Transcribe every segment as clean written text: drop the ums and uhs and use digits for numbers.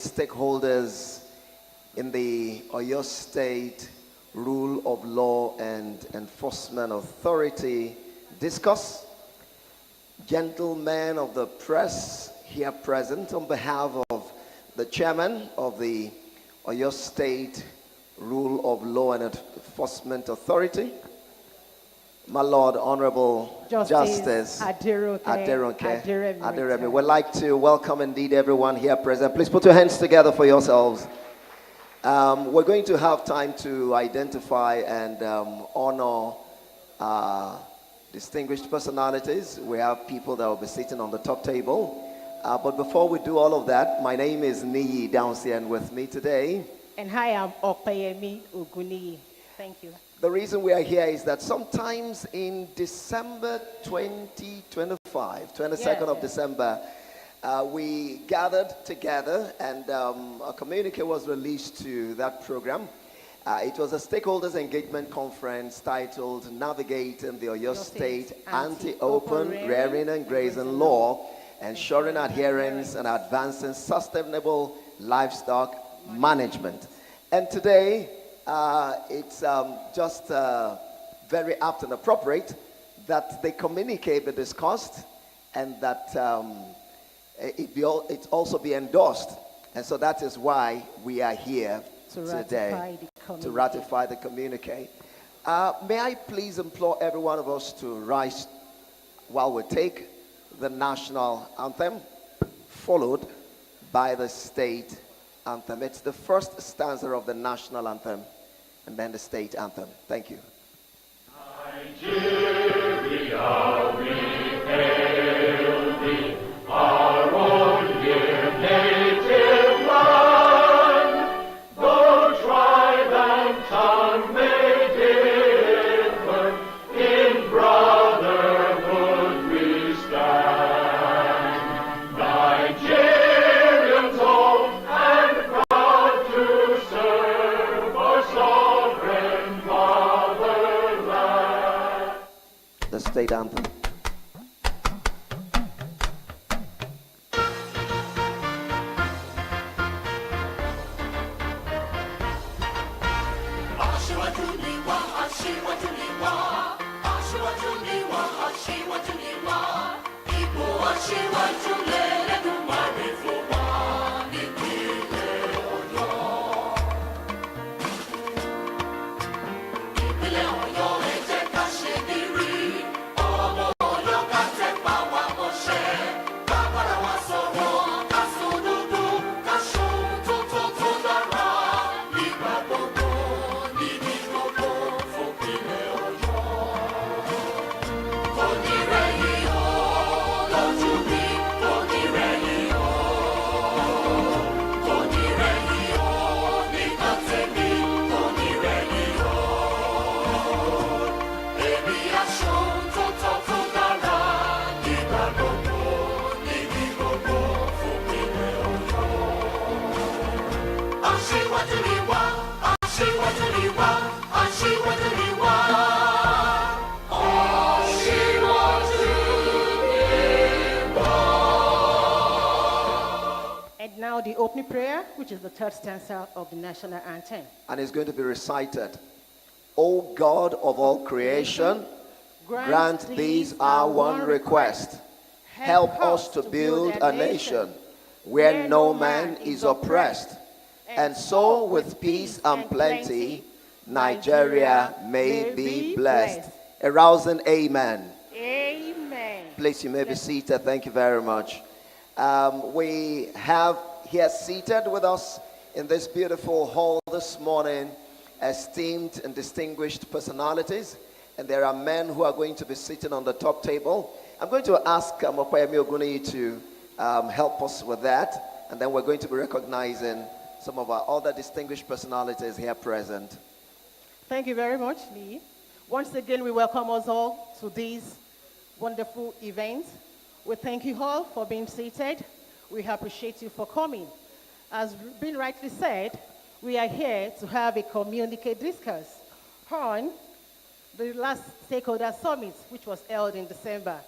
stakeholders in the Oyo State Rule of Law and Enforcement Authority discuss. Gentlemen of the press here present, on behalf of the chairman of the Oyo State Rule of Law and Enforcement Authority, my Lord, Honorable Justice Aderonke, Aderemi. We'd like to welcome indeed everyone here present. Please put your hands together for yourselves. We're going to have time to identify and honor distinguished personalities. We have people that will be sitting on the top table. But before we do all of that, my name is Seyi down here, and with me today. And hi, I'm Okoyemi Oguniyi. Thank you. The reason we are here is that sometimes in December 2025, 22nd of December, we gathered together and a communique was released to that program. It was a stakeholders engagement conference titled Navigating the Oyo State Anti-Open Rearing and Grazing Law, Ensuring Adherence and Advancing Sustainable Livestock Management. And today, it's just very apt and appropriate that the communique be discussed and that it also be endorsed. And so that is why we are here today to ratify the communique. May I please implore every one of us to rise while we take the national anthem, followed by the state anthem. It's the first stanza of the national anthem and then the state anthem. Thank you. Nigeria, we hail thee, our own dear native land. Though tribe and tongue may differ, in brotherhood we stand. Nigerians old and proud to serve our sovereign fatherland. The state anthem. And now the opening prayer, which is the third stanza of the national anthem. And it's going to be recited. O God of all creation, grant these our one request. Help us to build a nation where no man is oppressed, and so with peace and plenty, Nigeria may be blessed. A rousing amen. Amen. Please, you may be seated. Thank you very much. We have here seated with us in this beautiful hall this morning esteemed and distinguished personalities, and there are men who are going to be sitting on the top table. I'm going to ask Okoyemi Oguniyi to help us with that, and then we're going to be recognizing some of our other distinguished personalities here present. Thank you very much, Lee. Once again, we welcome us all to this wonderful event. We thank you all for being seated. We appreciate you for coming. As been rightly said, we are here to have a communique discourse on the last stakeholder summit, which was held in December.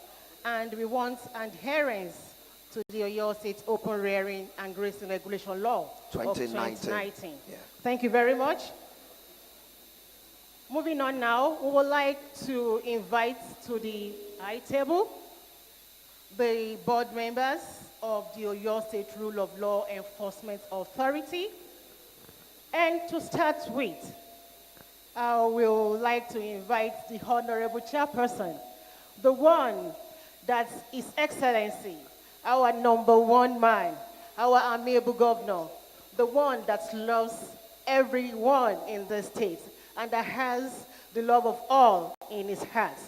And we want adherence to the Oyo State Open Rearing and Grazing Regulation Law 2019. of 2019. Yeah. Thank you very much. Moving on now, we would like to invite to the high table the board members of the Oyo State Rule of Law Enforcement Authority. And to start with, I will like to invite the Honorable Chairperson, the one that His Excellency, our #1 man, our amiable governor, the one that loves everyone in the state and that has the love of all in his heart.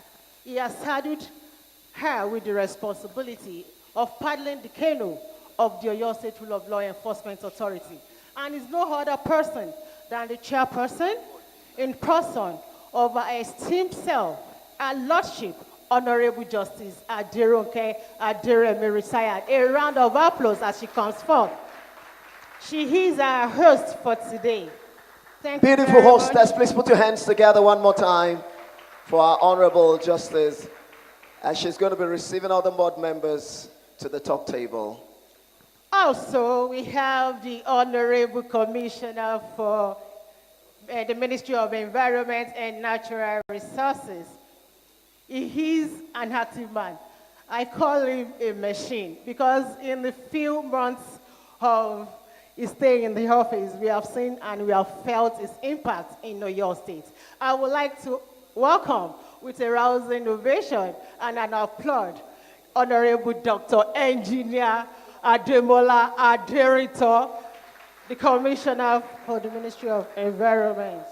He has saddled her with the responsibility of paddling the canoe of the Oyo State Rule of Law Enforcement Authority. And is no other person than the chairperson in person of our esteemed self, our Lordship, Honorable Justice Aderonke Aderemi retired. A round of applause as she comes forth. She is our host for today. Thank you Beautiful very hostess, much. please put your hands together one more time for our Honorable Justice. And she's going to be receiving all the board members to the top table. Also, we have the Honorable Commissioner for the Ministry of Environment and Natural Resources. He is an active man. I call him a machine because in the few months of his stay in the office, we have seen and we have felt his impact in Oyo State. I would like to welcome with a rousing ovation and an applaud Honorable Dr. Engineer Ademola Aderito, the Commissioner for the Ministry of Environment.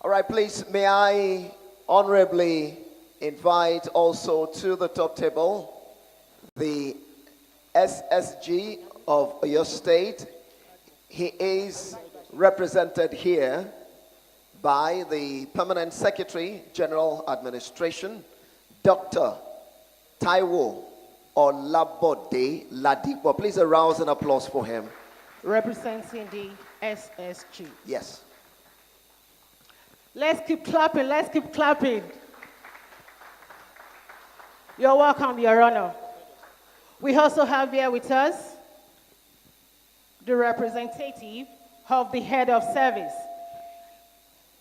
All right, please, may I honorably invite also to the top table the SSG of your state. He is represented here by the Permanent Secretary, General Administration, Dr. Taiwo Olabode Ladipo. Please a rouse and applause for him. Representing the SSG. Yes. Let's keep clapping, let's keep clapping. You're welcome, Your Honor. We also have here with us the representative of the head of service,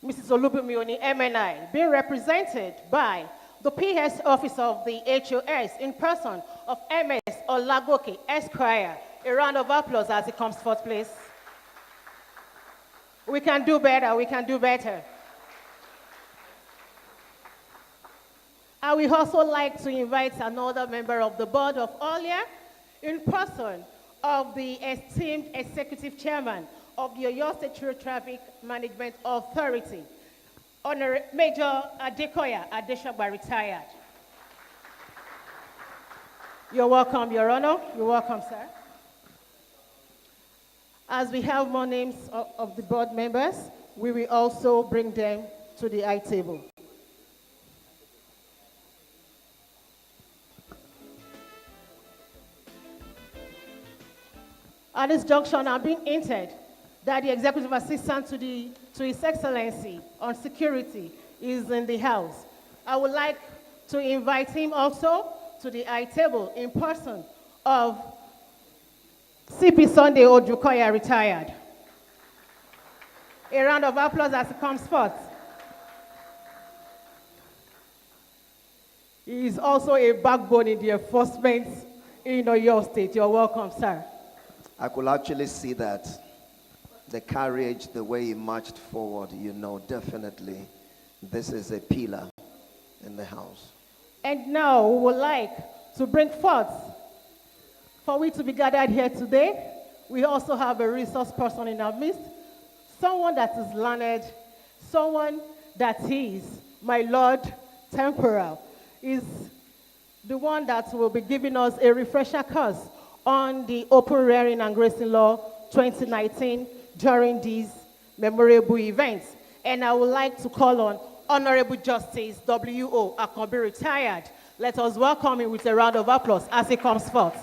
Mrs. Olubumi MNI, being represented by the PS officer of the HOS in person of MS Olagoke Esquire. A round of applause as he comes forth, please. We can do better, we can do better. I would also like to invite another member of the board of OYRLEA in person of the esteemed executive chairman of the Oyo State Road Traffic Management Authority, Major Adekoya Adeshagba retired. You're welcome, Your Honor. You're welcome, sir. As we have more names of the board members, we will also bring them to the high table. At this junction, I've been entered that the executive assistant to His Excellency on security is in the house. I would like to invite him also to the high table in person of CP Sunday Ojukoya retired. A round of applause as he comes forth. He is also a backbone in the enforcement in Oyo State. You're welcome, sir. I could actually see that. The carriage, the way he marched forward, you know, definitely this is a pillar in the house. And now we would like to bring forth, for we to be gathered here today, we also have a resource person in our midst, someone that is learned, someone that is, my Lord, temporal, is the one that will be giving us a refresher course on the Open Rearing and Grazing Law 2019 during these memorable events. And I would like to call on Honorable Justice W.O. Akombi retired. Let us welcome him with a round of applause as he comes forth.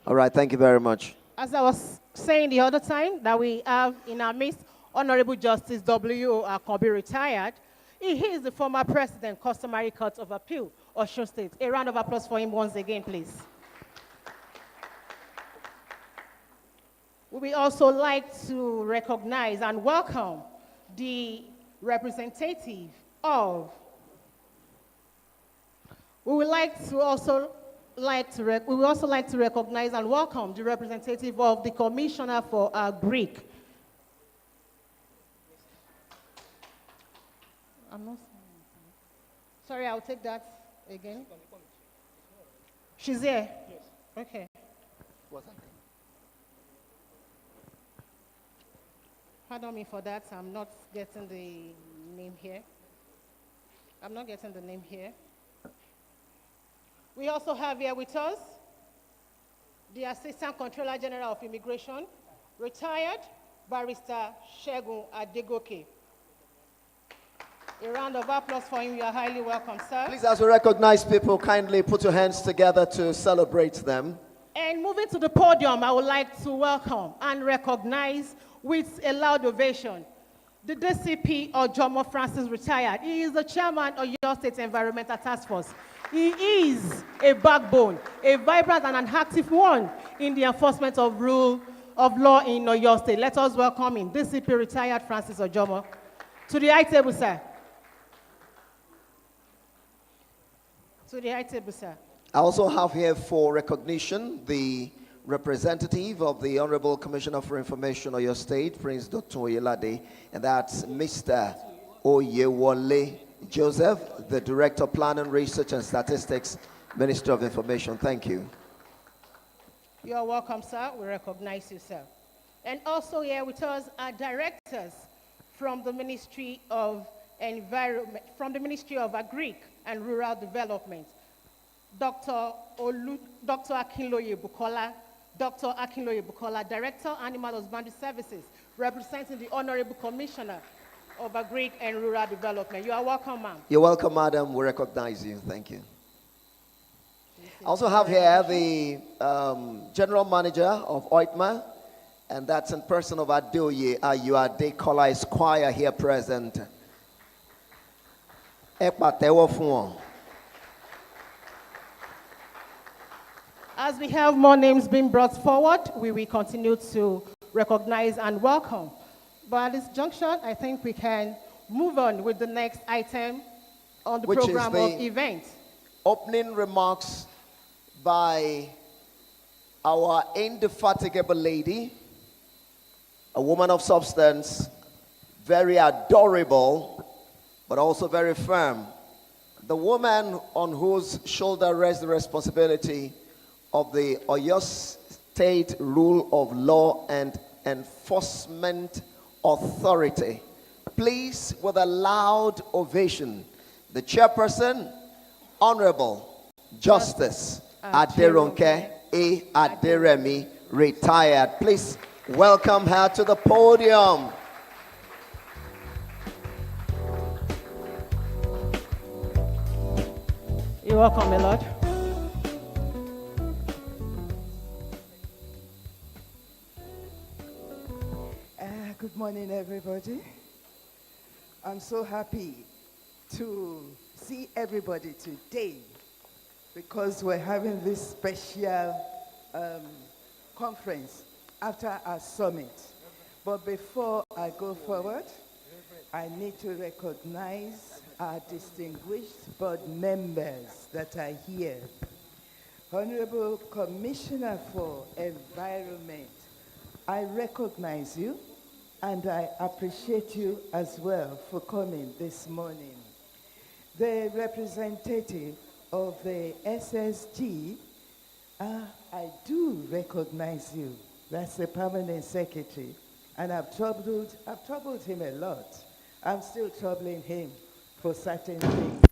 All right, thank you very much. As I was saying the other time, that we have in our midst Honorable Justice W. Akombi, retired. He is the former president, Customary Court of Appeal, Osun State. A round of applause for him once again, please. We would also like to recognize and welcome the representative of. We would also like to recognize and welcome the representative of the Commissioner for Greek. I'm not sorry, I'll take that again. She's here? Yes. Okay. What's that? Pardon me for that. I'm not getting the name here. We also have here with us the Assistant Controller General of Immigration, retired Barrister Segun Adegoke. A round of applause for him. You are highly welcome, sir. Please, as we recognize people, kindly put your hands together to celebrate them. And moving to the podium, I would like to welcome and recognize with a loud ovation the DCP Ojomo Francis, retired. He is the chairman of your State Environmental Task Force. He is a backbone, a vibrant and an active one in the enforcement of rule of law in Oyo State. Let us welcome him, DCP retired Francis Ojomo. To the high table, sir. To the high table, sir. I also have here for recognition the representative of the Honorable Commissioner for Information of your state, Prince Dr. Oyelade, and that's Mr. Oyewole Joseph, the Director of Planning, Research and Statistics, Minister of Information. Thank you. You are welcome, sir. We recognize you, sir. And also here with us are directors from the Ministry of Environment, from the Ministry of Agric and Rural Development. Dr. Akinloye Bukola, Director, Animal Husbandry Services, representing the Honorable Commissioner of Agric and Rural Development. You are welcome, ma'am. You're welcome, madam. We recognize you. Thank you. I also have here the General Manager of OYRLEA, and that's in person of Adeoye Ayuade Kola Esquire here present. As we have more names being brought forward, we will continue to recognize and welcome. But at this junction, I think we can move on with the next item on the program of event. Opening remarks by our indefatigable lady, a woman of substance, very adorable, but also very firm. The woman on whose shoulder rests the responsibility of the Oyo State Rule of Law and Enforcement Authority. Please, with a loud ovation, the Chairperson, Honorable Justice Aderonke A. Aderemi, retired. Please welcome her to the podium. You're welcome, my lord. Good morning, everybody. I'm so happy to see everybody today because we're having this special conference after our summit. But before I go forward, I need to recognize our distinguished board members that are here. Honorable Commissioner for Environment, I recognize you. And I appreciate you as well for coming this morning. The representative of the SSG, I do recognize you. That's the permanent secretary. And I've troubled him a lot. I'm still troubling him for certain things.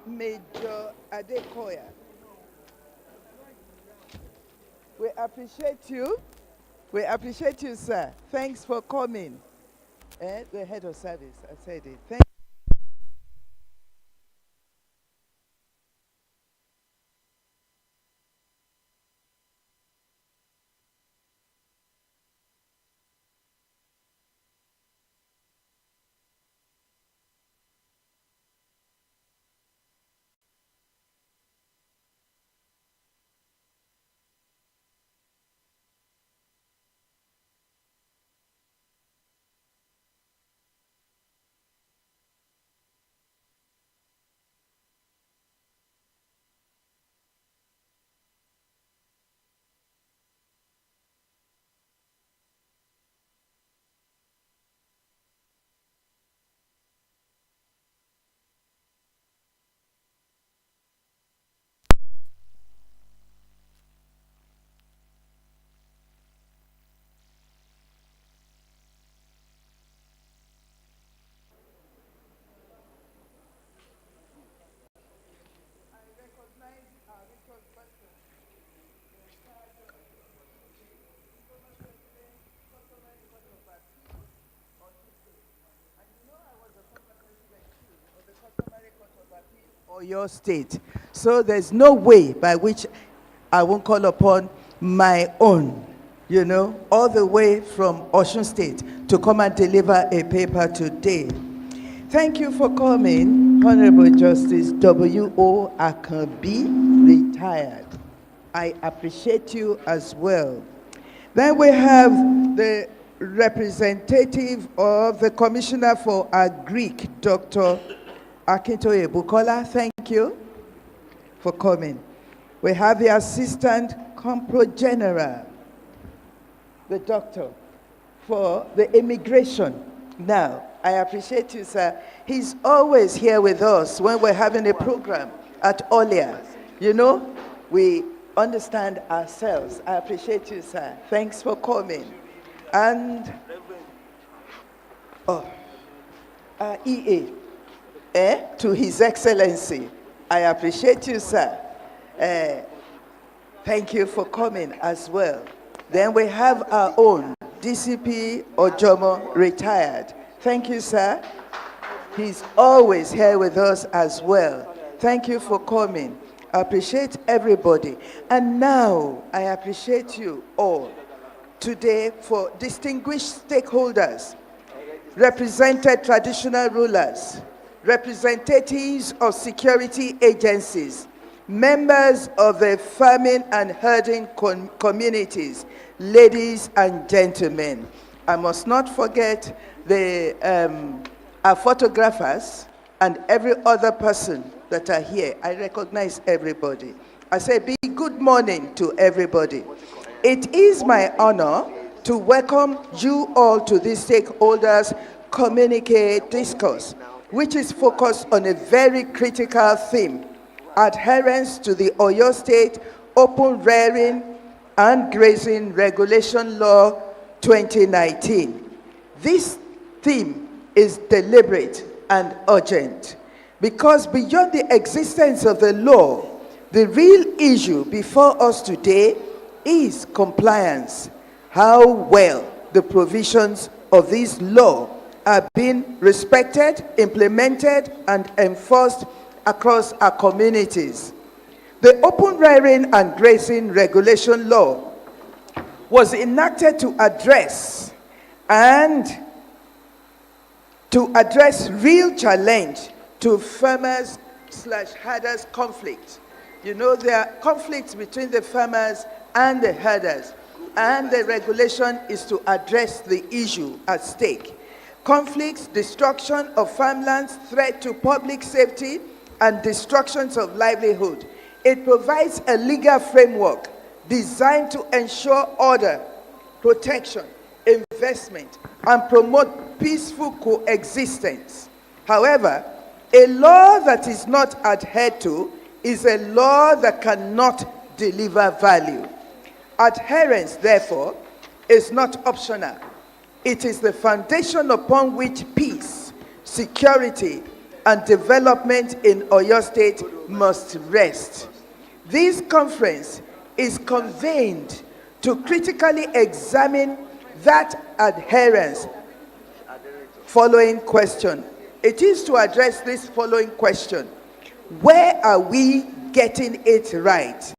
Major Aderonke. We appreciate you. We appreciate you, sir. Thanks for coming. The head of service, I said it. Thank your state. So there's no way by which I won't call upon my own, all the way from Osun State to come and deliver a paper today. Thank you for coming, Honorable Justice W.O. Akanbi, retired. I appreciate you as well. Then we have the representative of the Commissioner for Agric, Dr. Akintoye Bukola. Thank you for coming. We have the Assistant Comptroller General, the doctor, for the immigration. Now, I appreciate you, sir. He's always here with us when we're having a program at OYRLEA. We understand ourselves. I appreciate you, sir. Thanks for coming. And EA, to His Excellency. I appreciate you, sir. Thank you for coming as well. Then we have our own DCP Ojomo, retired. Thank you, sir. He's always here with us as well. Thank you for coming. I appreciate everybody. And now, I appreciate you all today for distinguished stakeholders, represented traditional rulers, representatives of security agencies, members of the farming and herding communities, ladies and gentlemen. I must not forget our photographers and every other person that are here. I recognize everybody. I say big good morning to everybody. It is my honor to welcome you all to this stakeholders Communique Discourse, which is focused on a very critical theme: adherence to the Oyo State Open Rearing and Grazing Regulation Law 2019. This theme is deliberate and urgent because beyond the existence of the law, the real issue before us today is compliance. How well the provisions of this law are being respected, implemented, and enforced across our communities. The Open Rearing and Grazing Regulation Law was enacted to address real challenge to farmers/herders conflict. There are conflicts between the farmers and the herders, and the regulation is to address the issue at stake. Conflicts, destruction of farmlands, threat to public safety, and destructions of livelihood. It provides a legal framework designed to ensure order, protection, investment, and promote peaceful coexistence. However, a law that is not adhered to is a law that cannot deliver value. Adherence, therefore, is not optional. It is the foundation upon which peace, security, and development in Oyo State must rest. This conference is convened to critically examine that adherence. Following question. It is to address this following question. Where are we getting it right?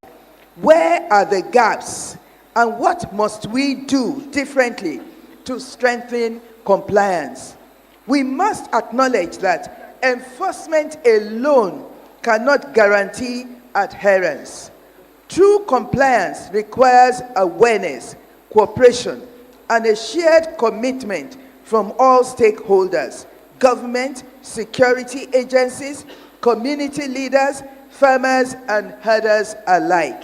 Where are the gaps? And what must we do differently to strengthen compliance? We must acknowledge that enforcement alone cannot guarantee adherence. True compliance requires awareness, cooperation, and a shared commitment from all stakeholders: government, security agencies, community leaders, farmers, and herders alike.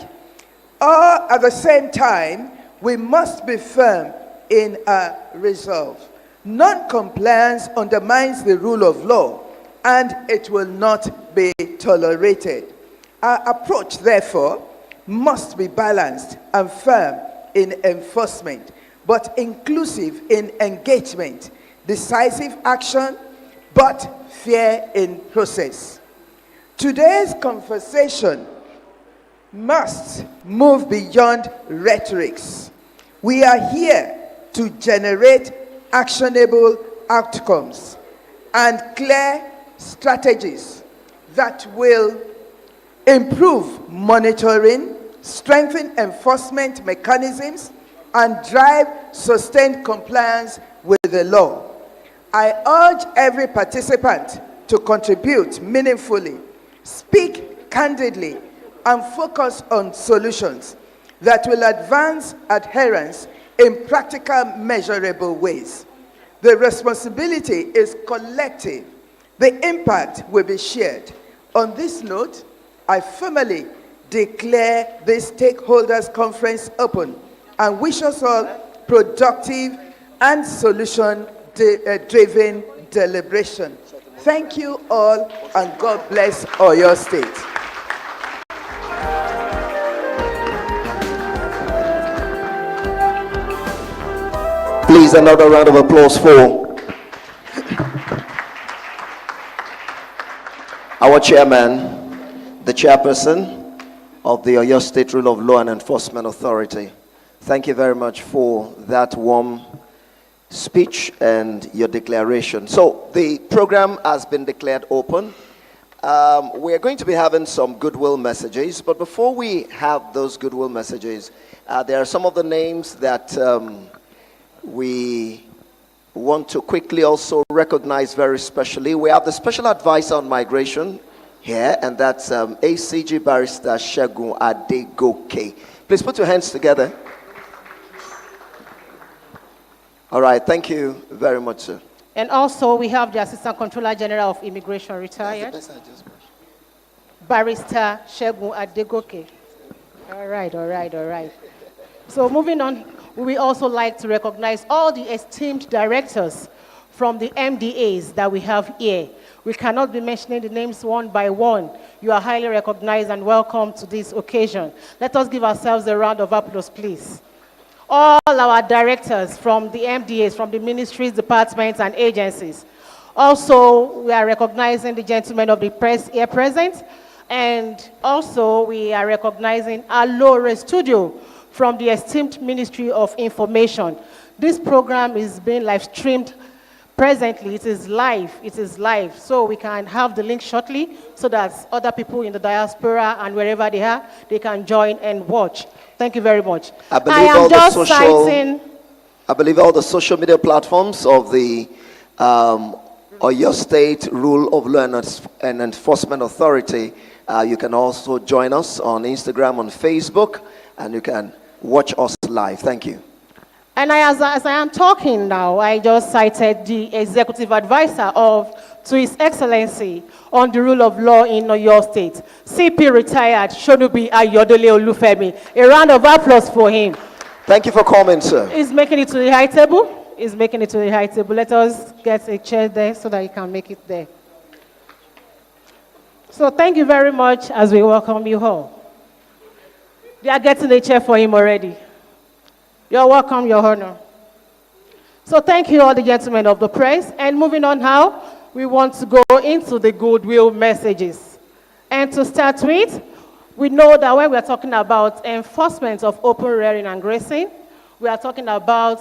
All at the same time, we must be firm in our resolve. Non-compliance undermines the rule of law, and it will not be tolerated. Our approach, therefore, must be balanced and firm in enforcement, but inclusive in engagement, decisive action, but fair in process. Today's conversation must move beyond rhetorics. We are here to generate actionable outcomes and clear strategies that will improve monitoring, strengthen enforcement mechanisms, and drive sustained compliance with the law. I urge every participant to contribute meaningfully, speak candidly, and focus on solutions that will advance adherence in practical, measurable ways. The responsibility is collective. The impact will be shared. On this note, I formally declare this stakeholders conference open and wish us all productive and solution-driven deliberation. Thank you all, and God bless Oyo State. Please, another round of applause for our chairman, the chairperson of the Oyo State Rule of Law and Enforcement Authority. Thank you very much for that warm speech and your declaration. So the program has been declared open. We're going to be having some goodwill messages, but before we have those goodwill messages, there are some of the names that we want to quickly also recognize very specially. We have the Special Advisor on Migration here, and that's ACG Barrister Segun Adegoke. Please put your hands together. All right, thank you very much, sir. And also, we have the Assistant Controller General of Immigration, retired, Barrister Segun Adegoke. All right. So moving on, we also like to recognize all the esteemed directors from the MDAs that we have here. We cannot be mentioning the names one by one. You are highly recognized and welcome to this occasion. Let us give ourselves a round of applause, please. All our directors from the MDAs, from the ministries, departments, and agencies. Also, we are recognizing the gentlemen of the press here present. And also, we are recognizing our Lore Studio from the esteemed Ministry of Information. This program is being live streamed presently. It is live. So we can have the link shortly so that other people in the diaspora and wherever they are, they can join and watch. Thank you very much. I believe all the social media platforms of the Oyo State Rule of Law and Enforcement Authority, you can also join us on Instagram, on Facebook, and you can watch us live. Thank you. And as I am talking now, I just cited the Executive Advisor to His Excellency on the rule of law in Oyo State, CP retired Shonubi Ayodele Olufemi. A round of applause for him. Thank you for coming, sir. He's making it to the high table. Let us get a chair there so that he can make it there. So thank you very much as we welcome you all. They are getting a chair for him already. You're welcome, Your Honor. So thank you all the gentlemen of the press. And moving on now, we want to go into the goodwill messages. And to start with, we know that when we're talking about enforcement of open rearing and grazing, we are talking about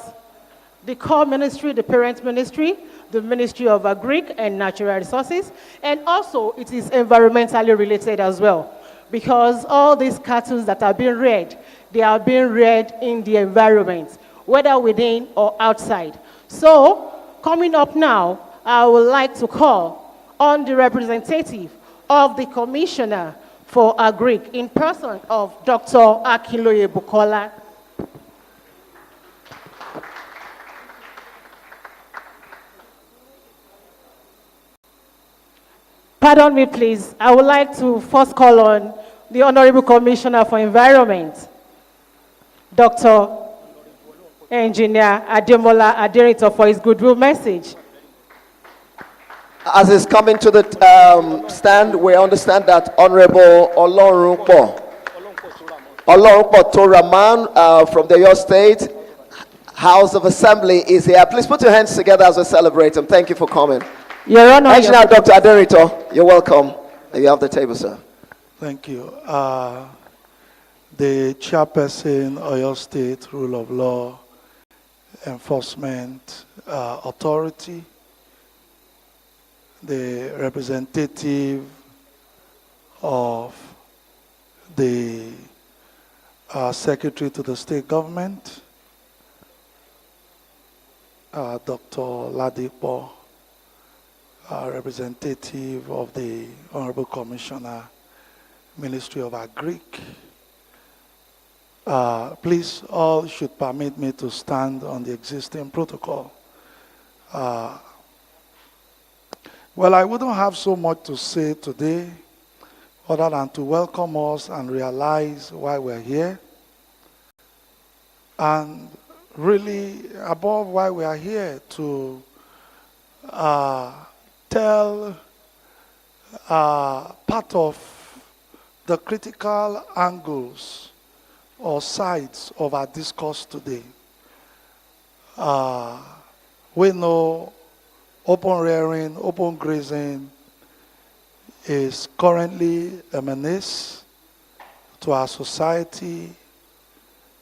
the core ministry, the parent ministry, the Ministry of Agric and Natural Resources, and also it is environmentally related as well, because all these cattle that are being reared, they are being reared in the environment, whether within or outside. So, coming up now, I would like to call on the representative of the Commissioner for Agric in person of Dr. Akinloye Bukola. Pardon me, please. I would like to first call on the Honorable Commissioner for Environment, Dr. Engineer Ademola Aderito, for his goodwill message. As he's coming to the stand, we understand that Honorable Olorunpo Toraman from the Oyo State House of Assembly is here. Please put your hands together as we celebrate him. Thank you for coming. Your Honor, Engineer Dr. Aderito, you're welcome. You have the table, sir. Thank you. The Chairperson, Oyo State Rule of Law Enforcement Authority, the representative of the Secretary to the State Government, Dr. Ladipo, representative of the Honorable Commissioner, Ministry of Agric. Please, all should permit me to stand on the existing protocol. Well, I wouldn't have so much to say today other than to welcome us and realize why we're here. And really, above why we are here, to tell part of the critical angles or sides of our discourse today. We know open rearing, open grazing is currently a menace to our society,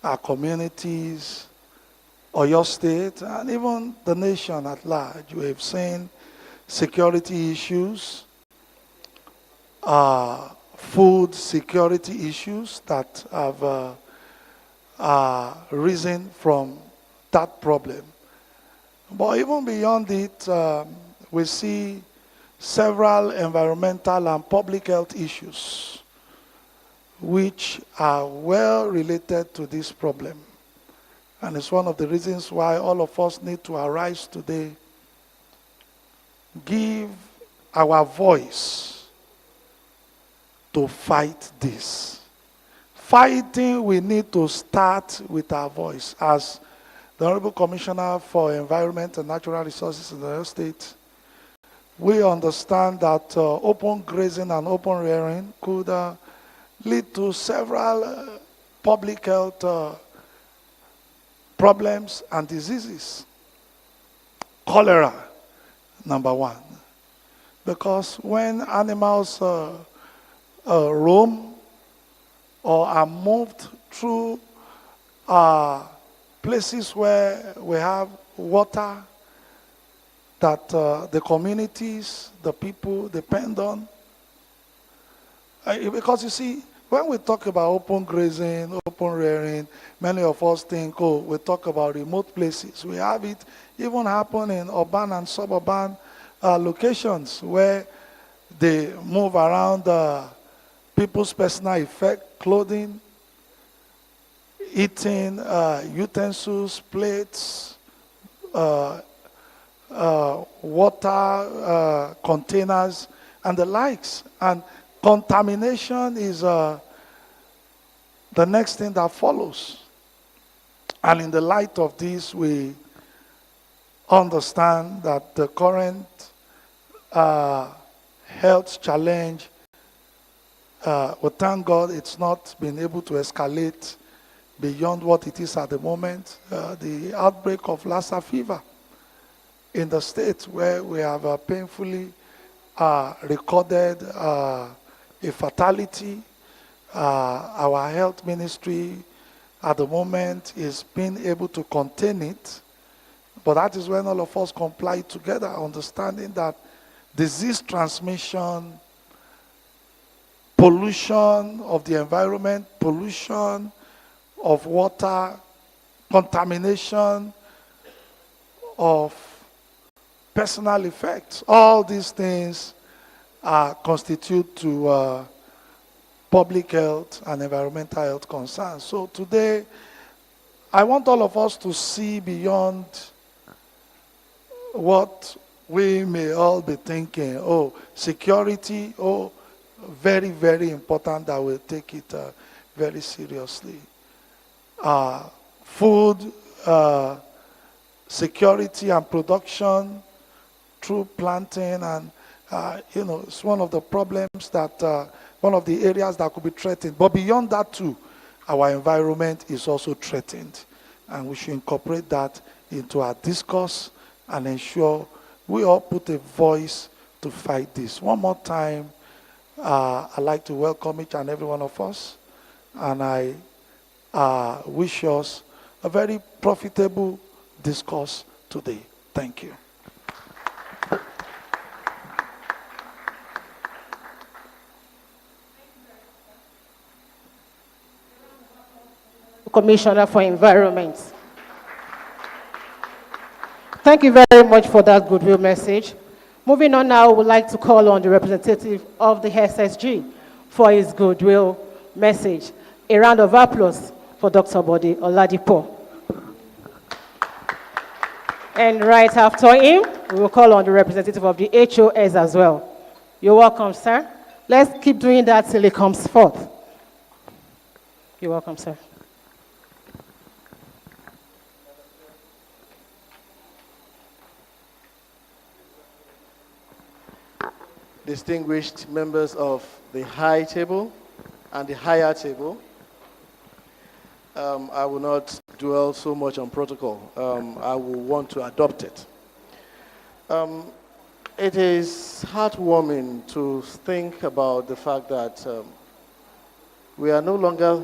our communities, Oyo State, and even the nation at large. We have seen security issues, food security issues that have risen from that problem. But even beyond it, we see several environmental and public health issues which are well related to this problem. And it's one of the reasons why all of us need to arise today, give our voice to fight this. Fighting, we need to start with our voice. As the Honorable Commissioner for Environment and Natural Resources in the Oyo State, we understand that open grazing and open rearing could lead to several public health problems and diseases. Cholera, number one. Because when animals roam or are moved through places where we have water that the communities, the people depend on. Because you see, when we talk about open grazing, open rearing, many of us think, oh, we talk about remote places. We have it even happen in urban and suburban locations where they move around people's personal effect, clothing, eating utensils, plates, water containers, and the likes. And contamination is the next thing that follows. And in the light of this, we understand that the current health challenge, we thank God it's not been able to escalate beyond what it is at the moment. The outbreak of Lassa fever in the state where we have painfully recorded a fatality. Our health ministry at the moment is being able to contain it. But that is when all of us comply together, understanding that disease transmission, pollution of the environment, pollution of water, contamination of personal effects, all these things constitute to public health and environmental health concerns. So today, I want all of us to see beyond what we may all be thinking. Oh, security, oh, very, very important that we take it very seriously. Food security and production through planting and, it's one of the problems that, one of the areas that could be threatened. But beyond that too, our environment is also threatened. And we should incorporate that into our discourse and ensure we all put a voice to fight this. One more time, I'd like to welcome each and every one of us. And I wish us a very profitable discourse today. Thank you. Commissioner for Environment. Thank you very much for that goodwill message. Moving on now, I would like to call on the representative of the SSG for his goodwill message. A round of applause for Dr. Bode Oladipo. And right after him, we will call on the representative of the HOS as well. You're welcome, sir. Let's keep doing that till he comes forth. You're welcome, sir. Distinguished members of the high table and the higher table, I will not dwell so much on protocol. I will want to adopt it. It is heartwarming to think about the fact that we are no longer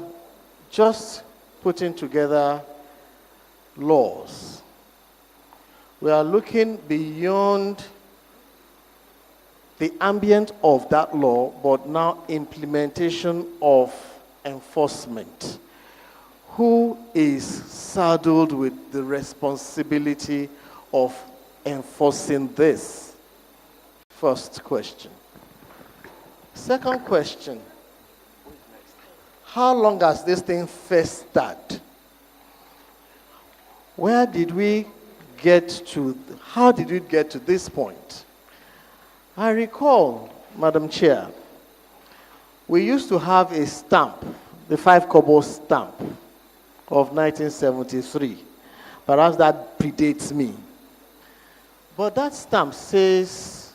just putting together laws. We are looking beyond the ambient of that law, but now implementation of enforcement. Who is saddled with the responsibility of enforcing this? First question. Second question. How long has this thing first started? Where did we get to? How did we get to this point? I recall, Madam Chair, we used to have a stamp, the 5 kobo stamp of 1973. Perhaps that predates me. But that stamp says,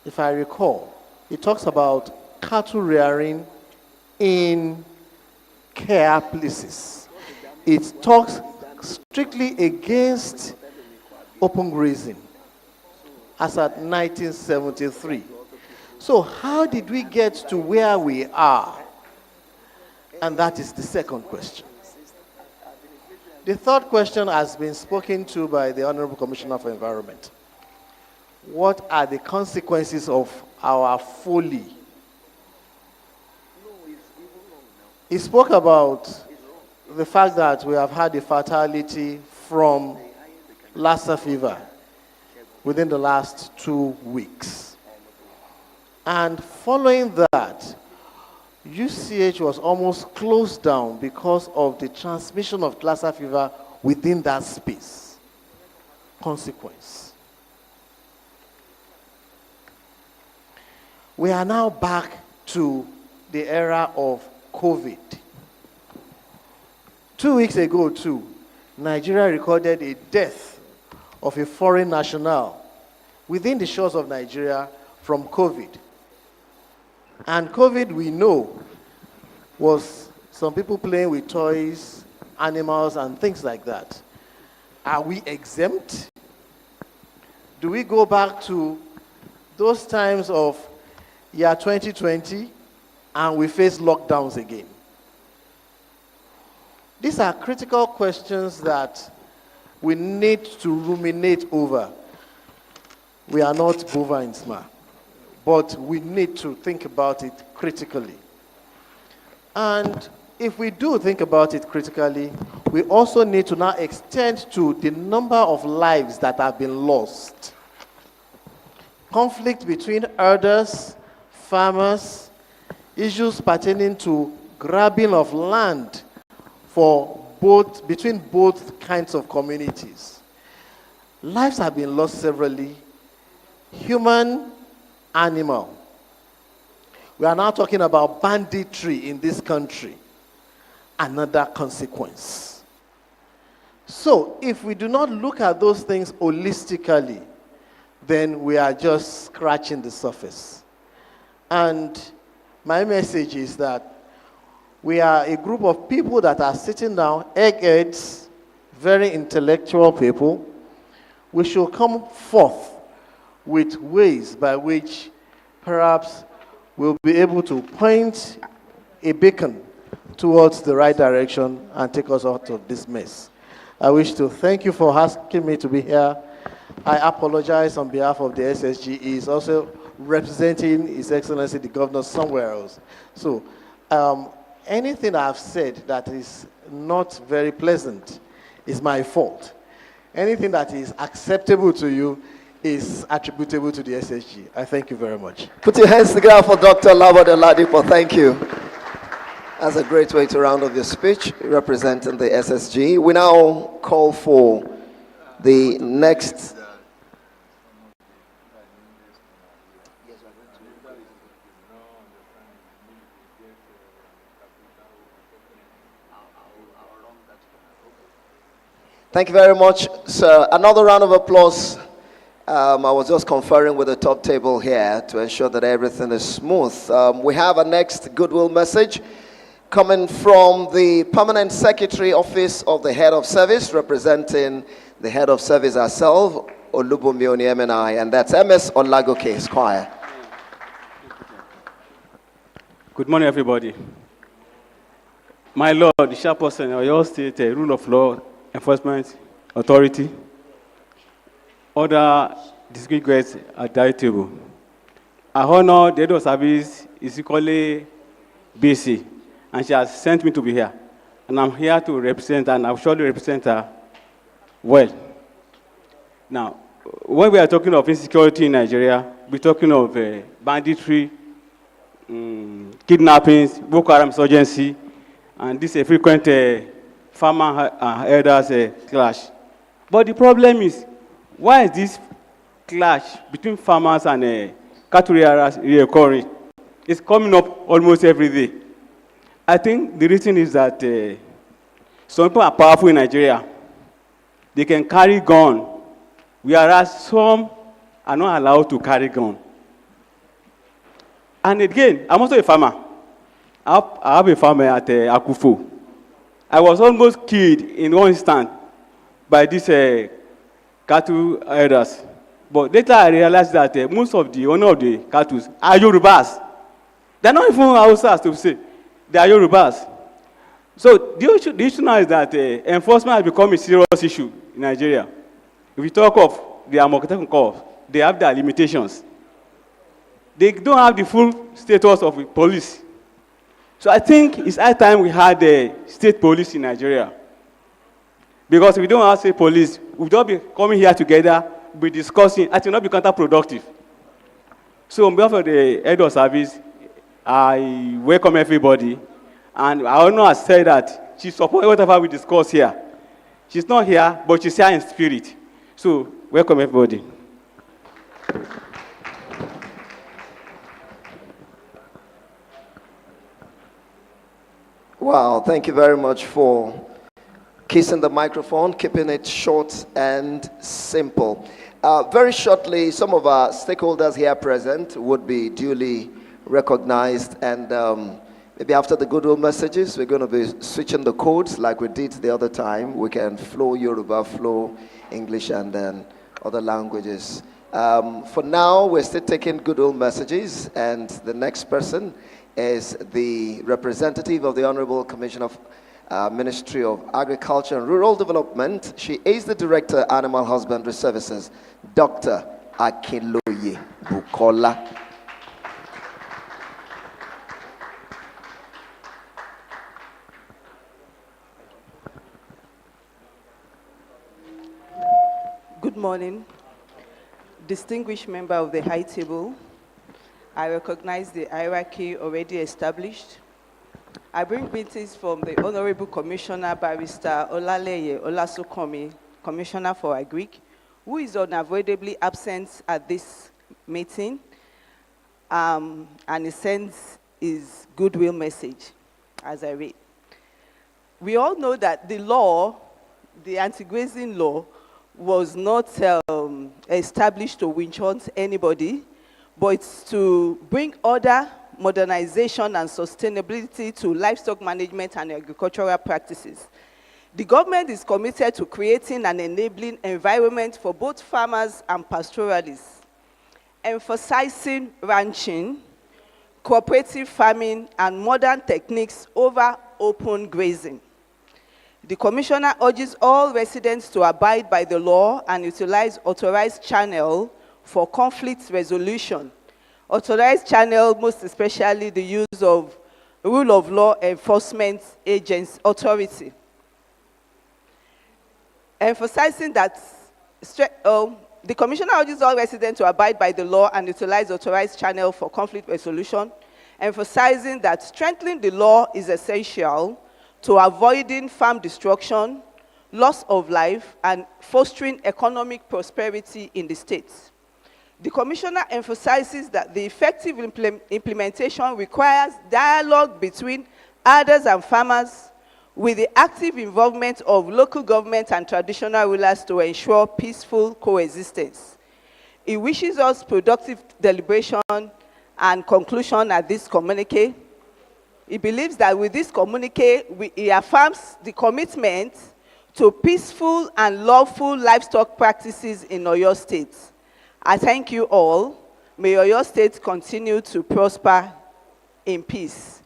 if I recall, it talks about cattle rearing in care places. It talks strictly against open grazing as at 1973. So how did we get to where we are? And that is the second question. The third question has been spoken to by the Honorable Commissioner for Environment. What are the consequences of our folly? He spoke about the fact that we have had a fatality from Lassa fever within the last 2 weeks. And following that, UCH was almost closed down because of the transmission of Lassa fever within that space. Consequence. We are now back to the era of COVID. 2 weeks ago too, Nigeria recorded a death of a foreign national within the shores of Nigeria from COVID. And COVID, we know, was some people playing with toys, animals, and things like that. Are we exempt? Do we go back to those times of year 2020 and we face lockdowns again? These are critical questions that we need to ruminate over. We are not Bova in Sma, but we need to think about it critically. And if we do think about it critically, we also need to now extend to the number of lives that have been lost. Conflict between herders, farmers, issues pertaining to grabbing of land between both kinds of communities. Lives have been lost severally, human, animal. We are now talking about banditry in this country. Another consequence. So, if we do not look at those things holistically, then we are just scratching the surface. And my message is that we are a group of people that are sitting down, eggheads, very intellectual people. We should come forth with ways by which perhaps we'll be able to point a beacon towards the right direction and take us out of this mess. I wish to thank you for asking me to be here. I apologize on behalf of the SSG. He is also representing His Excellency the Governor somewhere else. So anything I've said that is not very pleasant is my fault. Anything that is acceptable to you is attributable to the SSG. I thank you very much. Put your hands together for Dr. Labode Ladipo. Thank you. That's a great way to round off your speech representing the SSG. We now call for the next. Thank you very much, sir. Another round of applause. I was just conferring with the top table here to ensure that everything is smooth. We have a next goodwill message coming from the Permanent Secretary Office of the Head of Service, representing the Head of Service herself, Olubunmi Oniemeni, and that's MS Olagoke Esquire. Good morning, everybody. My Lord, the Chairperson of your state, rule of law enforcement authority, other distinguished guests at that table. I honor the head of service is equally busy, and she has sent me to be here. And I'm here to represent her, and I'll surely represent her well. Now, when we are talking of insecurity in Nigeria, we're talking of banditry, kidnappings, Boko Haram insurgency, and this is a frequent farmer elders clash. But the problem is, why is this clash between farmers and cattle rearers recurring? It's coming up almost every day. I think the reason is that some people are powerful in Nigeria. They can carry gun, whereas some are not allowed to carry gun. And again, I'm also a farmer. I have a farmer at Akufo. I was almost killed in one instant by these cattle herders. But later I realized that most of the owner of the cattle are Yorubas. They're not even Hausas to say. They are Yorubas. So the issue now is that enforcement has become a serious issue in Nigeria. If we talk of the Amoketekun Corps, they have their limitations. They don't have the full status of police. So I think it's high time we had a state police in Nigeria. Because if we don't have state police, we'll just be coming here together, be discussing, it will not be counterproductive. So on behalf of the head of service, I welcome everybody. And I honor has said that she supports whatever we discuss here. She's not here, but she's here in spirit. So welcome everybody. Wow, thank you very much for kissing the microphone, keeping it short and simple. Very shortly, some of our stakeholders here present would be duly recognized, and Maybe after the goodwill messages, we're going to be switching the codes like we did the other time. We can flow Yoruba, flow English, and then other languages. For now, we're still taking goodwill messages, and the next person is the representative of the Honorable Commissioner of Ministry of Agriculture and Rural Development. She is the Director, Animal Husbandry Services, Dr. Akinloye Bukola. Good morning, distinguished member of the High Table. I recognize the hierarchy already established. I bring greetings from the Honorable Commissioner Barrister Olaleye Olasukomi, Commissioner for Agric, who is unavoidably absent at this meeting, and he sends his goodwill message as I read. We all know that the law, the anti-grazing law, was not established to winch hunt anybody, but it's to bring order, modernization, and sustainability to livestock management and agricultural practices. The government is committed to creating an enabling environment for both farmers and pastoralists, emphasizing ranching, cooperative farming, and modern techniques over open grazing. The Commissioner urges all residents to abide by the law and utilize authorized channel for conflict resolution. Authorized channel, most especially the use of rule of law enforcement agents authority. Emphasizing that the Commissioner urges all residents to abide by the law and utilize authorized channel for conflict resolution, emphasizing that strengthening the law is essential to avoiding farm destruction, loss of life, and fostering economic prosperity in the states. The Commissioner emphasizes that the effective implementation requires dialogue between herders and farmers with the active involvement of local government and traditional rulers to ensure peaceful coexistence. He wishes us productive deliberation and conclusion at this communique. He believes that with this communique, he affirms the commitment to peaceful and lawful livestock practices in Oyo State. I thank you all. May Oyo State continue to prosper in peace.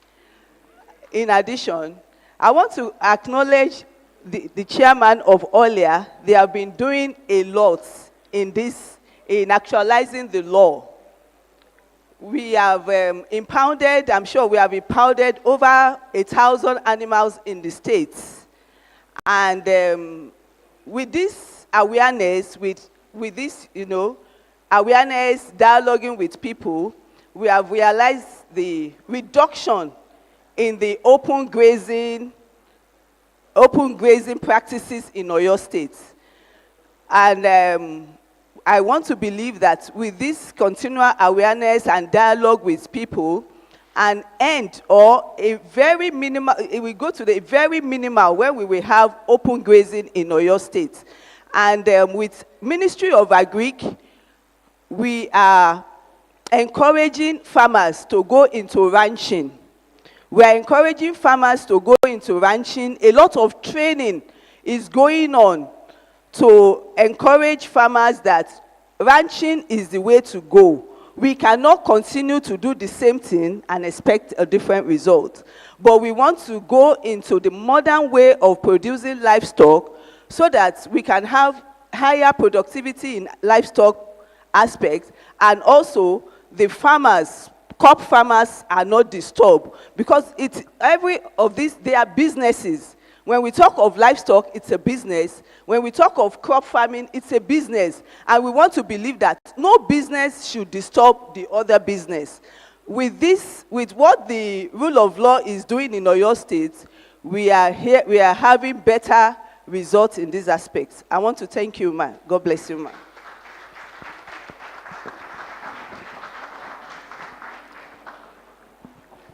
In addition, I want to acknowledge the chairman of OYRLEA. They have been doing a lot in actualizing the law. We have impounded, I'm sure we have impounded over 1,000 animals in the States. And with this awareness, with this, awareness, dialoguing with people, we have realized the reduction in the open grazing practices in Oyo State. And I want to believe that with this continual awareness and dialogue with people, an end or a very minimal, it will go to the very minimal where we will have open grazing in Oyo State. And with Ministry of Agric, we are encouraging farmers to go into ranching. We are encouraging farmers to go into ranching. A lot of training is going on to encourage farmers that ranching is the way to go. We cannot continue to do the same thing and expect a different result. But we want to go into the modern way of producing livestock so that we can have higher productivity in livestock aspects, and also the farmers, crop farmers, are not disturbed, because every of these, they are businesses. When we talk of livestock, it's a business. When we talk of crop farming, it's a business. And we want to believe that no business should disturb the other business. With this, with what the rule of law is doing in Oyo State, we are having better results in these aspects. I want to thank you, ma. God bless you, ma.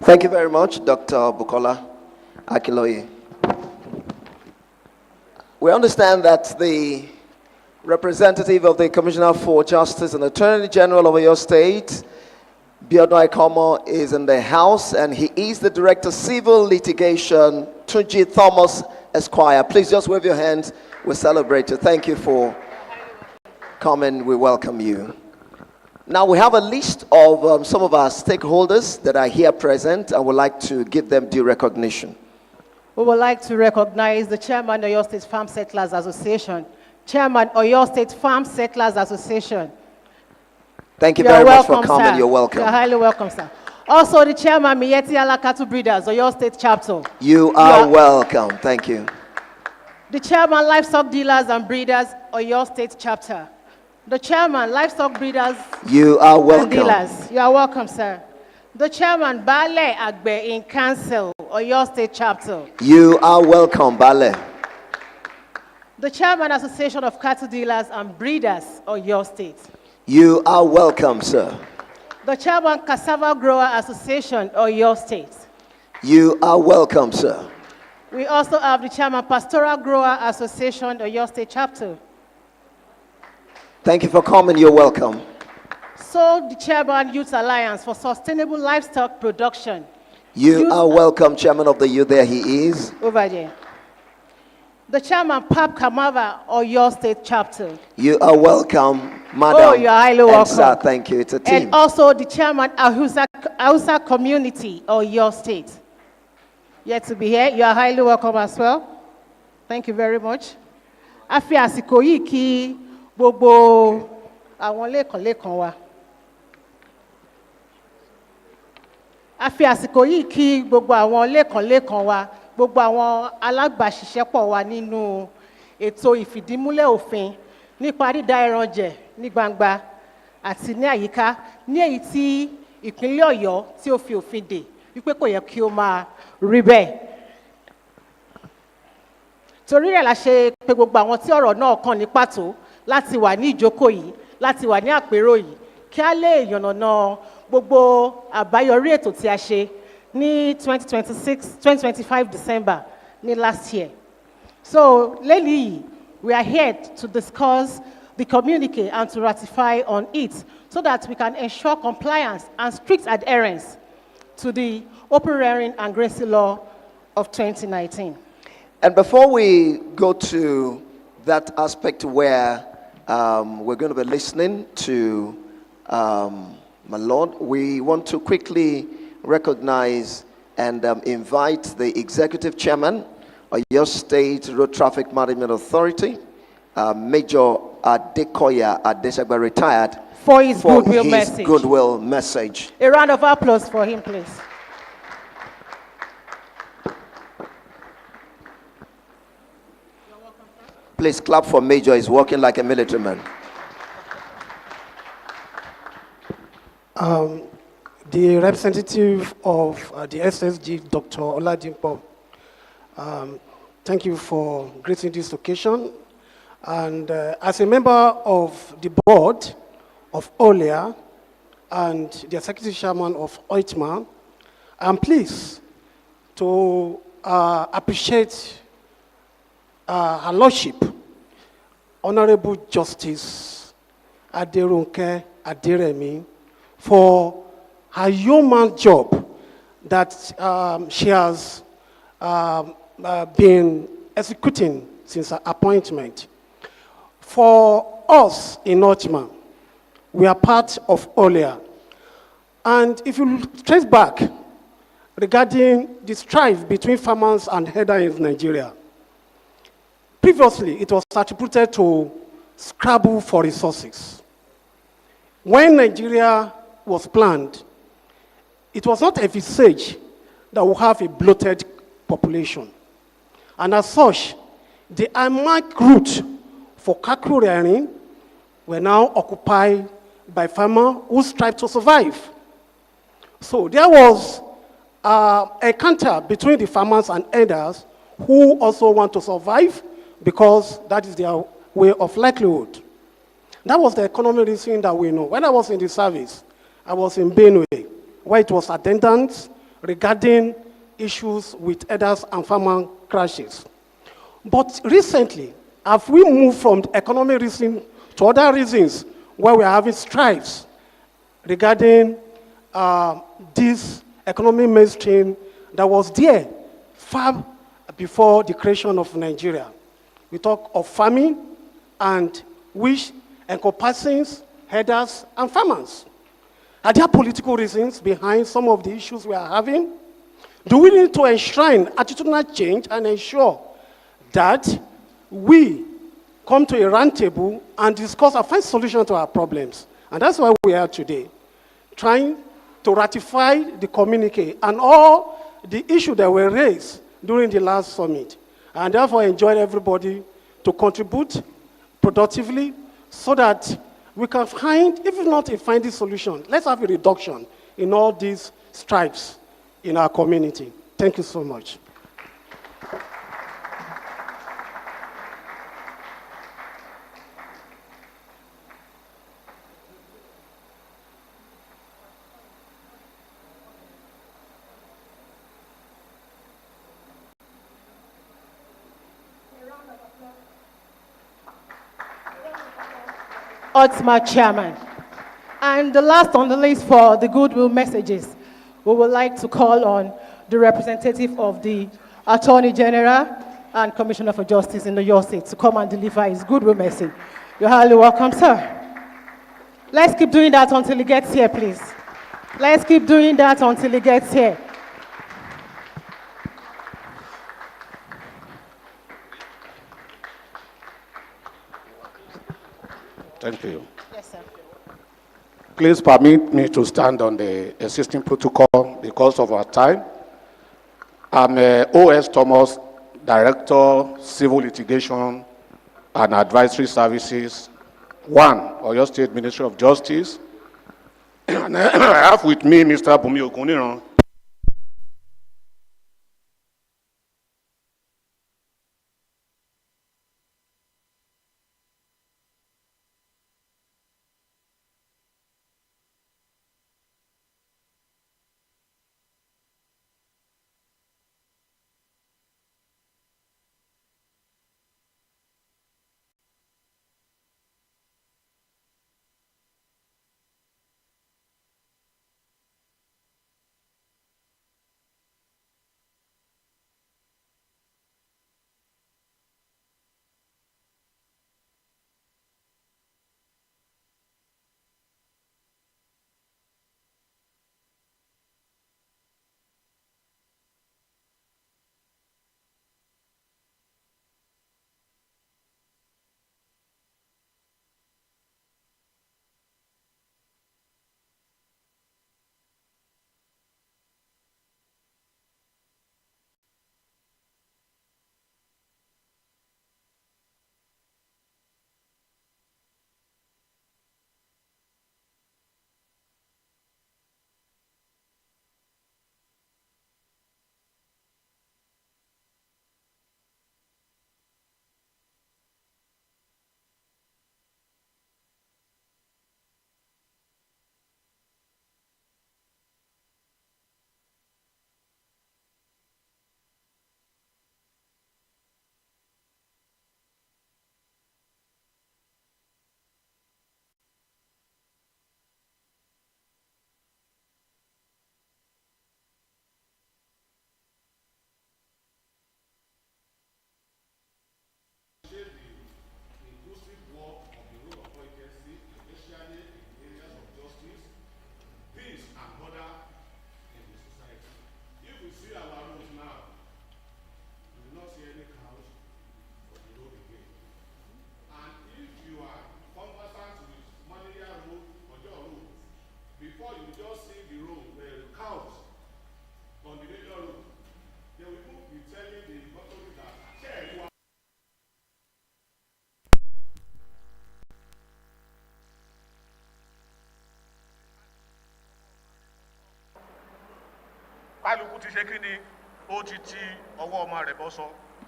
Thank you very much, Dr. Bukola Akinloye. We understand that the representative of the Commissioner for Justice and Attorney General of Oyo State Biodun Aikomo is in the house, and he is the Director Civil Litigation, Tunji Thomas Esquire. Please just wave your hands. We celebrate you. Thank you for coming. We welcome you. Now we have a list of some of our stakeholders that are here present, and would like to give them due recognition. We would like to recognize the Chairman of Oyo State Farm Settlers Association. Chairman Oyo State Farm Settlers Association. Thank you You're very much welcome, for coming. sir. You're welcome. You're highly welcome, sir. Also, the Chairman Miyetti Alakatu Breeders, Oyo State Chapter. You are welcome. Thank you. The Chairman Livestock Dealers and Breeders, Oyo State Chapter. The Chairman Livestock Breeders You are and welcome. Dealers. You are welcome, sir. The Chairman Bale Agbe in Council, Oyo State Chapter. You are welcome, Bale. The Chairman Association of Cattle Dealers and Breeders, Oyo State. You are welcome, sir. The Chairman Cassava Grower Association, Oyo State. You are welcome, sir. We also have the Chairman Pastoral Grower Association, Oyo State Chapter. Thank you for coming. You're welcome. So the Chairman Youth Alliance for Sustainable Livestock Production. You are welcome, Chairman of the Youth. There he is. Over there. The Chairman Pap Kamava, Oyo State Chapter. You are welcome, Madam. Oh, you are highly welcome. Sir, thank you. It's a team. And also the Chairman Hausa Community, Oyo State. Yet to be here. You are highly welcome as well. Thank you very much. Afi àsìkò yìí kí gbogbo àwọn lẹ́kàn wa. Afi àsìkò yìí kí gbogbo àwọn lẹ́kàn wa, gbogbo àwọn alágbàṣiṣẹ́pọ̀ wa nínú ètò ìfìdímúlẹ̀ òfin nípa dídá ẹran jẹ ní gbangba àti ní àyíká ní èyí tí ìpínlẹ̀ Ọ̀yọ́ tí ó fi òfin dè wípé kò yẹ kí ó máa rí bẹ́ẹ̀. Torí rẹ̀ la ṣe pè gbogbo àwọn tí ọ̀rọ̀ náà kàn ní pàtó láti wà ní ìjókòó yìí, láti wà ní àpérò yìí, kí a lè yànnàná gbogbo àbáyọrí ètò tí a ṣe ní 2025 December ní last year. So lately, we are here to discuss the communique and to ratify on it so that we can ensure compliance and strict adherence to the Open Rearing and Grazing Law of 2019. And before we go to that aspect where we're going to be listening to my Lord, we want to quickly recognize and invite the Executive Chairman of your State Road Traffic Management Authority, Major Adekoya Adesagba, retired, for his goodwill message. A round of applause for him, please. Please clap for Major. He's walking like a military man. The representative of the SSG, Dr. Oladimpo, thank you for gracing this occasion. And as a member of the board of OYRLEA and the executive chairman of OYTMA, I'm pleased to appreciate her lordship, Honorable Justice Aderonke Aderemi, for her yeoman job that she has been executing since her appointment. For us in OYTMA, we are part of OYRLEA. And if you trace back regarding the strife between farmers and herders in Nigeria, previously it was attributed to scrabble for resources. When Nigeria was planned, it was not envisaged that we'll have a bloated population. And as such, the Amac route for cattle rearing were now occupied by farmers who strive to survive. So there was a encounter between the farmers and herders who also want to survive because that is their way of livelihood. That was the economic reason that we know. When I was in the service, I was in Benue, where it was attendance regarding issues with herders and farmer crashes. But recently, have we moved from economic reasons to other reasons where we are having strifes regarding this economic mainstream that was there far before the creation of Nigeria. We talk of farming, and which encompasses herders and farmers. Are there political reasons behind some of the issues we are having? Do we need to enshrine attitudinal change and ensure that we come to a round table and discuss and find solutions to our problems? And that's why we are today, trying to ratify the communique and all the issues that were raised during the last summit. And therefore, I enjoy everybody to contribute productively so that we can find, if not a finding solution, let's have a reduction in all these stripes in our community. Thank you so much. Ultimate Chairman. And the last on the list for the goodwill messages, we would like to call on the representative of the Attorney General and Commissioner for Justice in the York State to come and deliver his goodwill message. You're highly welcome, sir. Let's keep doing that until he gets here, please. Let's keep doing that until he gets here. Thank you. Yes, sir. Please permit me to stand on the existing protocol because of our time. I'm O.S. Thomas, Director, Civil Litigation and Advisory Services, 1, Oyo State Ministry of Justice. And I have with me Mr. Bumi Okuniran,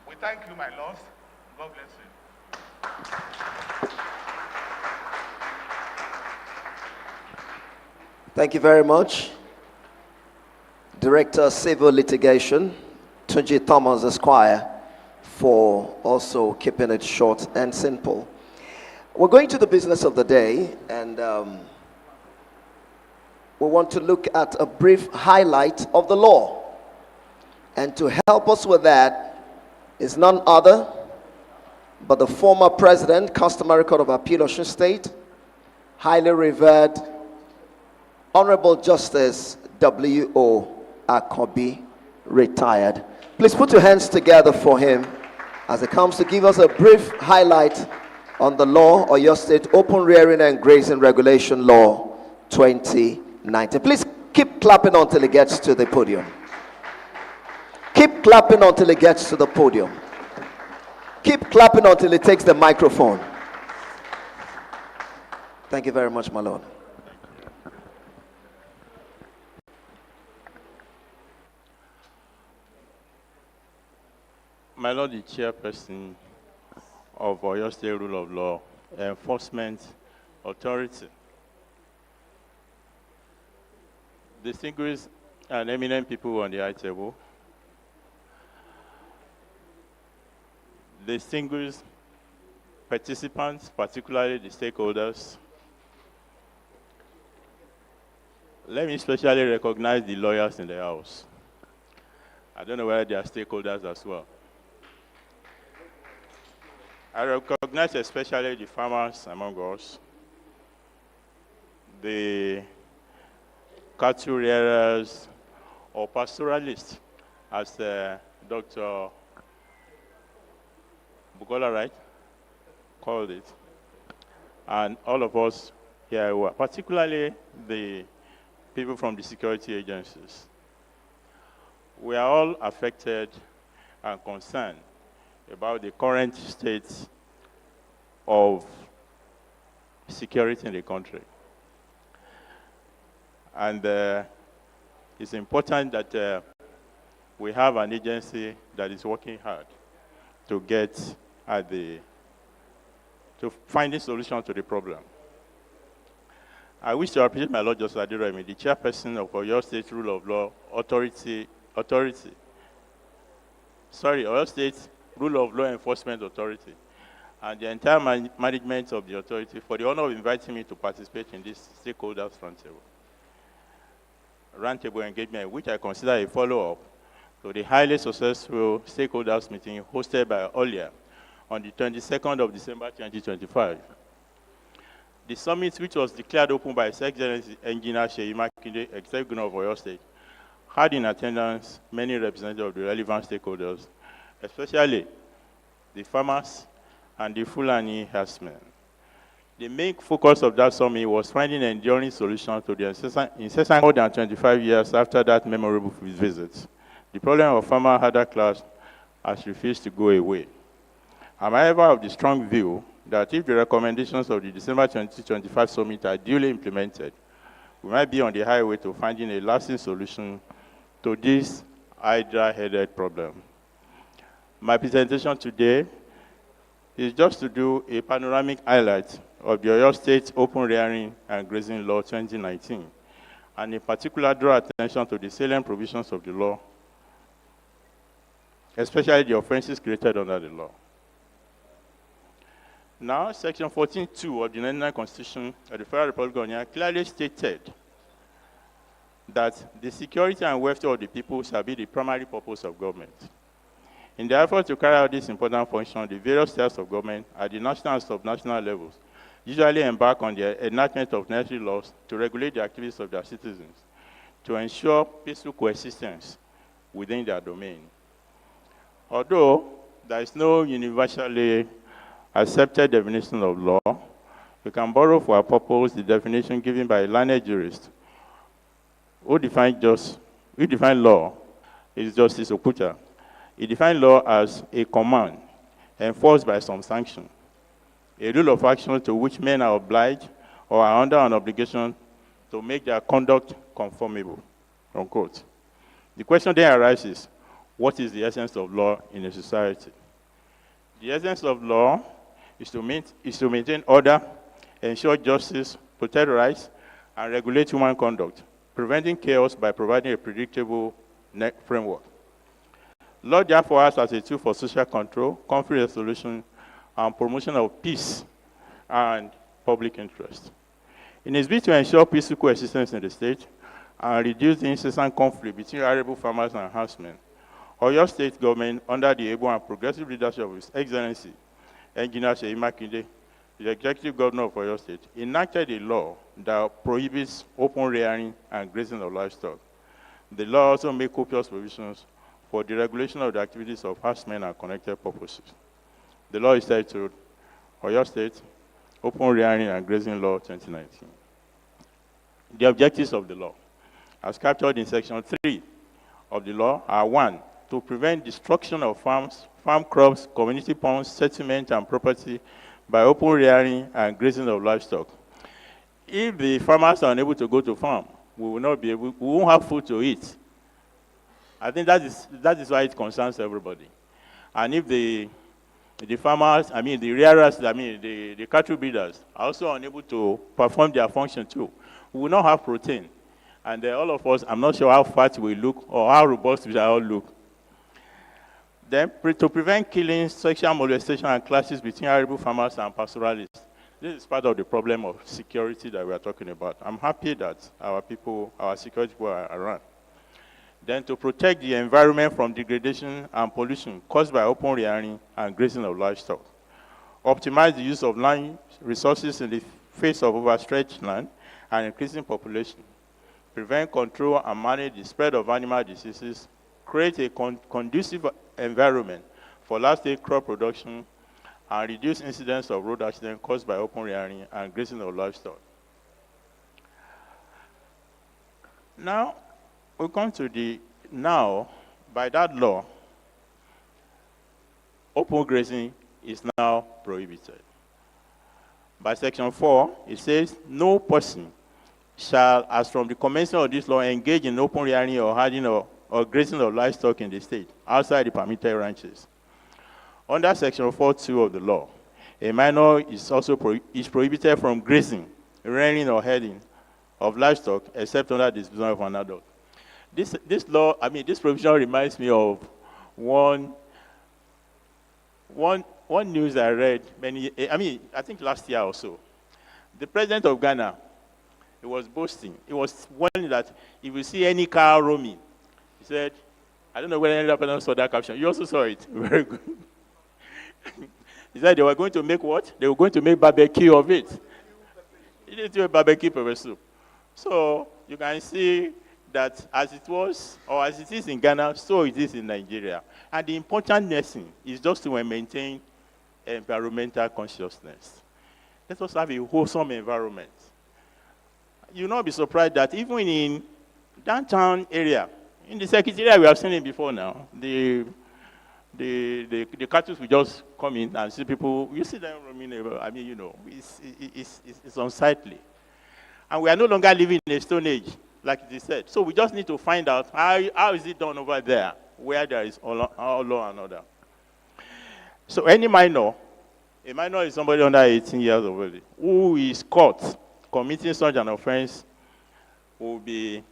we thank you, my lord. God bless you. Thank you very much. Director Civil Litigation, Tunji Thomas Esquire, for also keeping it short and simple. We're going to the business of the day, and we want to look at a brief highlight of the law. And to help us with that is none other but the former President, Customary Court of Appeal, Osun State, highly revered Honorable Justice W.O. Akobi, retired. Please put your hands together for him as he comes to give us a brief highlight on the law, or your state open rearing and grazing regulation law 2019. Please keep clapping until he gets to the podium. Keep clapping until he gets to the podium. Keep clapping until he takes the microphone. Thank you very much, my Lord. My Lord, the Chairperson of Oyo State Rule of Law Enforcement Authority, distinguished and eminent people on the high table, distinguished participants, particularly the stakeholders, let me especially recognize the lawyers in the house. I don't know whether they are stakeholders as well. I recognize especially the farmers among us, the cattle rearers or pastoralists, as Dr. Bukola, right, called it, and all of us here, particularly the people from the security agencies. We are all affected and concerned about the current state of security in the country. And it's important that we have an agency that is working hard to get at to find a solution to the problem. I wish to appreciate my Lord Justice Aderemi, the Chairperson of Oyo State Rule of Law Oyo State Rule of Law Enforcement Authority, and the entire management of the authority for the honor of inviting me to participate in this stakeholders roundtable engagement, which I consider a follow-up to the highly successful stakeholders meeting hosted by OYRLEA on the 22nd of December 2025. The summit, which was declared open by His Excellency Engr Seyi Makinde, Executive Governor of Oyo State, had in attendance many representatives of the relevant stakeholders, especially the farmers and the Fulani herdsmen. The main focus of that summit was finding an enduring solution to the incessant more than 25 years after that memorable visit. The problem of farmer harder class has refused to go away. I'm however of the strong view that if the recommendations of the December 2025 summit are duly implemented, we might be on the highway to finding a lasting solution to this hydra-headed problem. My presentation today is just to do a panoramic highlight of the Oyo State Open Rearing and Grazing Law 2019, and in particular draw attention to the salient provisions of the law, especially the offenses created under the law. Now, Section 14.2 of the 1999 Constitution of the Federal Republic of Nigeria clearly stated that the security and welfare of the people shall be the primary purpose of government. In the effort to carry out this important function, the various tiers of government at the national and subnational levels usually embark on the enactment of necessary laws to regulate the activities of their citizens, to ensure peaceful coexistence within their domain. Although there is no universally accepted definition of law, we can borrow for our purpose the definition given by a learned jurist who defined law is Justice Okuta. He defined law as a command enforced by some sanction, a rule of action to which men are obliged or are under an obligation to make their conduct conformable, unquote. The question then arises, what is the essence of law in a society? The essence of law is to maintain order, ensure justice, protect rights, and regulate human conduct, preventing chaos by providing a predictable framework. Law therefore acts as a tool for social control, conflict resolution, and promotion of peace and public interest. In its bid to ensure peaceful coexistence in the state and reduce the incessant conflict between arable farmers and herdsmen, Oyo State government, under the able and progressive leadership of His Excellency, Engineer Seyi Makinde, the Executive Governor of Oyo State, enacted a law that prohibits open rearing and grazing of livestock. The law also made copious provisions for the regulation of the activities of herdsmen and connected purposes. The law is titled Oyo State Open Rearing and Grazing Law 2019. The objectives of the law, as captured in Section 3 of the law, are 1, to prevent destruction of farms, farm crops, community ponds, settlement, and property by open rearing and grazing of livestock. If the farmers are unable to go to farm, we won't have food to eat. I think that is why it concerns everybody. And if the farmers, the rearers, the cattle breeders are also unable to perform their function too, we will not have protein. And all of us, I'm not sure how fat we look or how robust we all look. Then, to prevent killings, sexual molestation, and clashes between arable farmers and pastoralists. This is part of the problem of security that we are talking about. I'm happy that our security people are around. Then, to protect the environment from degradation and pollution caused by open rearing and grazing of livestock. Optimize the use of land resources in the face of overstretched land and increasing population. Prevent, control, and manage the spread of animal diseases. Create a conducive environment for large-scale crop production and reduce incidents of road accidents caused by open rearing and grazing of livestock. Now, we come to by that law, open grazing is now prohibited. By Section 4, it says, no person shall, as from the commencement of this law, engage in open rearing or herding or grazing of livestock in the state, outside the permitted ranches. Under Section 4.2 of the law, a minor is also prohibited from grazing, rearing, or herding of livestock, except under the supervision of an adult. This law, this provision reminds me of one news I read I think last year or so. The president of Ghana, he was boasting. He was warning that if you see any car roaming, he said, I don't know whether any other person saw that caption. You also saw it. Very good. He said they were going to make what? They were going to make barbecue of it. He didn't do a barbecue pepper soup. So you can see that as it was, or as it is in Ghana, so it is in Nigeria. And the important lesson is just to maintain environmental consciousness. Let us have a wholesome environment. You'll not be surprised that even in downtown area, in the secretariat, we have seen it before now. The cattle will just come in and see people. You see them roaming. It's unsightly. And we are no longer living in a stone age, like it is said. So we just need to find out how is it done over there, where there is all law and order. So a minor is somebody under 18 years of age who is caught committing such an offense will be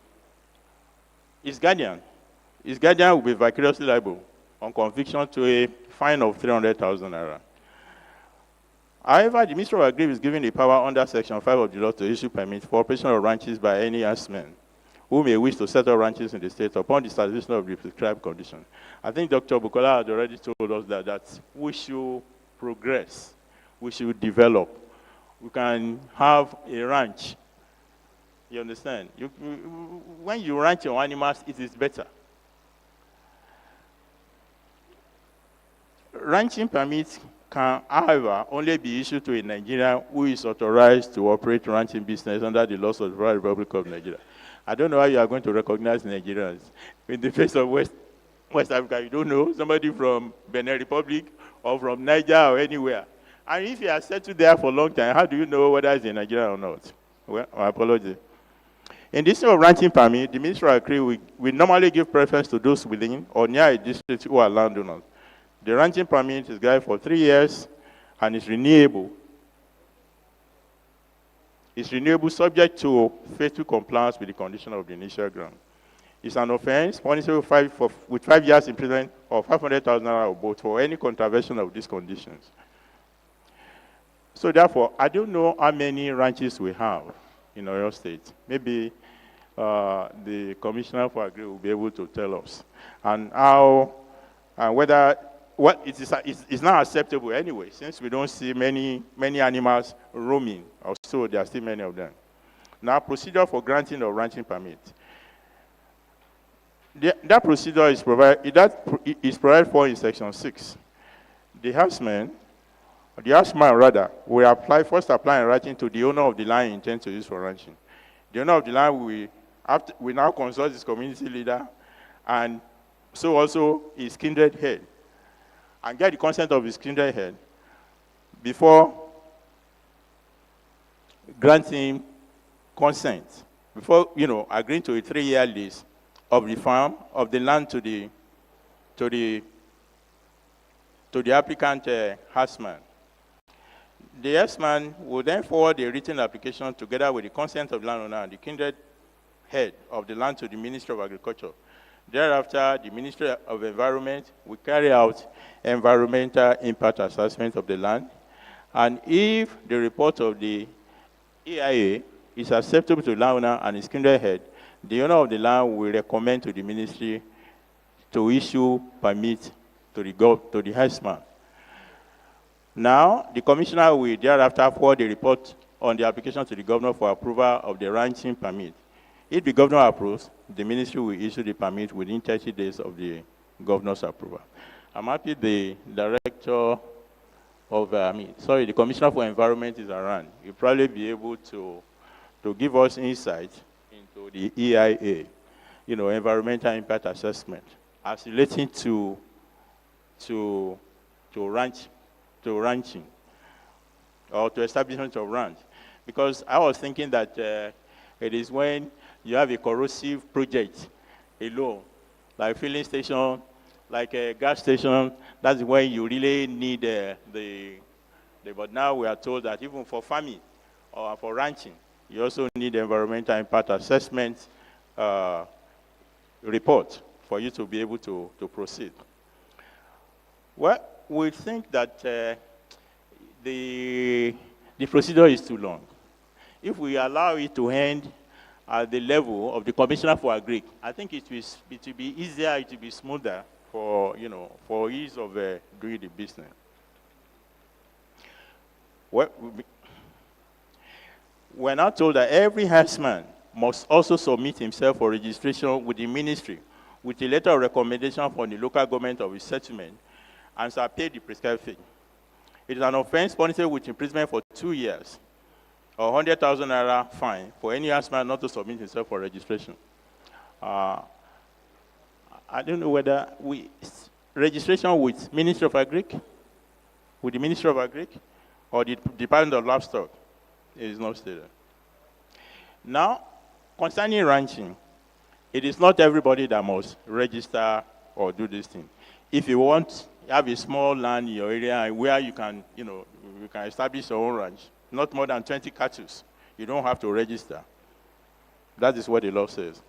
his guardian. His guardian will be vicariously liable on conviction to a fine of 300,000 naira. However, the Ministry of Agriculture is given the power under Section 5 of the law to issue permits for operation of ranches by any herdsman who may wish to set up ranches in the state upon the satisfaction of the prescribed conditions. I think Dr. Bukola had already told us that we should progress, we should develop. We can have a ranch. You understand? When you ranch your animals, it is better. Ranching permits can, however, only be issued to a Nigerian who is authorized to operate ranching business under the laws of the Federal Republic of Nigeria. I don't know how you are going to recognize Nigerians. In the face of West Africa, you don't know somebody from Benin Republic or from Niger or anywhere. And if you are settled there for a long time, how do you know whether it's in Nigeria or not? Well, my apology. In this of ranching permit, the Ministry of Agriculture will normally give preference to those within or near a district who are landowners. The ranching permit is valid for 3 years and is renewable. It's renewable subject to faithful compliance with the condition of the initial grant. It's an offense punishable with 5 years imprisonment or 500,000 naira or both for any contravention of these conditions. So therefore, I don't know how many ranches we have. in Oyo State. Maybe the Commissioner for Agri will be able to tell us. And how, and whether, what it is, it's not acceptable anyway, since we don't see many animals roaming, or so there are still many of them. Now, procedure for granting of ranching permit. That procedure is provided for in section 6. The herdsman will first apply in writing to the owner of the land he intends to use for ranching. The owner of the land will now consult his community leader, and so also his kindred head, and get the consent of his kindred head before granting consent, before agreeing to a 3-year lease of the farm, of the land to the applicant herdsman. The herdsman will then forward the written application together with the consent of the landowner and the kindred head of the land to the Ministry of Agriculture. Thereafter, the Ministry of Environment will carry out environmental impact assessment of the land, and if the report of the EIA is acceptable to the landowner and his kindred head, the owner of the land will recommend to the ministry to issue permit to the herdsman. Now, the commissioner will thereafter forward the report on the application to the governor for approval of the ranching permit. If the governor approves, the ministry will issue the permit within 30 days of the governor's approval. I'm happy the director of, the commissioner for environment is around. He'll probably be able to give us insight into the EIA, environmental impact assessment, as relating to ranching, or to establishment of ranch. Because I was thinking that it is when you have a corrosive project alone, like filling station, like a gas station, that's when you really need but now we are told that even for farming or for ranching, you also need environmental impact assessment report for you to be able to proceed. Well, we think that the procedure is too long. If we allow it to end at the level of the Commissioner for Agri, I think it will be easier, it will be smoother for ease of doing the business. We're now told that every herdsman must also submit himself for registration with the ministry with a letter of recommendation from the local government of his settlement and shall pay the prescribed fee. It is an offense punishable with imprisonment for 2 years or 100,000 naira fine for any herdsman not to submit himself for registration. I don't know whether registration with Ministry of Agri, with the Ministry of Agri, or the Department of Livestock, it is not stated. Now, concerning ranching, it is not everybody that must register or do this thing. If you want, you have a small land in your area where you can, you can establish your own ranch, not more than 20 cattle. You don't have to register. That is what the law says.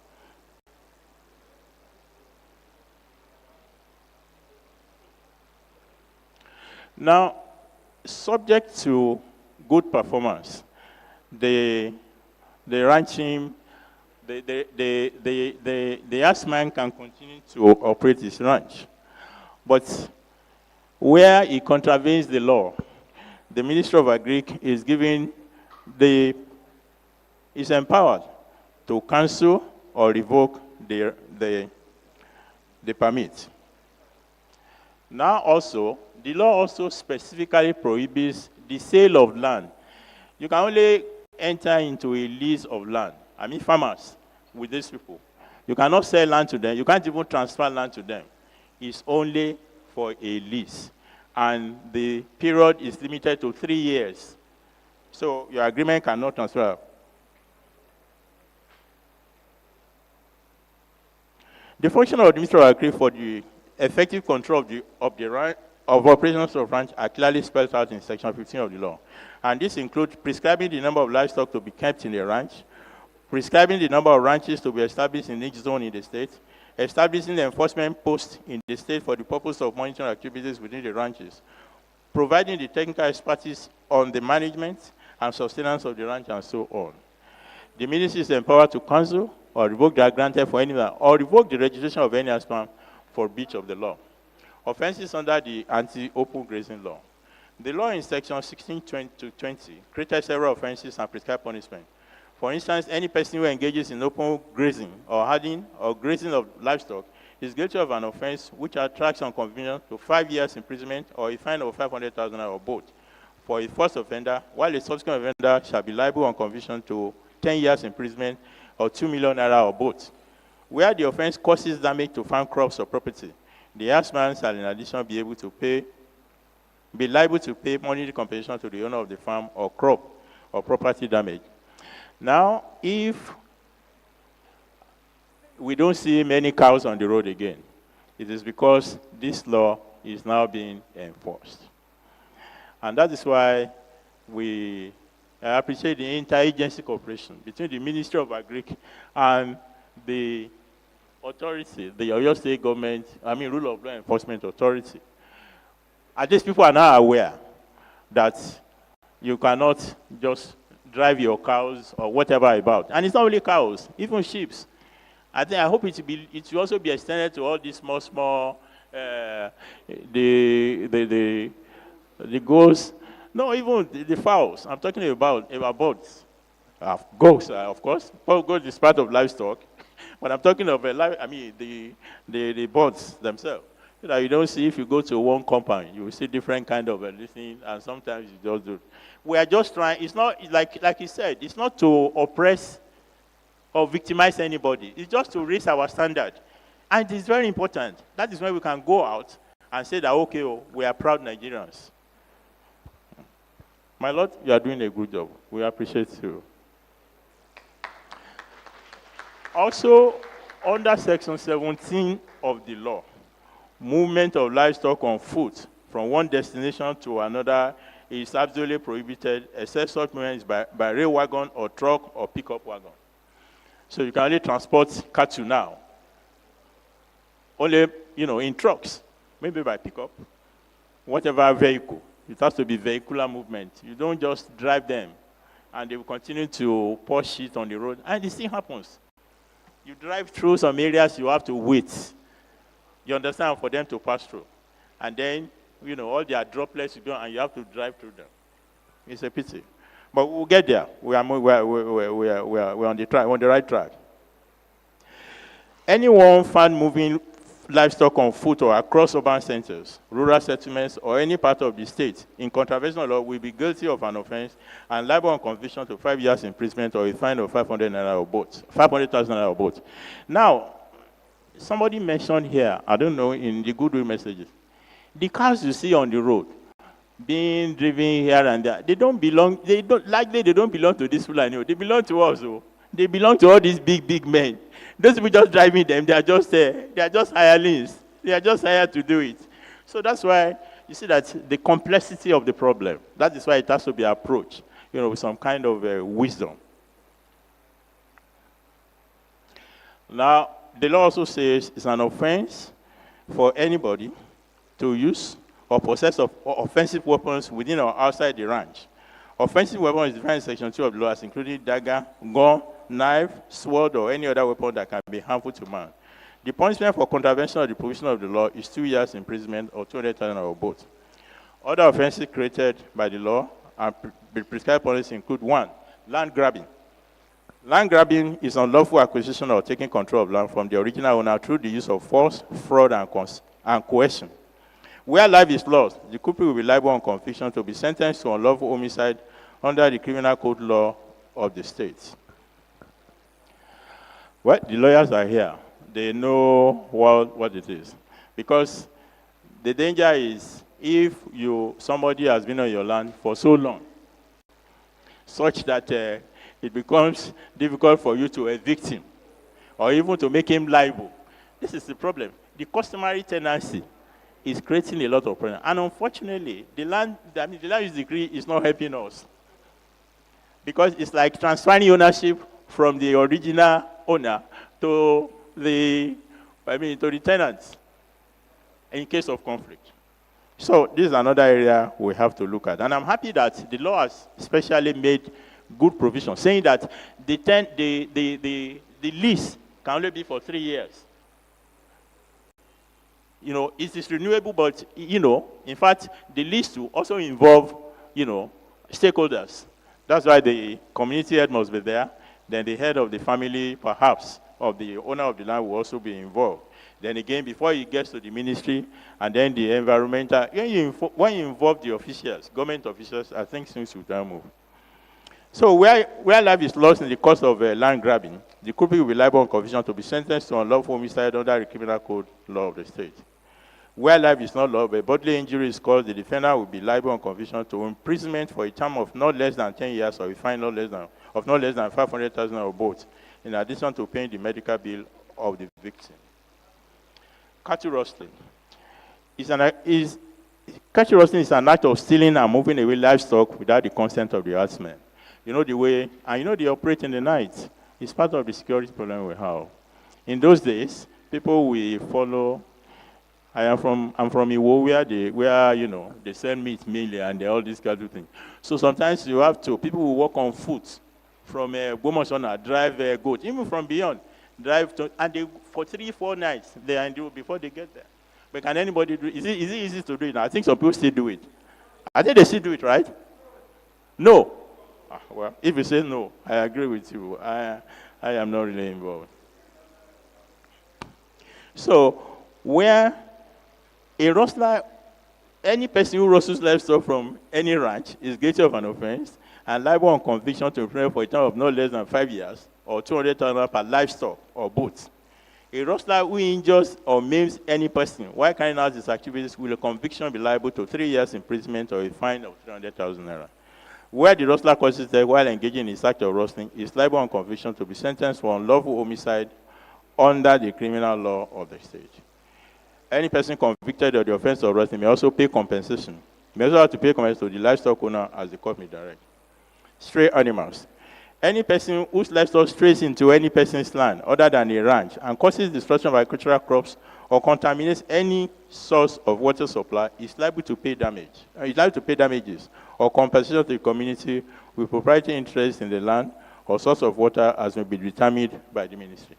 Now, subject to good performance, the ranching, the herdsman can continue to operate his ranch. But where he contravenes the law, the Ministry of Agri is is empowered to cancel or revoke the permit. Now also, the law also specifically prohibits the sale of land. You can only enter into a lease of land. I mean farmers with these people. You cannot sell land to them. You can't even transfer land to them. It's only for a lease. And the period is limited to 3 years. So your agreement cannot transfer. The function of the Ministry of Agri for the effective control of operations of ranch are clearly spelled out in Section 15 of the law. And this includes prescribing the number of livestock to be kept in the ranch, prescribing the number of ranches to be established in each zone in the state, establishing the enforcement posts in the state for the purpose of monitoring activities within the ranches, providing the technical expertise on the management and sustenance of the ranch, and so on. The ministry is empowered to cancel or revoke the granted for anyone, or revoke the registration of any animal for breach of the law. Offenses under the anti-open grazing law. The law in section 16-20 created several offenses and prescribed punishment. For instance, any person who engages in open grazing or herding or grazing of livestock is guilty of an offense which attracts on conviction to 5 years imprisonment or a fine of 500,000 naira or both for a first offender, while a subsequent offender shall be liable on conviction to 10 years imprisonment or 2 million naira or both. Where the offense causes damage to farm crops or property, the herdsman shall in addition be liable to pay monetary compensation to the owner of the farm or crop or property damage. Now, if we don't see many cows on the road again, it is because this law is now being enforced. And that is why we appreciate the interagency cooperation between the Ministry of Agric and the authority, the Oyo State government, Rule of Law Enforcement Authority. And these people are now aware that you cannot just drive your cows or whatever about. And it's not only cows, even sheep. I hope it will also be extended to all these small, the goats, no, even the fowls. I'm talking about birds. Goats, of course. Goats is part of livestock. But I'm talking of the birds themselves. So that you don't see, if you go to one compound, you will see different kind of listening, and sometimes you just do. We are just trying, it's not, like he said, it's not to oppress or victimize anybody. It's just to raise our standard. And it's very important. That is when we can go out and say that, okay, we are proud Nigerians. My Lord, you are doing a good job. We appreciate you. Also, under Section 17 of the law, movement of livestock on foot from one destination to another is absolutely prohibited, except such movement is by rail wagon or truck or pickup wagon. So you can only transport cattle now, only, in trucks, maybe by pickup, whatever vehicle. It has to be vehicular movement. You don't just drive them, and they will continue to pour shit on the road, and this thing happens. You drive through some areas, you have to wait. You understand, for them to pass through. And then, all their droplets you go, and you have to drive through them. It's a pity. But we'll get there. We're on the track, on the right track. Anyone found moving livestock on foot or across urban centers, rural settlements, or any part of the state in contravention of law will be guilty of an offense and liable on conviction to 5 years imprisonment or a fine of 500,000 naira or both. Now, somebody mentioned here, I don't know, in the goodwill messages, the cars you see on the road being driven here and there, they don't belong to this people. They belong to us. They belong to all these big men. Those people just driving them, they are just hirelings. They are just hired to do it. So that's why you see that the complexity of the problem, that is why it has to be approached, with some kind of wisdom. Now, the law also says it's an offense for anybody to use or possess of offensive weapons within or outside the ranch. Offensive weapon is defined in Section 2 of the law as including dagger, gun, knife, sword, or any other weapon that can be harmful to man. The punishment for contravention of the provision of the law is 2 years imprisonment or 200,000 or both. Other offenses created by the law and prescribed punishments include 1, land grabbing. Land grabbing is unlawful acquisition or taking control of land from the original owner through the use of force, fraud, and coercion. Where life is lost, the culprit will be liable on conviction to be sentenced to unlawful homicide under the criminal code law of the state. Well, the lawyers are here. They know what it is. Because the danger is if somebody has been on your land for so long, such that it becomes difficult for you to evict him or even to make him liable. This is the problem. The customary tenancy is creating a lot of problems. And unfortunately, the land use decree is not helping us. Because it's like transferring ownership from the original owner to the tenants in case of conflict. So this is another area we have to look at. And I'm happy that the law has especially made good provision, saying that the lease can only be for 3 years. You know, it is renewable, but, you know, in fact, the lease will also involve, you know, stakeholders. That's why the community head must be there. Then the head of the family, perhaps, of the owner of the land will also be involved. Then again, before it gets to the ministry, and then the environmental, when you involve the officials, government officials, I think things will then move. So where life is lost in the course of land grabbing, the culprit will be liable on conviction to be sentenced to unlawful homicide under the criminal code law of the state. Where life is not lost, but bodily injury is caused, the defendant will be liable on conviction to imprisonment for a term of not less than 10 years or a fine not less than 500,000 or both, in addition to paying the medical bill of the victim. Cattle rustling. Cattle rustling is an act of stealing and moving away livestock without the consent of the herdsman. You know the way, and you know they operate in the night. It's part of the security problem we have. In those days, people will follow. I'm from Iwo, where you know they sell meat mainly and all these kind of things. So sometimes you have to, people will walk on foot from Bomosona, drive goat, even from beyond, drive to, and they, for 3-4 nights they endure before they get there. But can anybody do it? Is it easy to do it now? I think some people still do it. I think they still do it, right? No. Well, if you say no, I agree with you. I am not really involved. So, where a rustler, any person who rustles livestock from any ranch is guilty of an offense and liable on conviction to imprisonment for a term of no less than 5 years or 200,000 per livestock or both. A rustler who injures or maims any person while carrying out his activities will a conviction be liable to 3 years imprisonment or a fine of 300,000 naira. Where the rustler causes death while engaging in his act of rustling is liable on conviction to be sentenced for unlawful homicide under the criminal law of the state. Any person convicted of the offense of rustling may also pay compensation. May also have to pay compensation to the livestock owner as the court may direct. Stray animals. Any person whose livestock strays into any person's land other than a ranch and causes destruction of agricultural crops or contaminates any source of water supply is liable to pay damage. Is liable to pay damages or compensation to the community with proprietary interest in the land or source of water as may be determined by the ministry.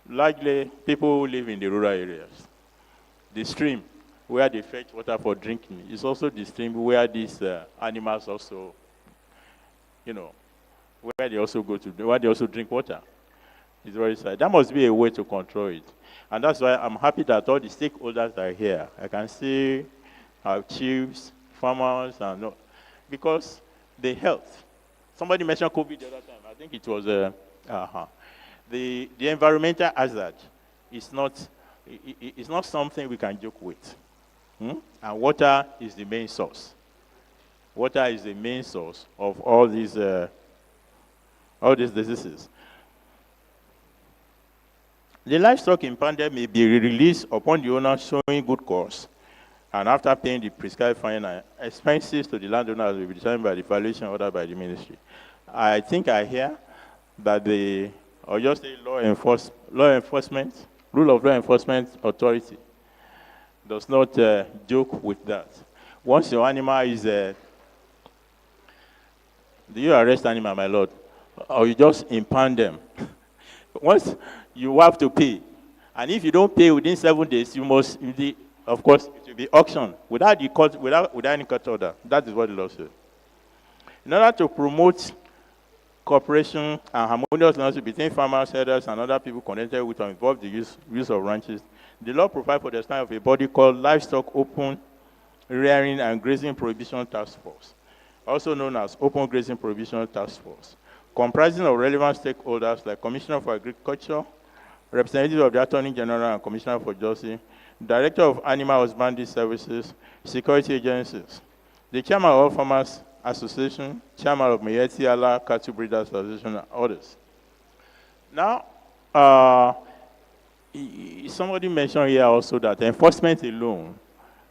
Largely people who live in the rural areas. The stream where they fetch water for drinking is also the stream where these animals also, you know, where they also drink water. It's very sad. That must be a way to control it. And that's why I'm happy that all the stakeholders are here. I can see our chiefs, farmers, and because the health. Somebody mentioned COVID the other time. I think it was the environmental hazard is not something we can joke with. And water is the main source. Water is the main source of all these diseases. The livestock impounded may be released upon the owner showing good cause, and after paying the prescribed fine and expenses to the landowner will be determined by the valuation ordered by the ministry. I think I hear that the Oyo State Rule of Law Enforcement Authority does not joke with that. Once your animal is, do you arrest animal, my lord, or you just impound them? Once you have to pay, and if you don't pay within 7 days, you must, of course, it will be auctioned without any court order. That is what the law says. In order to promote cooperation and harmonious relationship between farmers, herders, and other people connected with or involved in the use of ranches, the law provides for the establishment of a body called Livestock Open Rearing and Grazing Prohibition Task Force, also known as Open Grazing Prohibition Task Force, comprising of relevant stakeholders like Commissioner for Agriculture, representatives of the Attorney General and Commissioner for Justice, Director of Animal Husbandry Services, security agencies, the Chairman of All Farmers Association, Chairman of Mayeti Allah Cattle Breeders Association, and others. Now, somebody mentioned here also that enforcement alone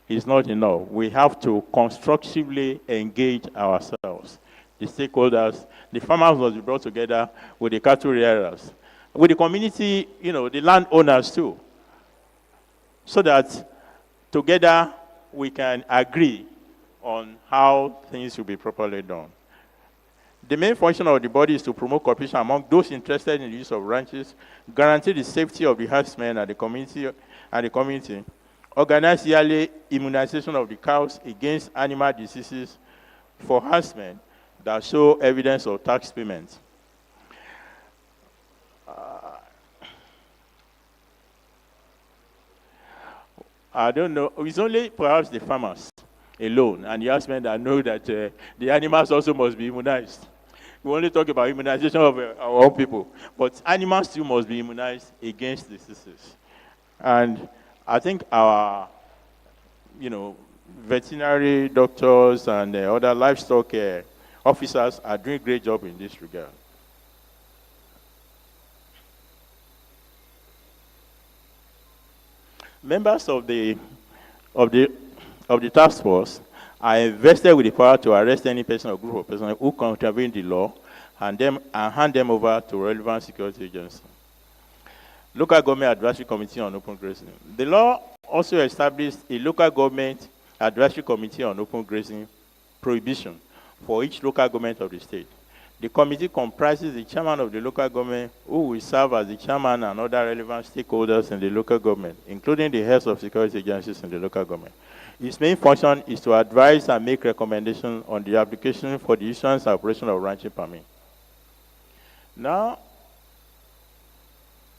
is not enough. We have to constructively engage ourselves. The stakeholders, the farmers must be brought together with the cattle rearers, with the community, the landowners too, so that together we can agree on how things should be properly done. The main function of the body is to promote cooperation among those interested in the use of ranches, guarantee the safety of the herdsmen and the community, organize yearly immunization of the cows against animal diseases for herdsmen that show evidence of tax payment. I don't know, it's only perhaps the farmers alone and the herdsmen that know that the animals also must be immunized. We only talk about immunization of our own people, but animals too must be immunized against diseases. And I think our, veterinary doctors and other livestock officers are doing a great job in this regard. Members of the task force are invested with the power to arrest any person or group of persons who contravene the law and hand them over to relevant security agency. Local Government Advisory Committee on Open Grazing. The law also established a local government advisory committee on open grazing prohibition for each local government of the state. The committee comprises the chairman of the local government, who will serve as the chairman, and other relevant stakeholders in the local government, including the heads of security agencies in the local government. Its main function is to advise and make recommendations on the application for the issuance and operation of ranching permit. Now,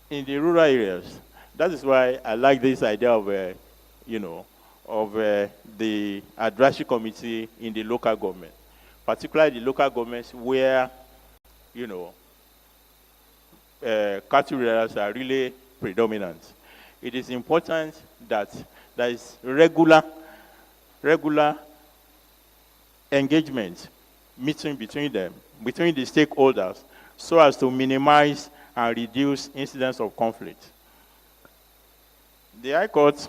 in the rural areas, that is why I like this idea of, the advisory committee in the local government, particularly the local governments where, cattle rearers are really predominant. It is important that there is regular engagement, meeting between them, between the stakeholders, so as to minimize and reduce incidents of conflict. The High Court,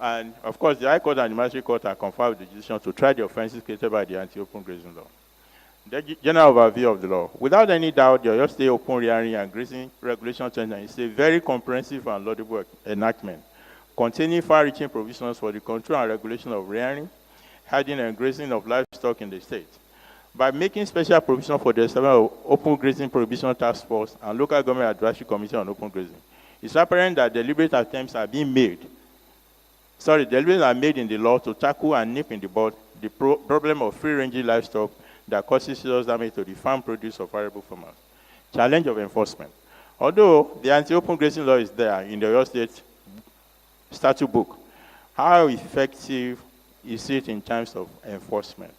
and of course the High Court and the Magistrate Court are conferred with the decision to try the offenses created by the anti-open grazing law. The general overview of the law. Without any doubt, the Oyo State Open Rearing and Grazing Regulation 29 is a very comprehensive and laudable enactment, containing far-reaching provisions for the control and regulation of rearing, herding, and grazing of livestock in the state. By making special provision for the establishment of Open Grazing Prohibition Task Force and Local Government Advisory Committee on Open Grazing, it's apparent that deliberate attempts are made in the law to tackle and nip in the bud the problem of free-ranging livestock that causes serious damage to the farm produce of arable farmers. Challenge of enforcement. Although the anti-open grazing law is there in the Oyo State statute book, how effective is it in terms of enforcement?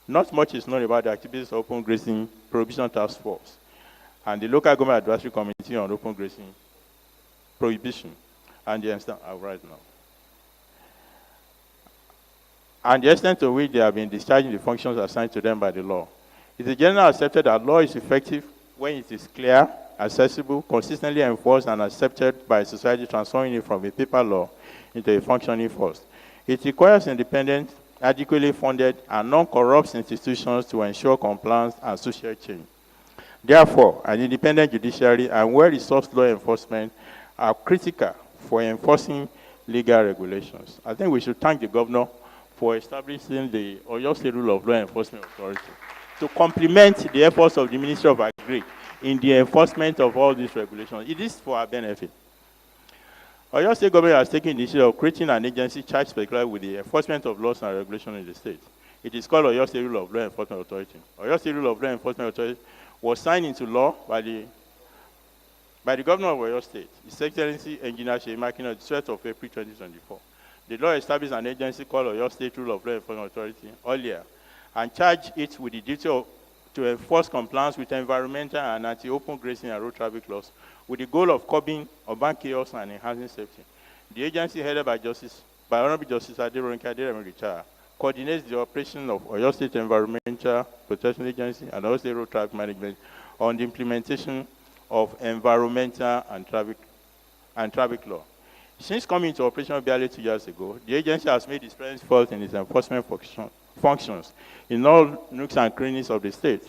Not much is known about the activities of Open Grazing Prohibition Task Force and the Local Government Advisory Committee on Open Grazing Prohibition and the extent right now. And the extent to which they have been discharging the functions assigned to them by the law. It is generally accepted that law is effective when it is clear, accessible, consistently enforced, and accepted by society, transforming it from a paper law into a functioning force. It requires independent, adequately funded, and non-corrupt institutions to ensure compliance and social change. Therefore, an independent judiciary and well-resourced law enforcement are critical for enforcing legal regulations. I think we should thank the governor for establishing the Oyo State Rule of Law Enforcement Authority to complement the efforts of the Ministry of Agri in the enforcement of all these regulations. It is for our benefit. Oyo State government has taken the issue of creating an agency charged particularly with the enforcement of laws and regulations in the state. It is called Oyo State Rule of Law Enforcement Authority. Oyo State Rule of Law Enforcement Authority was signed into law by the governor of Oyo State, His Excellency Engr Seyi, on the 12th of April 2024. The law established an agency called Oyo State Rule of Law Enforcement Authority, OYRLEA, and charged it with the duty to enforce compliance with environmental and anti-open grazing and road traffic laws with the goal of curbing urban chaos and enhancing safety. The agency, headed by Honorable Justice Aderonke, Adheremi retired, coordinates the operation of Oyo State Environmental Protection Agency and Oyo State Road Traffic Management on the implementation of environmental and traffic law. Since coming into operation barely 2 years ago, the agency has made its presence felt in its enforcement functions in all nooks and crannies of the state.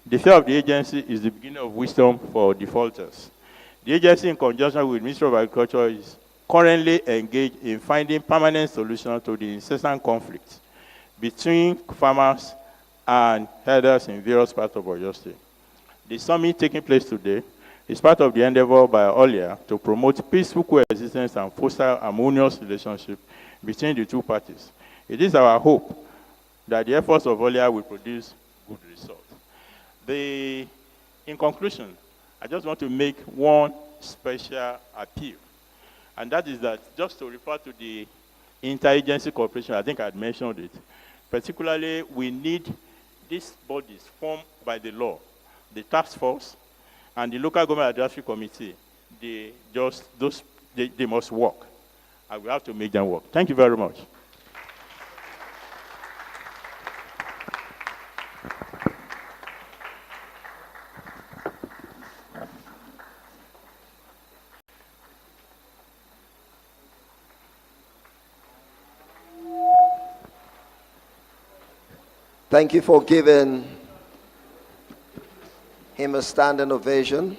The fear of the agency is the beginning of wisdom for defaulters. The agency, in conjunction with the Ministry of Agriculture, is currently engaged in finding permanent solutions to the incessant conflict between farmers and herders in various parts of Oyo State. The summit taking place today is part of the endeavor by OYRLEA to promote peaceful coexistence and foster harmonious relationship between the two parties. It is our hope that the efforts of OYRLEA will produce good results. In conclusion, I just want to make one special appeal, and that is that just to refer to the interagency cooperation, I think I had mentioned it. Particularly, we need these bodies formed by the law, the task force, and the local government advisory committee. They must work. And we have to make them work. Thank you very much. Thank you for giving him a standing ovation.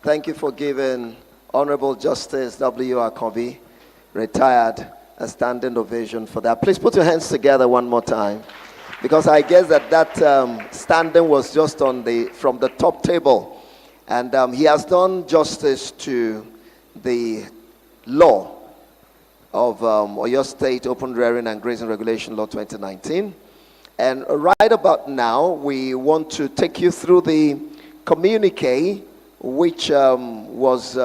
Thank you for giving Honorable Justice W. Akobi, retired, a standing ovation for that. Please put your hands together one more time, because I guess that standing was just from the top table, and he has done justice to the law of Oyo State Open Rearing and Grazing Regulation Law 2019. And right about now, we want to take you through the communique, which was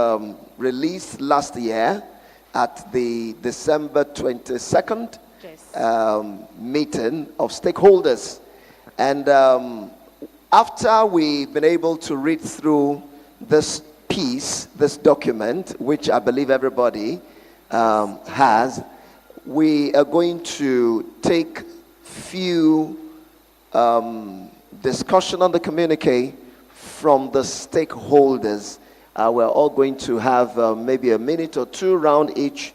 released last year at the December 22nd meeting of stakeholders. And after we've been able to read through this piece, this document, which I believe everybody has, we are going to take few discussion on the communique from the stakeholders. We're all going to have maybe a minute or two round each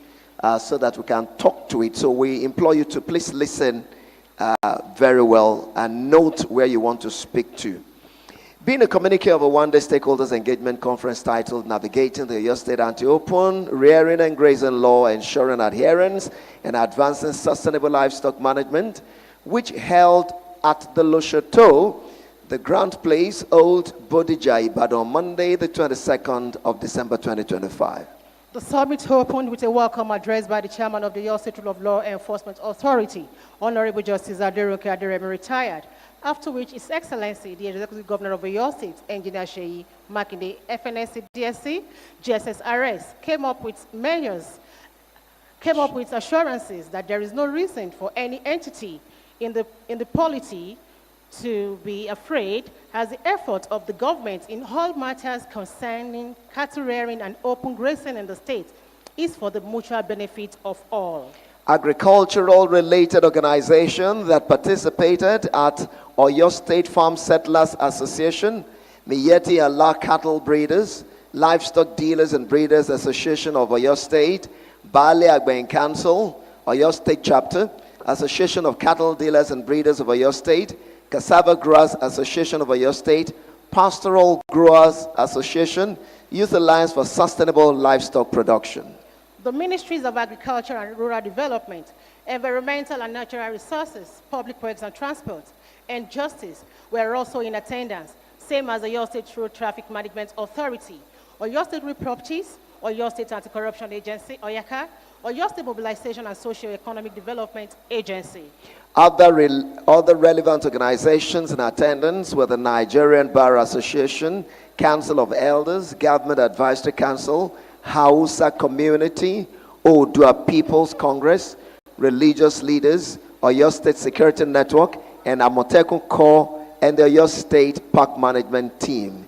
so that we can talk to it. So we implore you to please listen very well and note where you want to speak to. Being a communique of a one-day stakeholders engagement conference titled Navigating the Oyo State Anti-Open, Rearing and Grazing Law, Ensuring Adherence, and Advancing Sustainable Livestock Management, which held at the Le Chateau, the Grand Place, Old Bodija, Ibadan, on Monday, the 22nd of December 2025. The summit opened with a welcome address by the chairman of the Oyo State Rule of Law Enforcement Authority, Honorable Justice Aderonke Aderemi, retired, after which His Excellency, the Executive Governor of Oyo State, Engineer Seyi, Makinde, FNSE, DSC, GSSRS, came up with assurances that there is no reason for any entity in the polity to be afraid, as the effort of the government in all matters concerning cattle rearing and open grazing in the state is for the mutual benefit of all. Agricultural related organizations that participated at Oyo State Farm Settlers Association, Miyetti Allah Cattle Breeders, Livestock Dealers and Breeders Association of Oyo State, Bale Agben Council, Oyo State Chapter, Association of Cattle Dealers and Breeders of Oyo State, Cassava Growers Association of Oyo State, Pastoral Growers Association, Youth Alliance for Sustainable Livestock Production. The Ministries of Agriculture and Rural Development, Environmental and Natural Resources, Public Works and Transport, and Justice were also in attendance, same as the Oyo State Road Traffic Management Authority, Oyo State Real Properties, Oyo State Anti-Corruption Agency, OYACA, Oyo State Mobilization and Socio-Economic Development Agency. Other relevant organizations in attendance were the Nigerian Bar Association, Council of Elders, Government Advisory Council, Hausa Community, Odua People's Congress, religious leaders, Oyo State Security Network, and Amotekun Corps, and the Oyo State Park Management Team.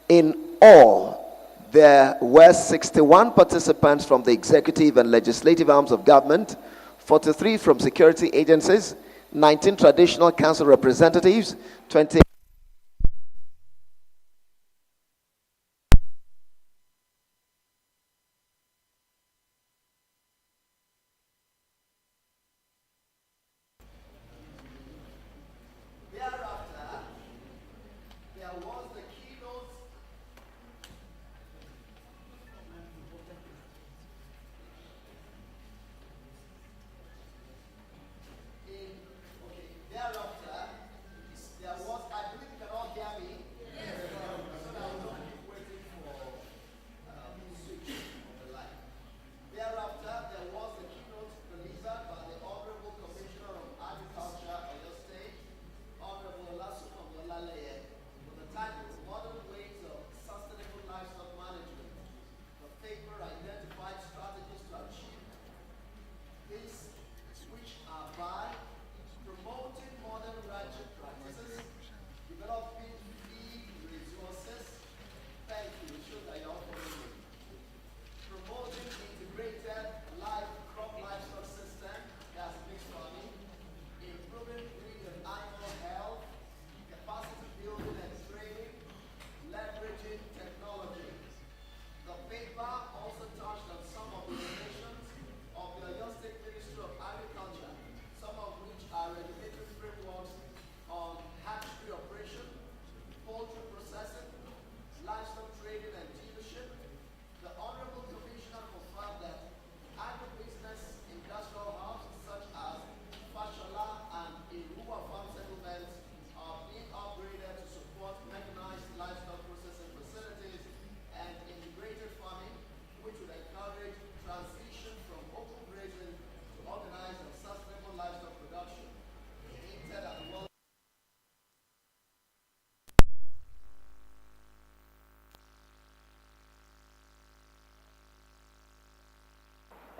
In all, there were 61 participants from the executive and legislative arms of government, 43 from security agencies, 19 traditional council representatives, 20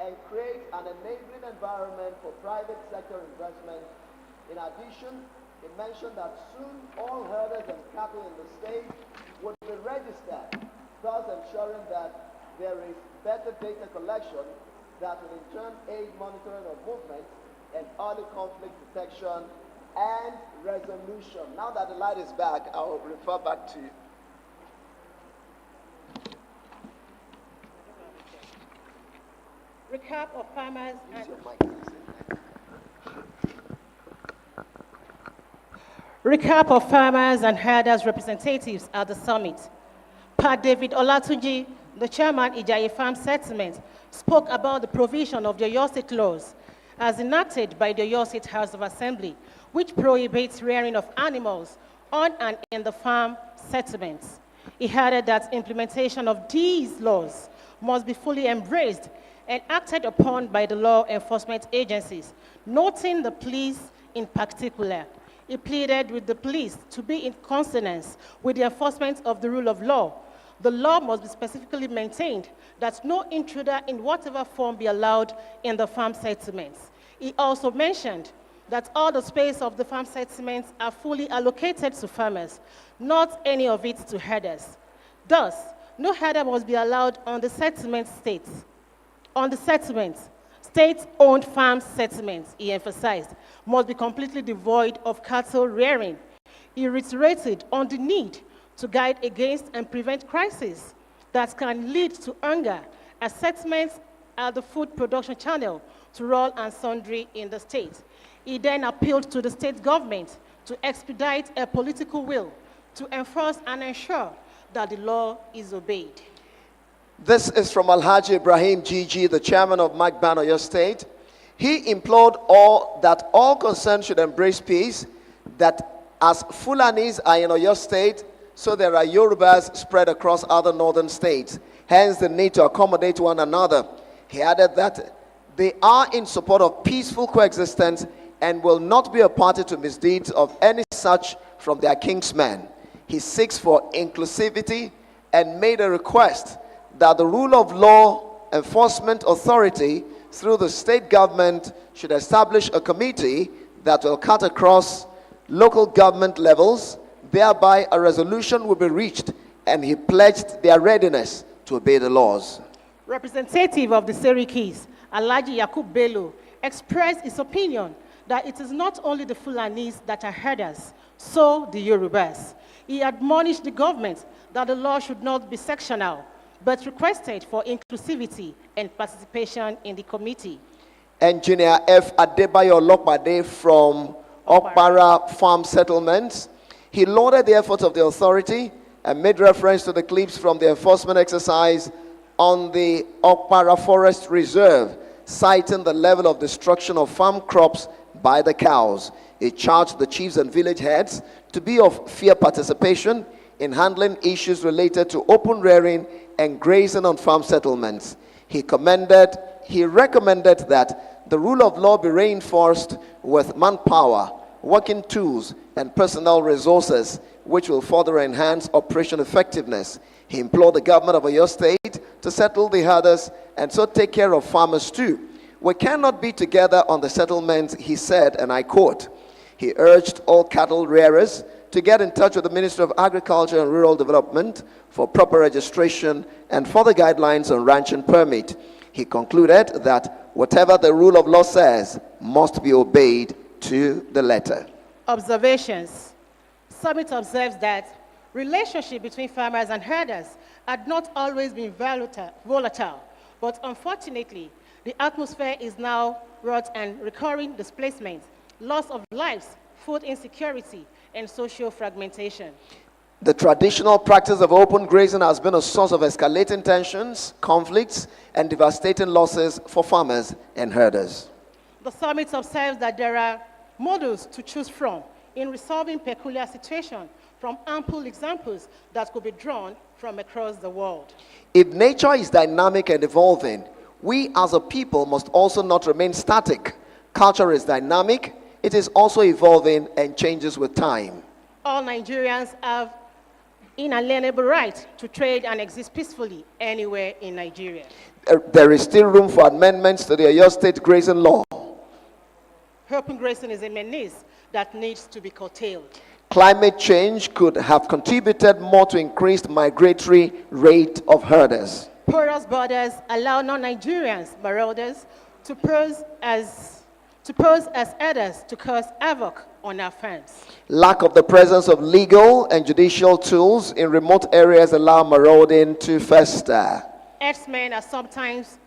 and create an enabling environment for private sector investment. In addition, it mentioned that soon all herders and cattle in the state would be registered, thus ensuring that there is better data collection that will in turn aid monitoring of movement and early conflict detection and resolution. Now that the light is back, I'll refer back to you. Recap of farmers and herders representatives at the summit. Pa David Olatunji, the chairman Ijaye Farm Settlement, spoke about the provision of the Oyo State laws as enacted by the Oyo State House of Assembly, which prohibits rearing of animals on and in the farm settlements. He added that implementation of these laws must be fully embraced and acted upon by the law enforcement agencies, noting the police in particular. He pleaded with the police to be in consonance with the enforcement of the rule of law. The law must be specifically maintained that no intruder in whatever form be allowed in the farm settlements. He also mentioned that all the space of the farm settlements are fully allocated to farmers, not any of it to herders. Thus, no herder must be allowed on the settlement states. On the settlements, state-owned farm settlements, he emphasized, must be completely devoid of cattle rearing. He reiterated on the need to guide against and prevent crises that can lead to hunger, as settlements are the food production channel to all and sundry in the state. He then appealed to the state government to expedite a political will to enforce and ensure that the law is obeyed. This is from Alhaji Ibrahim Gigi, the chairman of Magban Oyo State. He implored that all concerned should embrace peace, that as Fulanis are in Oyo State, so there are Yorubas spread across other northern states, hence the need to accommodate one another. He added that they are in support of peaceful coexistence and will not be a party to misdeeds of any such from their kingsmen. He seeks for inclusivity and made a request that the rule of law enforcement authority through the state government should establish a committee that will cut across local government levels, thereby a resolution will be reached, and he pledged their readiness to obey the laws. Representative of the Serikis, Alhaji Yakub Bello, expressed his opinion that it is not only the Fulanis that are herders, so the Yorubas. He admonished the government that the law should not be sectional, but requested for inclusivity and participation in the committee. Engineer F. Adebayo Lokpade from Okpara Farm Settlements. He lauded the efforts of the authority and made reference to the clips from the enforcement exercise on the Okpara Forest Reserve, citing the level of destruction of farm crops by the cows. He charged the chiefs and village heads to be of fair participation in handling issues related to open rearing and grazing on farm settlements. He recommended that the rule of law be reinforced with manpower, working tools, and personnel resources, which will further enhance operation effectiveness. He implored the government of Oyo State to settle the herders and so take care of farmers too. We cannot be together on the settlements, he said, and I quote. He urged all cattle rearers to get in touch with the Ministry of Agriculture and Rural Development for proper registration and further guidelines on ranching permit. He concluded that whatever the rule of law says must be obeyed to the letter. Observations. Summit observes that relationship between farmers and herders had not always been volatile, but unfortunately, the atmosphere is now wrought and recurring displacement, loss of lives, food insecurity, and social fragmentation. The traditional practice of open grazing has been a source of escalating tensions, conflicts, and devastating losses for farmers and herders. The summit observes that there are models to choose from in resolving peculiar situations from ample examples that could be drawn from across the world. If nature is dynamic and evolving, we as a people must also not remain static. Culture is dynamic, it is also evolving and changes with time. All Nigerians have inalienable right to trade and exist peacefully anywhere in Nigeria. There is still room for amendments to the Oyo State grazing law. Open grazing is a menace that needs to be curtailed. Climate change could have contributed more to increased migratory rate of herders. Porous borders allow non-Nigerians, marauders, to pose as herders to cause havoc on our farms. Lack of the presence of legal and judicial tools in remote areas allow marauding to fester. Herdsmen are sometimes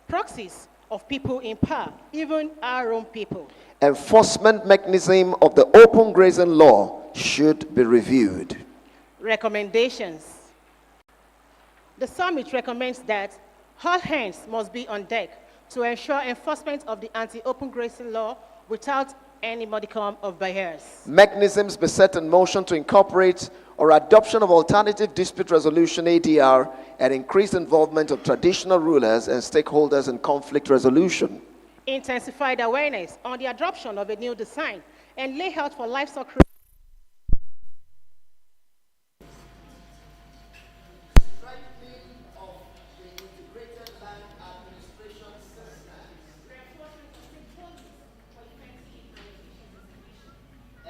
proxies of people in power, even our own people. Enforcement mechanism of the open grazing law should be reviewed. Recommendations. The summit recommends that all hands must be on deck to ensure enforcement of the anti-open grazing law without any modicum of bias. Mechanisms be set in motion to incorporate or adoption of alternative dispute resolution ADR and increased involvement of traditional rulers and stakeholders in conflict resolution. Intensified awareness on the adoption of a new design and layout for livestock.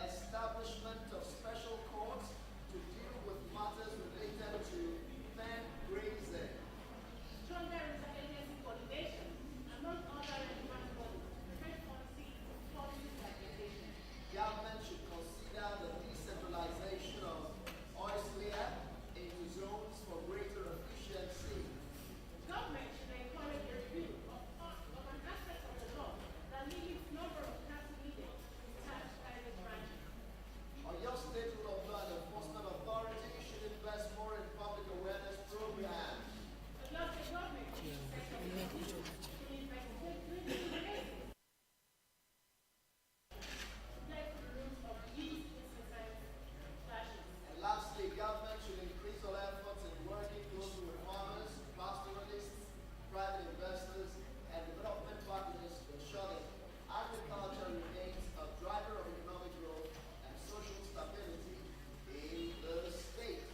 Establishment of special courts to deal with matters related to land grazing. Stronger interagency coordination among other relevant bodies to make policy stabilization. Government should consider the decentralization of OYRLEA into zones for greater efficiency. Government should encourage a review of an aspect of the law that limits number of council meetings in such private branches. Your state rule of law and enforcement authority should invest more in public awareness programs. Your state government should invest and lastly, government should increase all efforts in working closely with farmers, pastoralists, private investors, and development partners to ensure that agriculture remains a driver of economic growth and social stability in the state.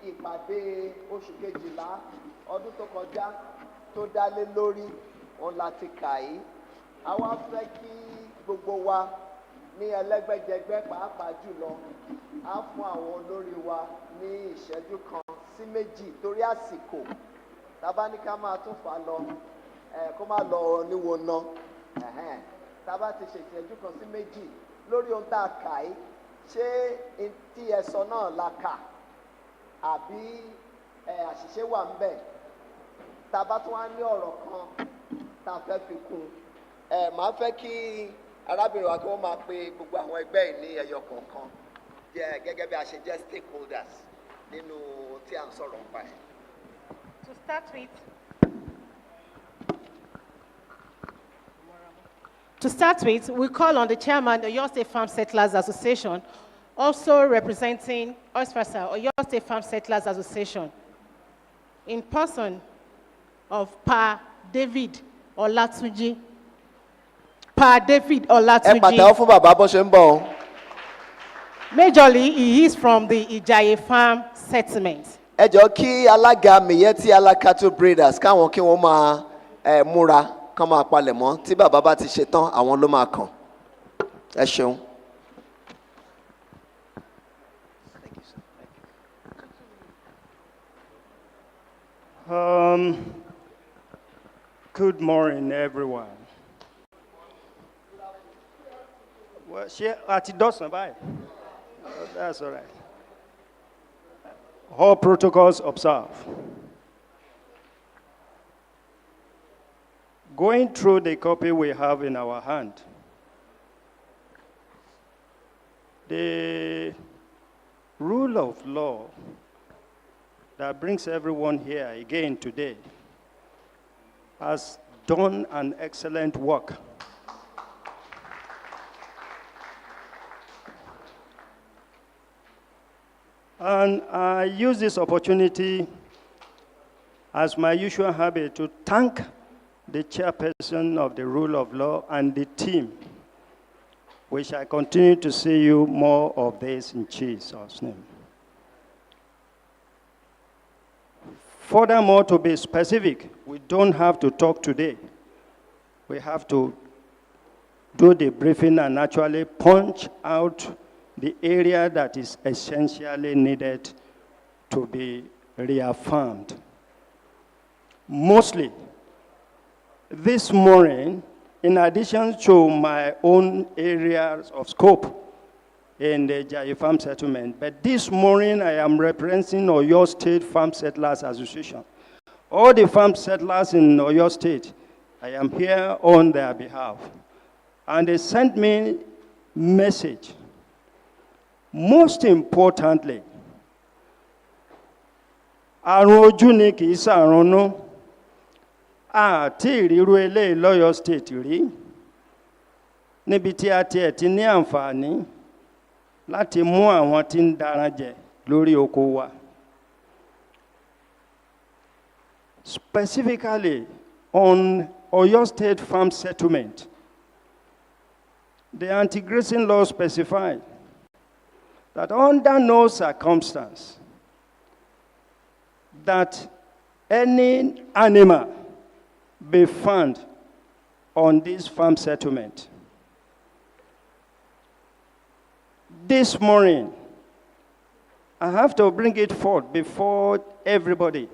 Ìpàdé oṣù kejìlá ọdún tó kọjá tó dálé lórí òun láti kà yìí. A wá fẹ́ kí gbogbo wa ní ẹlẹ́gbẹ́jẹgbẹ́ pàápàá jùlọ á fún àwọn olórí wa ní ìṣẹ́jú kan sí méjì torí àsìkò tábà ní ká máa tún fà lọ kó má lọ níwo ná tábà ti ṣe ìṣẹ́jú kan sí méjì lórí ohun tá a kà yìí ṣé tí ẹ sọ náà la kà àbí àṣìṣe wà ń bẹ̀ tábà tún wá ní ọ̀rọ̀ kan tá a fẹ́ fi kún màá fẹ́ kí arábìnrin wa kí wọ́n máa pe gbogbo àwọn ẹgbẹ́ yìí ní ẹyọ kọ̀ọ̀kan gẹ́gẹ́ bí a ṣe jẹ́ stakeholders nínú tí à ń sọ̀rọ̀ nípa ẹ̀. To start with, we call on the chairman of the Oyo State Farm Settlers Association, also representing OSFASA, Oyo State Farm Settlers Association, in person of Pa David Olatunji. Pa David Olatunji. Ẹ pàtàkì fún bàbá bó ṣe ń bọ̀. Majorly, he is from the Ijaye Farm Settlement. Ẹ jọ̀ọ́ kí alága Miyetti Alakato Breeders káwọn kí wọ́n máa múra kán máa palẹ̀ mọ́ tí bàbá bá ti ṣe tán àwọn ló máa kàn. Ẹ ṣeun. Good morning, everyone. Well, at Dawson, bye. That's all right. All protocols observed. Going through the copy we have in our hand, the rule of law that brings everyone here again today has done an excellent work. And I use this opportunity as my usual habit to thank the chairperson of the rule of law and the team. We shall continue to see you more of this in Jesus' name. Furthermore, to be specific, we don't have to talk today. We have to do the briefing and actually punch out the area that is essentially needed to be reaffirmed. Mostly, this morning, in addition to my own areas of scope in the Jai Farm Settlement, but this morning I am representing Oyo State Farm Settlers Association. All the farm settlers in Oyo State, I am here on their behalf. And they sent me message. Most importantly, àrùn ojú ni kì í ṣàrùnnú. Àti ìrírú eléyìí l'Ọ́yọ́ State rí. Níbi tí a tiẹ̀ ti ní àǹfààní láti mú àwọn tí ń daran jẹ lórí oko wa. Specifically on Oyo State Farm Settlement, the anti-grazing law specified that under no circumstance that any animal be found on this farm settlement. This morning, I have to bring it forth before everybody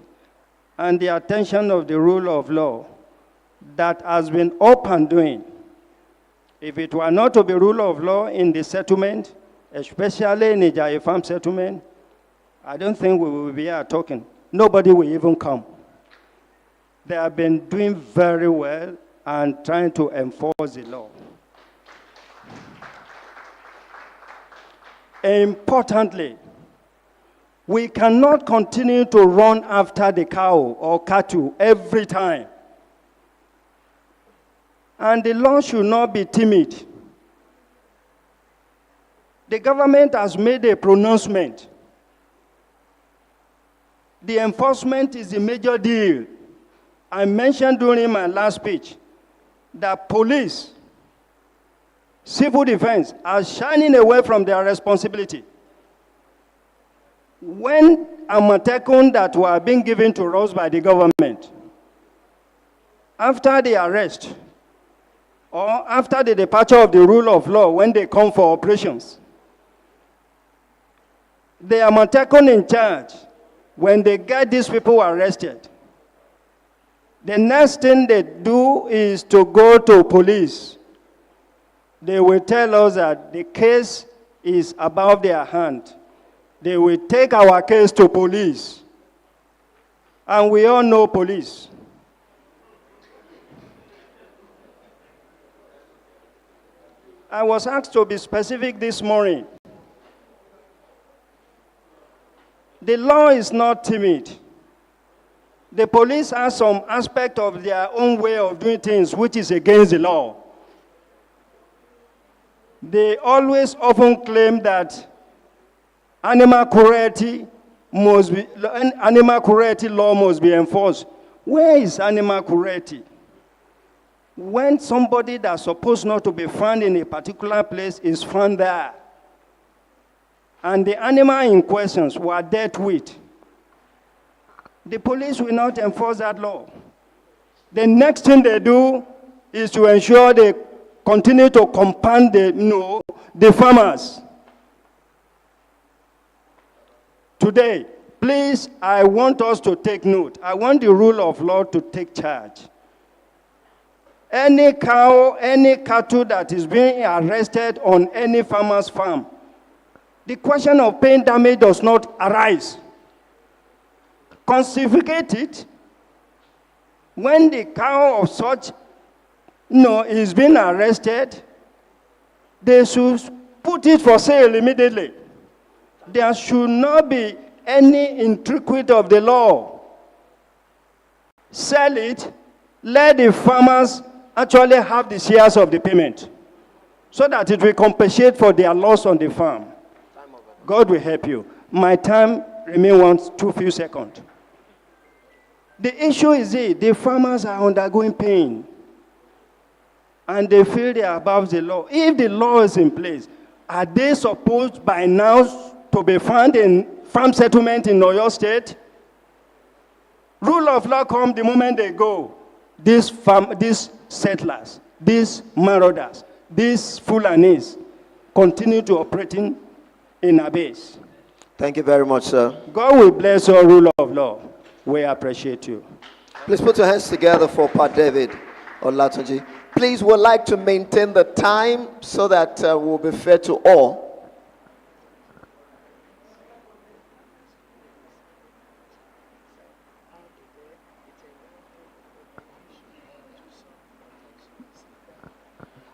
and the attention of the rule of law that has been up and doing. If it were not to be rule of law in the settlement, especially in the Jai Farm Settlement, I don't think we will be here talking. Nobody will even come. They have been doing very well and trying to enforce the law. Importantly, we cannot continue to run after the cow or cattle every time. And the law should not be timid. The government has made a pronouncement. The enforcement is a major deal. I mentioned during my last speech that police, civil defense are shining away from their responsibility. When Amatekun that were being given to us by the government, after the arrest or after the departure of the rule of law, when they come for operations, the Amatekun in charge, when they get these people arrested, the next thing they do is to go to police. They will tell us that the case is above their hand. They will take our case to police. And we all know police. I was asked to be specific this morning. The law is not timid. The police have some aspect of their own way of doing things which is against the law. They always often claim that animal cruelty law must be enforced. Where is animal cruelty? When somebody that's supposed not to be found in a particular place is found there, and the animal in questions were dealt with, the police will not enforce that law. The next thing they do is to ensure they continue to compound the farmers. Today, please, I want us to take note. I want the rule of law to take charge. Any cow, any cattle that is being arrested on any farmer's farm, the question of paying damage does not arise. Confiscate it. When the cow of such no, he's been arrested, they should put it for sale immediately. There should not be any intricate of the law. Sell it, let the farmers actually have the shares of the payment so that it will compensate for their loss on the farm. God will help you. My time remains too few seconds. The issue is the farmers are undergoing pain and they feel they are above the law. If the law is in place, are they supposed by now to be found in farm settlement in Oyo State? Rule of law comes the moment they go. These settlers, these marauders, these Fulanis continue to operating in abyss. Thank you very much, sir. God will bless your rule of law. We appreciate you. Please put your hands together for Pat David Olatunji. Please, we'd like to maintain the time so that we'll be fair to all.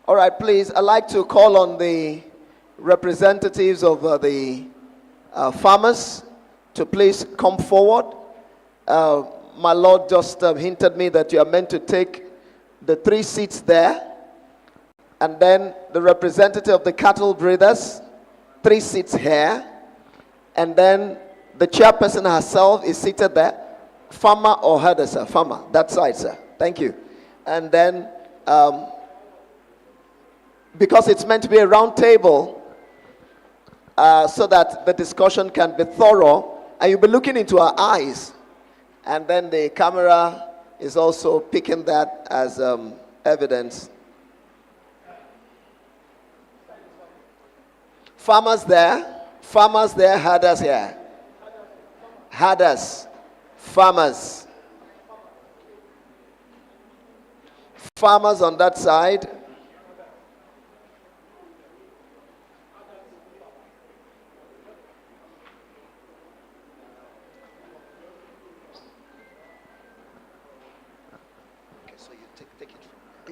All right, please, I'd like to call on the representatives of the farmers to please come forward. My Lord just hinted me that you are meant to take the 3 seats there. And then the representative of the cattle breeders, 3 seats here. And then the chairperson herself is seated there. Farmer or herder, sir? Farmer, that side, sir. Thank you. And then, because it's meant to be a round table, so that the discussion can be thorough, and you'll be looking into our eyes. And then the camera is also picking that as evidence. Farmers there, herders here. Herders, farmers. Farmers on that side.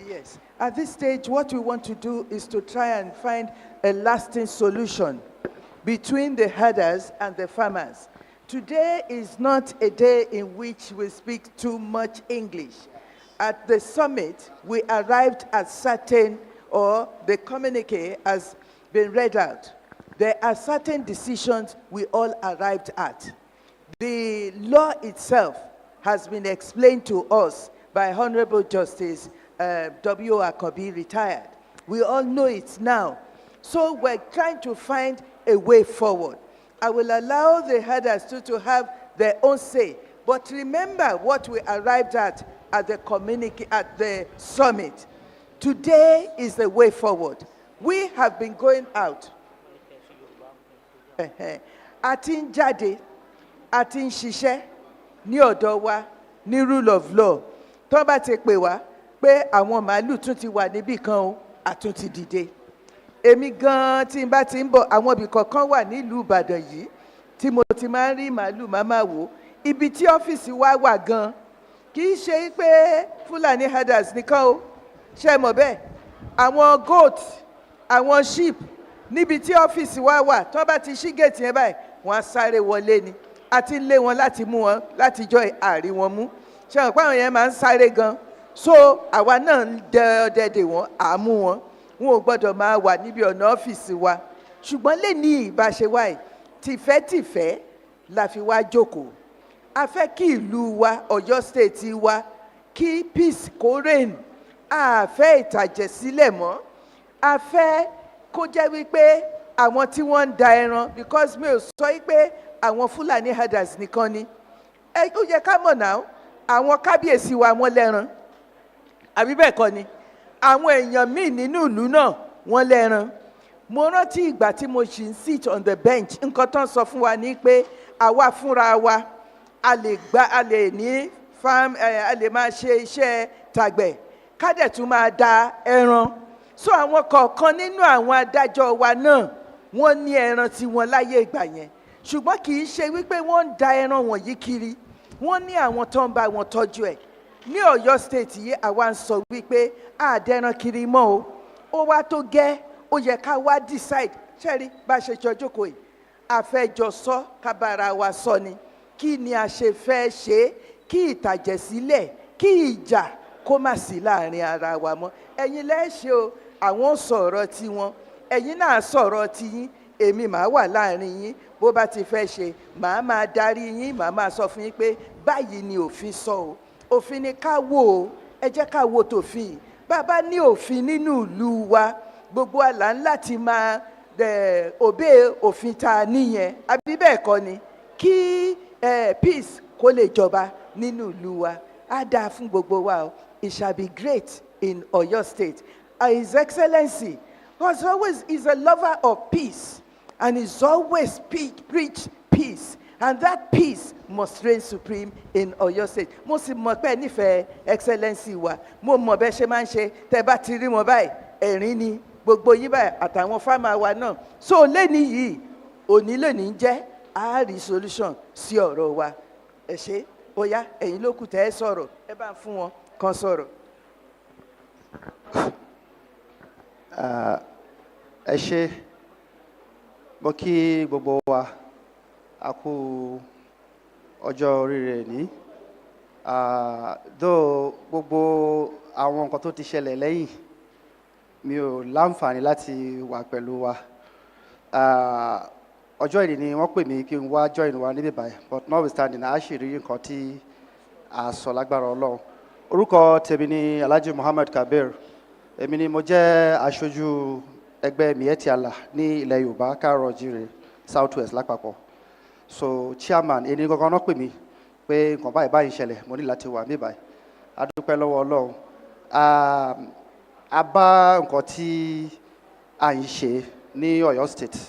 Yes. At this stage, what we want to do is to try and find a lasting solution between the herders and the farmers. Today is not a day in which we speak too much English. At the summit, we arrived at certain, or the communique has been read out. There are certain decisions we all arrived at. The law itself has been explained to us by Honorable Justice W. Akobi, retired. We all know it now. So we're trying to find a way forward. I will allow the herders to have their own say. But remember what we arrived at the communique, at the summit. Today is the way forward. We have been going out. Atin Jade, Atin Shishe, ní ọ̀dọ̀ wa, ní rule of law. Tó bá ti pè wá pé àwọn màálù tún ti wà níbì kan o, àtún ti dìde. Èmi gan tí n bá ti ń bọ̀, àwọn ibì kọ̀ọ̀kan wà nílùú Ìbàdàn yìí tí mo ti máa ń rí màálù máa wò. Ibi tí ọ́fíìsì wa wà gan, kì í ṣe pé Fulani herders nìkan o. Ṣé mọ̀ bẹ́ẹ̀? Àwọn goat, àwọn sheep, níbi tí ọ́fíìsì wa wà, tó bá ti ṣí gate yẹn báyìí, wọ́n á sáré wọlé ni. A ti lé wọn láti mú wọn, láti jọ àrí wọn mú. Ṣé mọ̀ pé àwọn yẹn máa ń sáré gan? So àwa náà ń dẹ́ẹ̀dẹ̀ wọn, à mú wọn. Wọn ò gbọ́dọ̀ máa wà níbi ọ̀nà ọ́fíìsì wa. Ṣùgbọ́n lè ní ìbáṣe wa yìí, tìfẹ́tìfẹ́ la fi wá jókòó. A fẹ́ kí ìlú wa, Ọ̀yọ́ state wa, kí peace kó reign. A fẹ́ ìtàjẹ̀ sílẹ̀ mọ́. A fẹ́ kó jẹ́ wípé àwọn tí wọ́n ń da ẹran, because mi ò sọ wípé àwọn Fulani herders nìkan ni. Ó yẹ ká mọ̀ náà, àwọn kábíyèsí wa wọ́n lẹ́ran. Àbí bẹ́ẹ̀ kọ́ ni? Àwọn èèyàn míì nínú ìlú náà wọ́n lẹ́ran. Mo rántí ìgbà tí mo ṣì ń sit on the bench, nǹkan tán sọ fún wa ní pé àwa fúnra wa, a lè ní farm, a lè máa ṣe iṣẹ́ tàgbẹ̀, ká dẹ̀ tún máa da ẹran. So àwọn kọ̀ọ̀kan nínú àwọn adájọ́ wa náà, wọ́n ní ẹran tí wọ́n láyé ìgbà yẹn. Ṣùgbọ́n kì í ṣe wípé wọ́n ń da ẹran wọ̀nyí kiri. Wọ́n ní àwọn tó ń bá wọn tọ́jú ẹ̀. ní Ọ̀yọ́ state yìí àwa ń sọ wípé àdẹran kiri mọ́ o, ó wá tó gẹ́, ó yẹ ká wá decide ṣẹ́rí bá ṣe jọ jókòó yìí àfẹ́jọ sọ kábàárà wa sọ ni kí ni a ṣe fẹ́ ṣe kí ìtàjẹ̀sílẹ̀ kí ìjà kó má sí láàrin ara wa mọ́. Ẹ̀yin lẹ́ṣẹ̀ o, àwọn sọ̀rọ̀ tiwọn, ẹ̀yin náà sọ̀rọ̀ tiyín, èmi màá wà láàrin yín, bó bá ti fẹ́ ṣe màá máa darí yín, màá máa sọ fún yín pé báyìí ni òfin sọ o, òfin ni ká wò ó, ẹ jẹ́ ká wo tòfin. Bàbá ní òfin nínú ìlú wa, gbogbo àlà ńlá ti máa obey òfin ta níyẹn, àbí bẹ́ẹ̀ kọ́ ni, kí peace kó lè jọba nínú ìlú wa. Á dáa fún gbogbo wa o. It shall be great in Oyo State. His Excellency is a lover of peace and is always preach peace, and that peace must reign supreme in Oyo State. Mo sì mọ̀ pé nífẹ̀ẹ́ Excellency wa, mo mọ̀ bẹ́ẹ̀ ṣe máa ń ṣe, tẹ́ bá ti rí wọn báyìí ẹ̀rín ni gbogbo yín báyìí àtàwọn fámà wa náà. So lẹ́ni yìí òní lónìí jẹ́ àárí solution sí ọ̀rọ̀ wa. Ẹ ṣé, ó yá ẹ̀yin ló kù tẹ́ ẹ sọ̀rọ̀, ẹ bá ń fún wọn kan sọ̀rọ̀. Ẹ ṣé, mo kí gbogbo wa a kú ọjọ́ oríire ní. Though gbogbo àwọn nǹkan tó ti ṣẹlẹ̀ lẹ́yìn mi ò láǹfààní láti wà pẹ̀lú wa. Ọjọ́ ìní ni wọ́n pè mí kí n wá join wa níbí báyìí, but notwithstanding a ṣì rí nǹkan tí a sọ lágbára Ọlọ́run. Orúkọ tèmi ni Alhaji Muhammad Kabir. Èmi ni mo jẹ́ aṣojú ẹgbẹ́ Miyetti Allah ní ilẹ̀ Yorùbá káàárọ̀ oòjíire South West lápapọ̀. So chairman ẹni gangan náà pè mí pé nǹkan báyìí báyìí ṣẹlẹ̀, mo ní láti wà níbí báyìí. A dúpẹ́ lọ́wọ́ Ọlọ́run. A bá nǹkan tí à ń ṣe ní Ọ̀yọ́ State,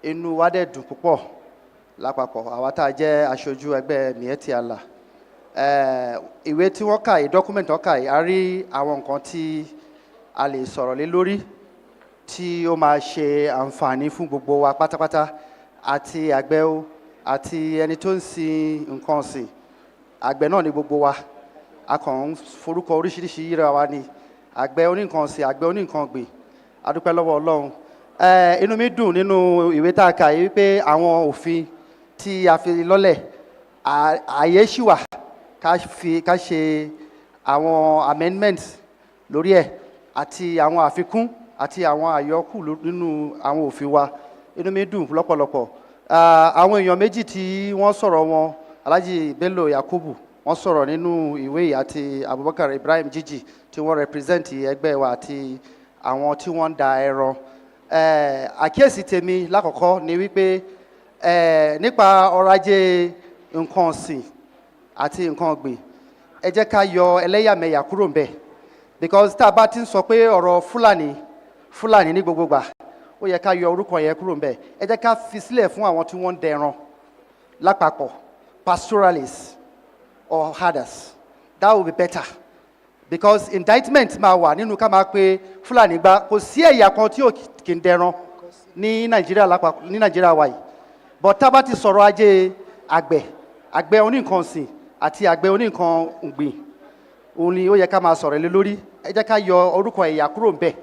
inú wa dẹ̀ dùn púpọ̀ lápapọ̀ àwa tá a jẹ́ aṣojú ẹgbẹ́ Miyetti Allah. Ìwé tí wọ́n kà yìí, document wọ́n kà yìí, a rí àwọn nǹkan tí a lè sọ̀rọ̀ lé lórí tí ó máa ṣe àǹfààní fún gbogbo wa pátápátá, àti àgbẹ̀ o àti ẹni tó ń sin nǹkan ọ̀sìn. Àgbẹ̀ náà ni gbogbo wa, a kàn ń forúkọ oríṣiríṣi yíra wa ni, àgbẹ̀ oníǹkan ọ̀sìn, àgbẹ̀ oníǹkan ọ̀gbìn. A dúpẹ́ lọ́wọ́ Ọlọ́run. Inú mi dùn nínú ìwé tá a kà yìí pé àwọn òfin tí a fi lọ́lẹ̀ ààyè ṣì wà ká ṣe àwọn amendments lórí ẹ̀ àti àwọn àfikún àti àwọn àyọkù nínú àwọn òfin wa. Inú mi dùn lọ́pọ̀lọpọ̀. Àwọn èèyàn méjì tí wọ́n sọ̀rọ̀ wọn, Alhaji Bello Yakubu, wọ́n sọ̀rọ̀ nínú ìwé yìí, àti Abubakar Ibrahim Jiji tí wọ́n represent ẹgbẹ́ wa àti àwọn tí wọ́n ń da ẹran. Àkíyèsí tèmi lákọ̀ọ́kọ́ ni wípé nípa ọrọ̀ ajé nǹkan ọ̀sìn àti nǹkan ọ̀gbìn, ẹ jẹ́ ká yọ ẹlẹ́yàmẹ̀yà kúrò ńbẹ̀, because tá a bá ti ń sọ pé ọ̀rọ̀ Fúlàní ní gbogbo gbà, ó yẹ ká yọ orúkọ yẹn kúrò ńbẹ̀. Ẹ jẹ́ ká fi sílẹ̀ fún àwọn tí wọ́n ń dẹran lápapọ̀, pastoralists or herders. That will be better, because indictment máa wà nínú ká máa pe Fúlàní gbá. Kò sí ẹ̀yà kan tí ò kì í dẹran ní Nàìjíríà wa yìí, but tá a bá ti sọ̀rọ̀ ajé àgbẹ̀ oníǹkan ọ̀sìn àti àgbẹ̀ oníǹkan ọ̀gbìn, òun ni ó yẹ ká máa sọ̀rọ̀ lé lórí. Ẹ jẹ́ ká yọ orúkọ ẹ̀yà kúrò ńbẹ̀.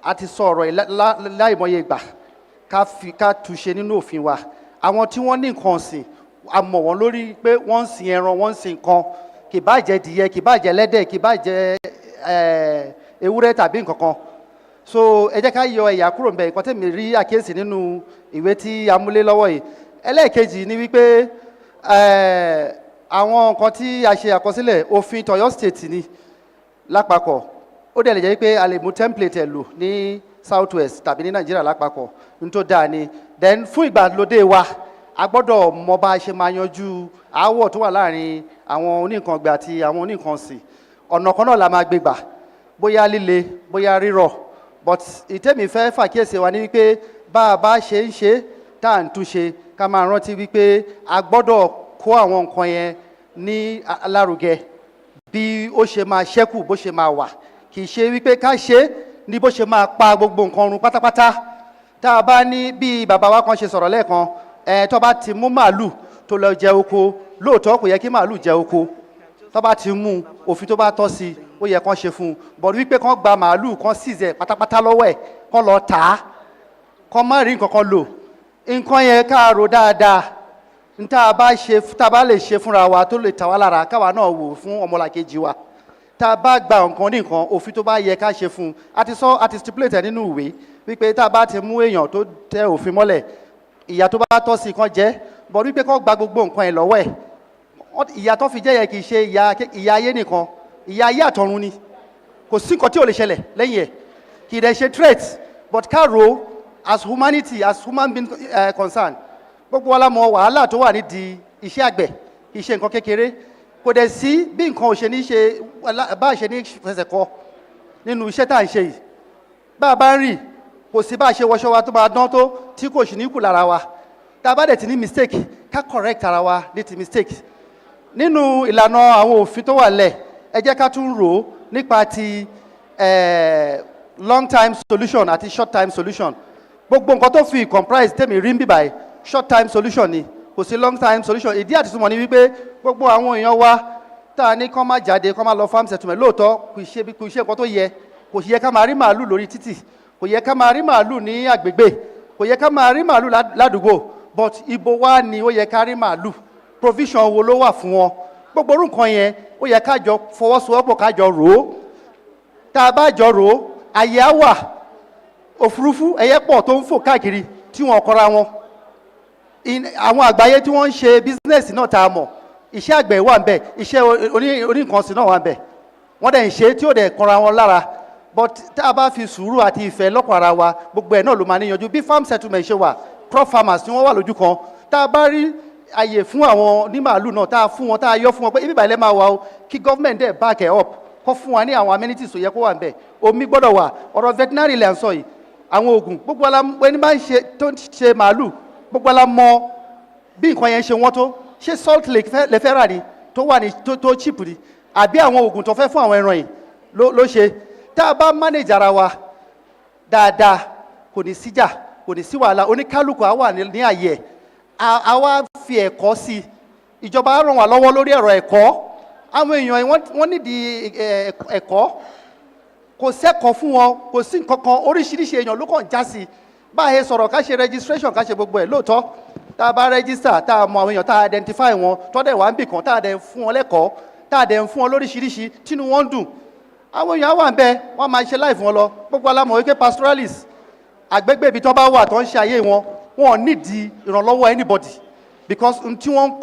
A ti sọ̀rọ̀ láìmọye ìgbà, ká túnṣe nínú òfin wa. Àwọn tí wọ́n ní nǹkan ọ̀sìn, a mọ̀ wọ́n lórí pé wọ́n ń sin ẹran, wọ́n ń sin nǹkan, kì bá jẹ́ dìyẹ, kì bá jẹ́ ẹlẹ́dẹ̀, kì bá jẹ́ ewúrẹ́ tàbí nǹkan kan. So ẹ jẹ́ ká yọ ẹ̀yà kúrò ńbẹ̀. Nǹkan tẹ́mi rí àkíyèsí nínú ìwé tí a múlé lọ́wọ́ yìí. Ẹlẹ́ẹ̀kejì ni wípé àwọn nǹkan tí a ṣe àkọsílẹ̀ òfin t'Ọ̀yọ́ State ni lápapọ̀. Ó dẹ̀ lè jẹ́ pé a lè mú template ẹ̀ lò ní South West tàbí ní Nàìjíríà lápapọ̀, ní tó dáa ni. Then fún ìgbàlódé wa, a gbọ́dọ̀ mọ bá a ṣe máa yanjú aáwọ̀ tó wà láàrin àwọn oníǹkan ọ̀gbìn àti àwọn oníǹkan ọ̀sìn. Ọ̀nà kan náà la máa gbé gbà, bóyá líle, bóyá rírọ̀. But ìtẹ́mi fẹ́ fàkíyèsí wa ní wípé bá a bá ṣe ń ṣe tá à ń túnṣe, ká máa rántí wípé a gbọ́dọ̀ kó àwọn nǹkan yẹn ní alárugẹ bí ó ṣe máa ṣẹ́kù, bó ṣe máa wà. Kì í ṣe wípé ká ṣe ní bó ṣe máa pa gbogbo nǹkan run pátápátá. Tá a bá ní bí bàbá wa kan ṣe sọ̀rọ̀ lẹ́ẹ̀kan, tó bá ti mú màálù tó lọ jẹ oko, lóòótọ́ kò yẹ kí màálù jẹ oko. tó bá ti mú òfin tó bá tọ́ sí ó yẹ kán ṣe fún un but wípé kán gba màálù kán seize ẹ̀ pátápátá lọ́wọ́ ẹ̀ kán lọ tà á kán má rí nǹkan kan lò nǹkan yẹn ká rò dáadáa tá a bá lè ṣe fúnra wa tó lè tà wá lára káwa náà wò fún ọmọlàkejì wa tá a bá gba nǹkan ní nǹkan òfin tó bá yẹ ká ṣe fún un àti stipulate ẹ̀ nínú ìwé wípé tá a bá ti mú èèyàn tó tẹ òfin mọ́lẹ̀ ìyà tó bá tọ́ sí kan jẹ́ but wípé kán gba gbogbo nǹkan ẹ̀ lọ́wọ́ ẹ̀ ìyà tó fi jẹ́ yẹ kì í ṣe ìyà ayé nìkan ìyà ayé àtọ̀run ni kò sí nǹkan tí ò lè ṣẹlẹ̀ lẹ́yìn ẹ̀ kì í dẹ̀ ṣe threat but ká ro as humanity as human being concerned gbogbo wa la mọ̀ wàhálà tó wà nídìí iṣẹ́ àgbẹ̀ kì í ṣe nǹkan kékeré kò dẹ̀ sí bí nǹkan ò ṣe ní ṣe bá a ṣe ní fẹsẹ̀ kọ nínú iṣẹ́ tá à ń ṣe yìí bá a bá ń rìn kò sí bá a ṣe wọṣọ wa tó máa dán tó tí kò sì ní kù lára wa tá a bá dẹ̀ ti ní mistake ká correct ara wa ní ti mistake nínú ìlànà àwọn òfin tó wà lẹ̀ ẹ jẹ́ ká tún rò ó nípa ti long time solution àti short time solution gbogbo nǹkan tó fi comprise tèmi rí ń bíbáyìí short time solution ni kò sí long time solution ìdí àti túmọ̀ ni wípé gbogbo àwọn èèyàn wa tá a ní kán má jáde kán má lọ farm settlement lóòótọ́ kò ṣe nǹkan tó yẹ kò yẹ ká máa rí màálù lórí títì kò yẹ ká máa rí màálù ní àgbègbè kò yẹ ká máa rí màálù ládùúgbò but ibo wa ni ó yẹ ká rí màálù provision wo ló wà fún wọn gbogbo orú nǹkan yẹn ó yẹ ká jọ fọwọ́sowọ́pọ̀ ká jọ rò ó tá a bá jọ rò ó àyè á wà òfurufú ẹyẹ pọ̀ tó ń fò káàkiri tí wọ́n kọ́ra wọn àwọn àgbáyé tí wọ́n ń ṣe bísínẹ́sì náà tá a mọ̀ iṣẹ́ àgbẹ̀ wà ń bẹ̀ iṣẹ́ oníǹkansìn náà wà ń bẹ̀ wọ́n dẹ̀ ń ṣe tí ó dẹ̀ kọ́ra wọn lára but tá a bá fi sùúrù àti ìfẹ́ lọ́kàn ara wa gbogbo ẹ̀ náà ló máa níyanjú bí farm settlement ṣe wà crop farmers tí wọ́n wà lójú kan tá a bá rí àyè fún àwọn onímàálù náà tá a fún wọn tá a yọ fún wọn pé ibi ìbàlẹ̀ máa wà o kí government dẹ̀ back ẹ̀ up kó fún wa ní àwọn amenities tó yẹ kó wà ń bẹ̀ omi gbọ́dọ̀ wà ọ̀rọ̀ veterinary là ń sọ yìí àwọn oògùn gbogbo ẹni bá ń ṣe tó ń ṣe màálù gbogbo la mọ̀ bí nǹkan yẹn ṣe wọ́n tó ṣé salt lake lè fẹ́ rà ní tó wà ní tó cheap ni àbí àwọn oògùn tó fẹ́ fún àwọn ẹran yìí ló ṣe tá a bá manage ara wa dáadáa kò ní síjà kò ní sí wàhálà oníkálukú á wà ní àyè ẹ̀ a wá fi ẹ̀kọ́ sí i ìjọba á ràn wá lọ́wọ́ lórí ẹ̀rọ ẹ̀kọ́ àwọn èèyàn wọ́n nídìí ẹ̀kọ́ kò sẹ́kọ̀ọ́ fún wọn kò sí nǹkan kan oríṣiríṣi èèyàn ló kàn já sí báyìí sọ̀rọ̀ ká ṣe registration ká ṣe gbogbo ẹ̀ lóòótọ́ tá a bá register tá a mọ àwọn èèyàn tá a identify wọn tọ́dẹ̀ wá ń bì kan tá a dẹ̀ fún wọn lẹ́kọ̀ọ́ tá a dẹ̀ ń fún wọn lóríṣiríṣi tínú wọn ń dùn àwọn èèyàn wà ń bẹ wọ́n máa ṣe láì fún wọn lọ gbogbo alámọ̀ wípé pastoralist àgbègbè ibi tó bá wà tó ń ṣe ayé wọn wọn ò nídìí ìrànlọ́wọ́ anybody because tí wọ́n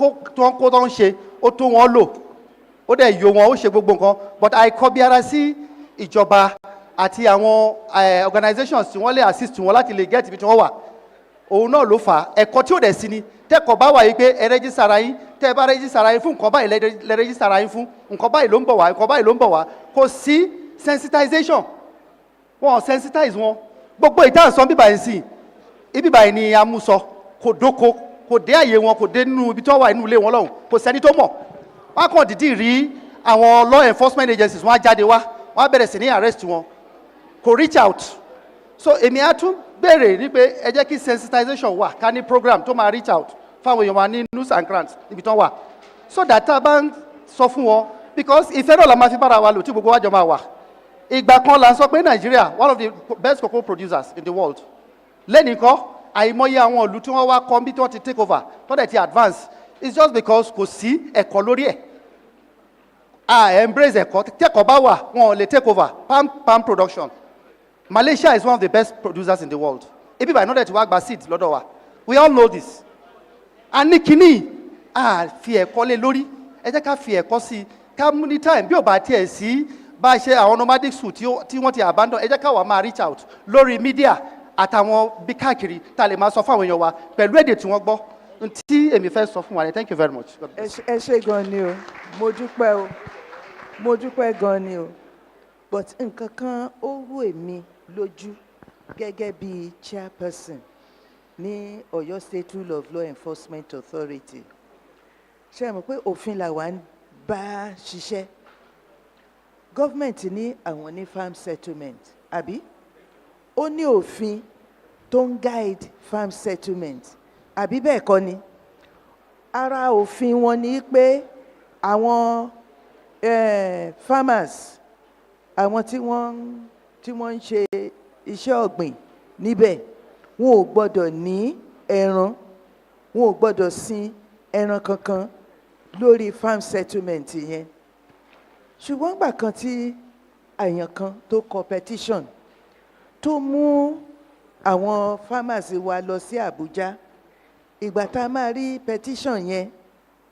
kó tó ń ṣe ó tó wọn lò ó dẹ̀ yọ wọn ó ṣe gbogbo nǹkan but àìkọbiara sí ìjọba àti àwọn organizations tí wọ́n lè assist wọn láti lè get ibi tí wọ́n wà òun náà ló fà á ẹ̀kọ́ tí ò dẹ̀ sí ni tẹ́kọ̀ọ́ bá wà yìí pé ẹ rẹ́jísítà ara yín tẹ́ ẹ bá rẹ́jísítà ara yín fún nǹkan báyìí lẹ rẹ́jísítà ara yín fún nǹkan báyìí ló ń bọ̀ wá nǹkan báyìí ló ń bọ̀ wá kò sí sensitization wọn ò sensitize wọn gbogbo ìtànsán bíbà yìí sí ibíbà yìí ni amúsọ kò dóko kò dé àyè wọn kò dé nínú ibi tí wọ́n wà nínú ilé wọn lọ́hùn kò sẹ́ni tó mọ̀ wọ́n kàn dìdí rí àwọn law enforcement agencies wọ́n á jáde wá wọ́n á bẹ̀rẹ̀ sí ní arrest wọn kò reach out so èmi á tún béèrè ní pé ẹ jẹ́ kí sensitization wà ká ní program tó máa reach out fáwọn èèyàn wa ní news and grants níbi tí wọ́n wà so that tá a bá ń sọ fún wọn because ìfẹ́ náà la máa fi bára wa lò tí gbogbo wa jọ máa wà ìgbà kan la sọ pé Nigeria one of the best cocoa producers in the world lẹ́nìkan àìmọye àwọn ìlú tí wọ́n wá kọ́ bí tí wọ́n ti take over tó dẹ̀ ti advance it's just because kò sí ẹ̀kọ́ lórí ẹ̀ embrace ẹ̀kọ́ tẹ́kọ̀ọ́ bá wà wọn ò lè take over palm production Malaysia is one of the best producers in the world ebi by náà dẹ̀ ti wá gba seed lọ́dọ̀ wa we all know this a ní kínní fi ẹ̀kọ́ lé lórí ẹ jẹ́ ká fi ẹ̀kọ́ sí i ká mú ní time bí ò bá tiẹ̀ sí bá a ṣe àwọn nomadic school tí wọ́n ti abandon ẹ jẹ́ ká wà máa reach out lórí media àtàwọn bí káàkiri tá a lè máa sọ fún àwọn èèyàn wa pẹ̀lú èdè tí wọ́n gbọ́ tí èmi fẹ́ sọ fún wa ni thank you very much. ẹ ṣé gan ni o mo dúpẹ́ gan ni o but nǹkan kan ó rú èmi lójú gẹ́gẹ́ bí chairperson ní Ọ̀yọ́ State Rule of Law Enforcement Authority ṣe mọ̀ pé òfin làwa ń bá ṣiṣẹ́ gọ́fìmẹ̀ntì ní àwọn ní farm settlement àbí ó ní òfin tó ń guide farm settlement àbí bẹ́ẹ̀ kọ́ ni ara òfin wọn ni pé àwọn farmers, àwọn tí wọ́n ń ṣe iṣẹ́ ọ̀gbìn níbẹ̀, wọn ò gbọ́dọ̀ ní ẹran, wọn ò gbọ́dọ̀ sin ẹran kankan lórí farm settlement yẹn. Ṣùgbọ́n gbà kan tí àyàn kan tó kọ petition tó mú àwọn farmers wa lọ sí Abuja, ìgbà tá a máa rí petition yẹn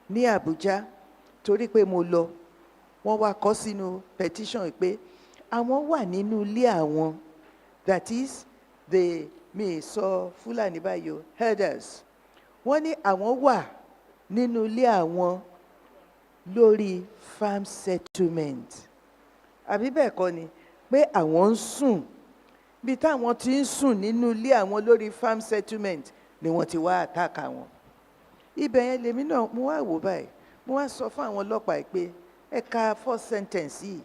ní Abuja, torí pé mo lọ, wọ́n wá kọ sínú petition pé àwọn wà nínú ilé àwọn, that is the mi sọ Fúlàní báyìí o, herders, wọ́n ní àwọn wà nínú ilé àwọn lórí farm settlement. Àbí bẹ́ẹ̀ kọ́ ni, pé àwọn ń sùn bí táwọn ti ń sùn nínú ilé àwọn lórí farm settlement ni wọ́n ti wá attack àwọn. Ibẹ̀ yẹn lèmi náà mo wá wò báyìí, mo wá sọ fún àwọn ọlọ́pàá pé ẹ ka first sentence yìí.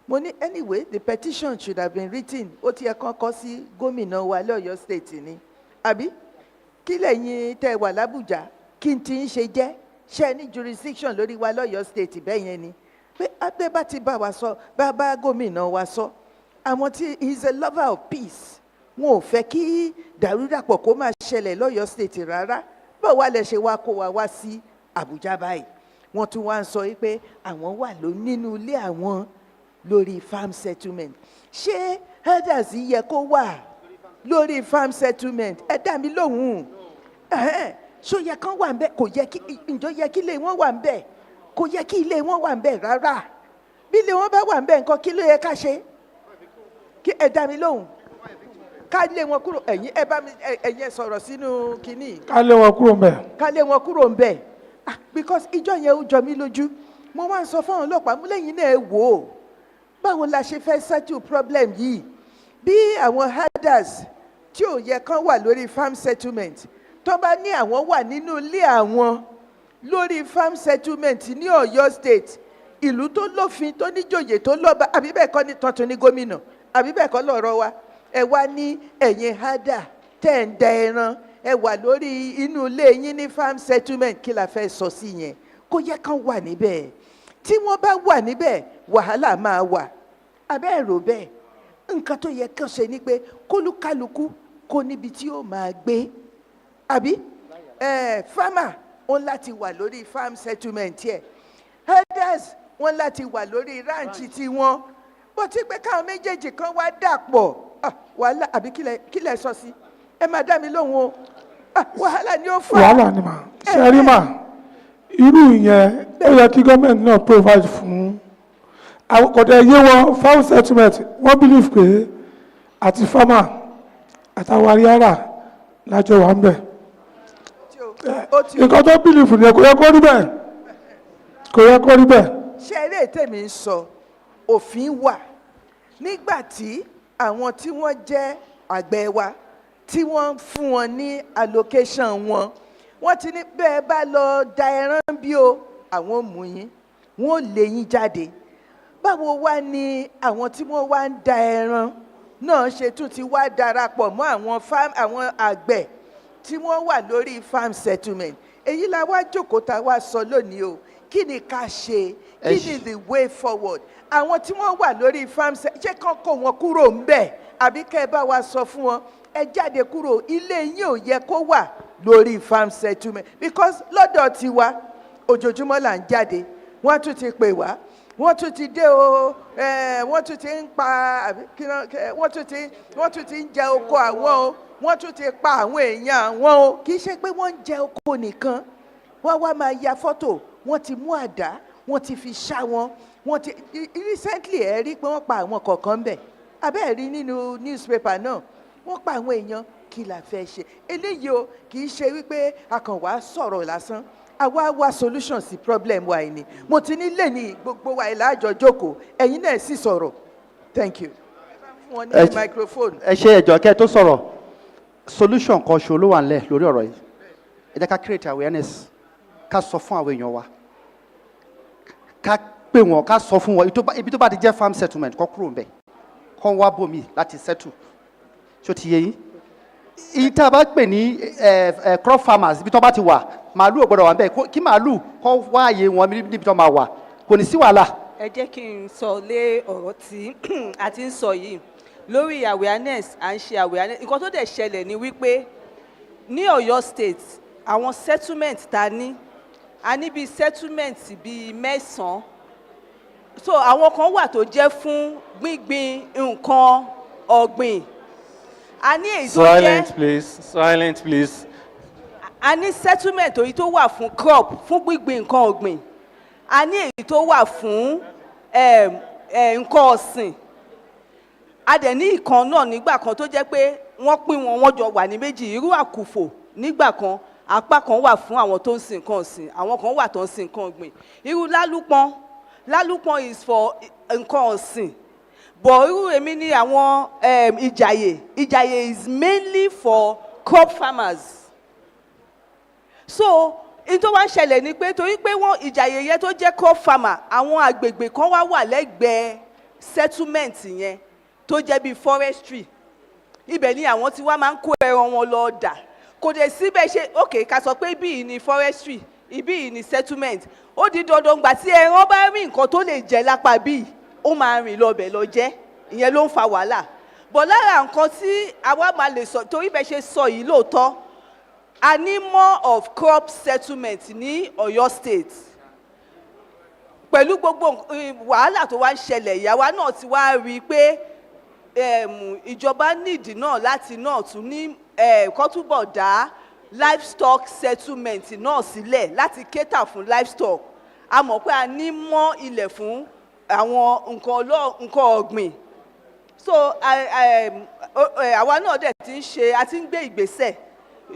Mo ní anyway the petition should have been written, ó ti yẹ kán kọ sí gómìnà wa lọ́yọ́ state ni, àbí kí lẹ́yìn tẹ́ wà l'Ábùjá kí n ti ń ṣe jẹ́ ṣe ní jurisdiction lórí wa lọ́yọ́ state bẹ́ẹ̀ yẹn ni, pé abẹ́ bá ti bá wa sọ, bá gómìnà wa sọ, àwọn tí he is a lover of peace, wọn ò fẹ́ kí dàrúdàpọ̀ kó máa ṣẹlẹ̀ lọ́yọ́ state rárá, báwo wá lẹ ṣe wá kó wa wá sí Àbújá báyìí. Wọ́n tún wá ń sọ pé àwọn wà nínú ilé àwọn lórí farm settlement. Ṣé herders yẹ kó wà lórí farm settlement? Ẹ dá mi lóhùn. Ṣó yẹ kán wà ńbẹ̀? Kò yẹ kí, ǹjọ́ yẹ kí ilé wọn wà ńbẹ̀? Kò yẹ kí ilé wọn wà ńbẹ̀ rárá. Bí ilé wọn bá wà ńbẹ̀ nǹkan kí ló yẹ ká ṣe? Kí ẹ dá mi lóhùn. Ká lé wọn kúrò, ẹ̀yin ẹ bá mi ẹ̀yin sọ̀rọ̀ sínú kinní. Ká lé wọn kúrò ńbẹ̀. Ká lé wọn kúrò ńbẹ̀. Because ìjọ yẹn ó jọ mí lójú. Mo wá ń sọ fún àwọn ọlọ́pàá, mú lẹ́yìn náà ẹ wò ó. Báwo la ṣe fẹ́ settle problem yìí? Bí àwọn herders tí ò yẹ kán wà lórí farm settlement, tó bá ní àwọn wà nínú ilé àwọn lórí farm settlement ní Ọ̀yọ́ state, ìlú tó lófin tó níjòyè tó lọ́ba, àbí bẹ́ẹ̀ kọ́ ní tuntun ní gómìnà, àbí bẹ́ẹ̀ kọ́ lọ́rọ̀ wa, ẹ wá ní ẹ̀yin herder tẹ́ ń da ẹran, ẹ wà lórí inú ilé yín ní farm settlement, kí la fẹ́ sọ sí yẹn? Kò yẹ kán wà níbẹ̀. Tí wọ́n bá wà níbẹ̀, wàhálà máa wà. Abẹ́ ẹ̀rọ bẹ́ẹ̀, nǹkan tó yẹ kán ṣe ni pé kólúkálukú kó níbi tí ó máa gbé. Àbí farmer wọ́n láti wà lórí farm settlement yẹ, herders wọ́n láti wà lórí ranch tí wọ́n, bó ti pé káwọn méjèèjì kan wá dàpọ̀, wàhálà, àbí kí lẹ sọ sí? Ẹ máa dá mi lóhùn o. Wàhálà ni ó fà. Wàhálà ni mà. Ṣé rí mà? Irú ìyẹn ó yẹ kí gọ́ọ̀mẹ̀ntì náà provide fún àkọ́dẹ̀ yé wọn farm settlement. Wọ́n believe pé àti farmer àtàwọn aríára lájọ wà ń bẹ̀. Nǹkan tó believe ni kò yẹ kó rí bẹ́ẹ̀. Kò yẹ kó rí bẹ́ẹ̀. Ṣé eré tèmi ń sọ òfin wà nígbà tí àwọn tí wọ́n jẹ́ àgbẹ̀ wa tí wọ́n fún wọn ní allocation wọn, wọ́n ti ní bẹ́ẹ̀ bá lọ da ẹran bí o, àwọn mú yín, wọ́n lé yín jáde. Báwo wá ni àwọn tí wọ́n wá ń da ẹran náà ṣe tún ti wá darapọ̀ mọ́ àwọn àgbẹ̀ tí wọ́n wà lórí farm settlement? Èyí la wá jókòó ta wá sọ lónìí o. Kí ni ká ṣe? Kí ni the way forward? Àwọn tí wọ́n wà lórí farm settlement, ṣé kán kó wọn kúrò ńbẹ̀? Àbí kẹ́ ẹ bá wa sọ fún wọn, ẹ jáde kúrò, ilé yín ò yẹ kó wà lórí farm settlement. Because lọ́dọ̀ tiwa ojoojúmọ́ là ń jáde, wọ́n tún ti pè wá, wọ́n tún ti dé o, wọ́n tún ti ń pa, wọ́n tún ti ń jẹ oko àwọn o, wọ́n tún ti pa àwọn èèyàn àwọn o. Kì í ṣe pé wọ́n ń jẹ oko nìkan, wọ́n wá máa ya fọ́tò, wọ́n ti mú àdá, wọ́n ti fi ṣá wọn, wọ́n ti recently ẹ rí pé wọ́n pa àwọn kọ̀ọ̀kan bẹ̀, abẹ́ ẹ̀ rí nínú newspaper náà, wọ́n pa àwọn èèyàn. Kí la fẹ́ ṣe? Eléyìí o kì í ṣe wípé a kàn wá sọ̀rọ̀ lásán, àwa wá solution sí problem wa ni. Mo ti ní lè ní gbogbo wa ìlàjọ jókòó, ẹ̀yin náà sì sọ̀rọ̀. Thank you. Wọ́n ní microphone. Ẹ ṣe ẹjọ́ kẹ́ tó sọ̀rọ̀, solution kan ṣo ló wà nílẹ̀ lórí ọ̀rọ̀ yìí. Ẹ jẹ́ ká create awareness, ká sọ fún àwọn èèyàn wa, ká pè wọ́n, ká sọ fún wọn ibi tó bá ti jẹ́ farm settlement kó kúrò ńbẹ̀, kó wá bòmí láti settle. Ṣó ti yé yín? Ìta bá pè ní crop farmers, ibi tó bá ti wà, màálù ò gbọ́dọ̀ wà ńbẹ̀, kí màálù kó wá àyè wọn níbi tó máa wà, kò ní sí wàhálà. ẹ jẹ́ kí n sọ lé ọ̀rọ̀ tí a ti ń sọ yìí lórí awareness à ń ṣe awareness nǹkan tó dẹ̀ ṣẹlẹ̀ ni wípé ní Ọ̀yọ́ state àwọn settlement ta ní a ní bíi settlement bíi 9 so àwọn kan wà tó jẹ́ fún gbíngbin nǹkan ọ̀gbìn a ní èyí tó jẹ́ Silence, please. Silence, please. a ní settlement èyí tó wà fún crop fún gbíngbin nǹkan ọ̀gbìn a ní èyí tó wà fún nǹkan ọ̀sìn a dẹ̀ ní ìkan náà nígbà kan tó jẹ́ pé wọ́n pín wọ́n jọ wà ní méjì irú àkùfò nígbà kan apá kan wà fún àwọn tó ń sin nǹkan ọ̀sìn àwọn kan wà tó ń sin nǹkan ọ̀gbìn irú lálùpọ̀n is for nǹkan ọ̀sìn but irú èmi ní àwọn ìjàyè is mainly for crop farmers so in tó wá ń ṣẹlẹ̀ ni pé torí pé wọ́n ìjàyè yẹn tó jẹ́ crop farmer àwọn àgbègbè kan wà lẹ́gbẹ̀ẹ́ settlement yẹn tó jẹ́ bíi forestry ibẹ̀ ni àwọn tí wá máa ń kó ẹran wọn lọ dà kò dé síbẹ̀ ṣe ok ká sọ pé ibí yìí ni forestry ibí yìí ni settlement ó di dandan gbà tí ẹran bá rí nǹkan tó lè jẹ lápá bíi ó máa rìn lọbẹ̀ lọ jẹ ìyẹn ló ń fa wàhálà bọ̀ lára nǹkan tí àwa máa lè sọ torí bẹ́ẹ̀ ṣe sọ yìí lóòótọ́ a ní more of crop settlement ní Ọ̀yọ́ state pẹ̀lú gbogbo wàhálà tó wá ń ṣẹlẹ̀ ìyàwó náà ti wá rí i pé ìjọba nídìí náà láti náà tún ní kó túbọ̀ dá livestock settlement náà sílẹ̀ láti cater fún livestock a mọ̀ pé a ní mọ́ ilẹ̀ fún àwọn nǹkan ọ̀gbìn so àwa náà dẹ̀ ti ń ṣe a ti ń gbé ìgbésẹ̀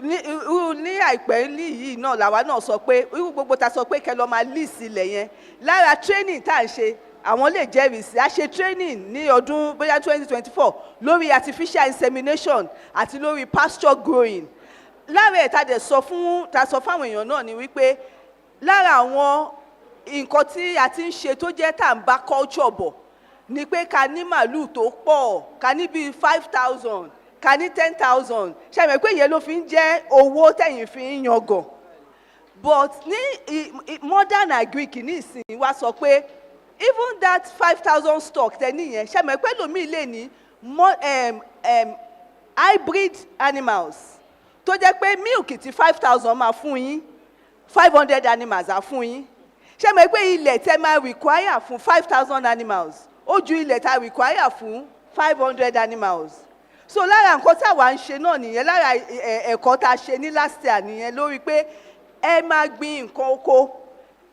ní àìpẹ́ yìí náà làwa náà sọ pé irú gbogbo ta sọ pé kẹ́ lọ máa lease ilẹ̀ yẹn lára training tá à ń ṣe àwọn lè jẹ́rìí sí a ṣe training ní ọdún bóyá 2024 lórí artificial insemination àti lórí pasture growing lára ẹ̀ ta sọ fáwọn èèyàn náà ni wípé lára àwọn nǹkan tí a ti ń ṣe tó jẹ́ tá à ń bá culture bọ̀ ni pé ká ní màálù tó pọ̀ ká ní bíi 5,000 ká ní 10,000 ṣàmì pé ìyẹn ló fi ń jẹ́ owó tẹ̀yìn fi ń yangàn but ní modern agric ní ìsìn wa sọ pé even that 5,000 stock tẹ níyẹn ṣàmì pé lómi lè ní hybrid animals tó jẹ́ pé milk ti 5,000 máa fún yín 500 animals á fún yín ṣàmì pé ilẹ̀ tẹ máa require fún 5,000 animals ó ju ilẹ̀ tá require fún 500 animals so lára nǹkan táwa ń ṣe náà nìyẹn lára ẹ̀kọ́ tá a ṣe ní last year nìyẹn lórí pé ẹ máa gbin nǹkan oko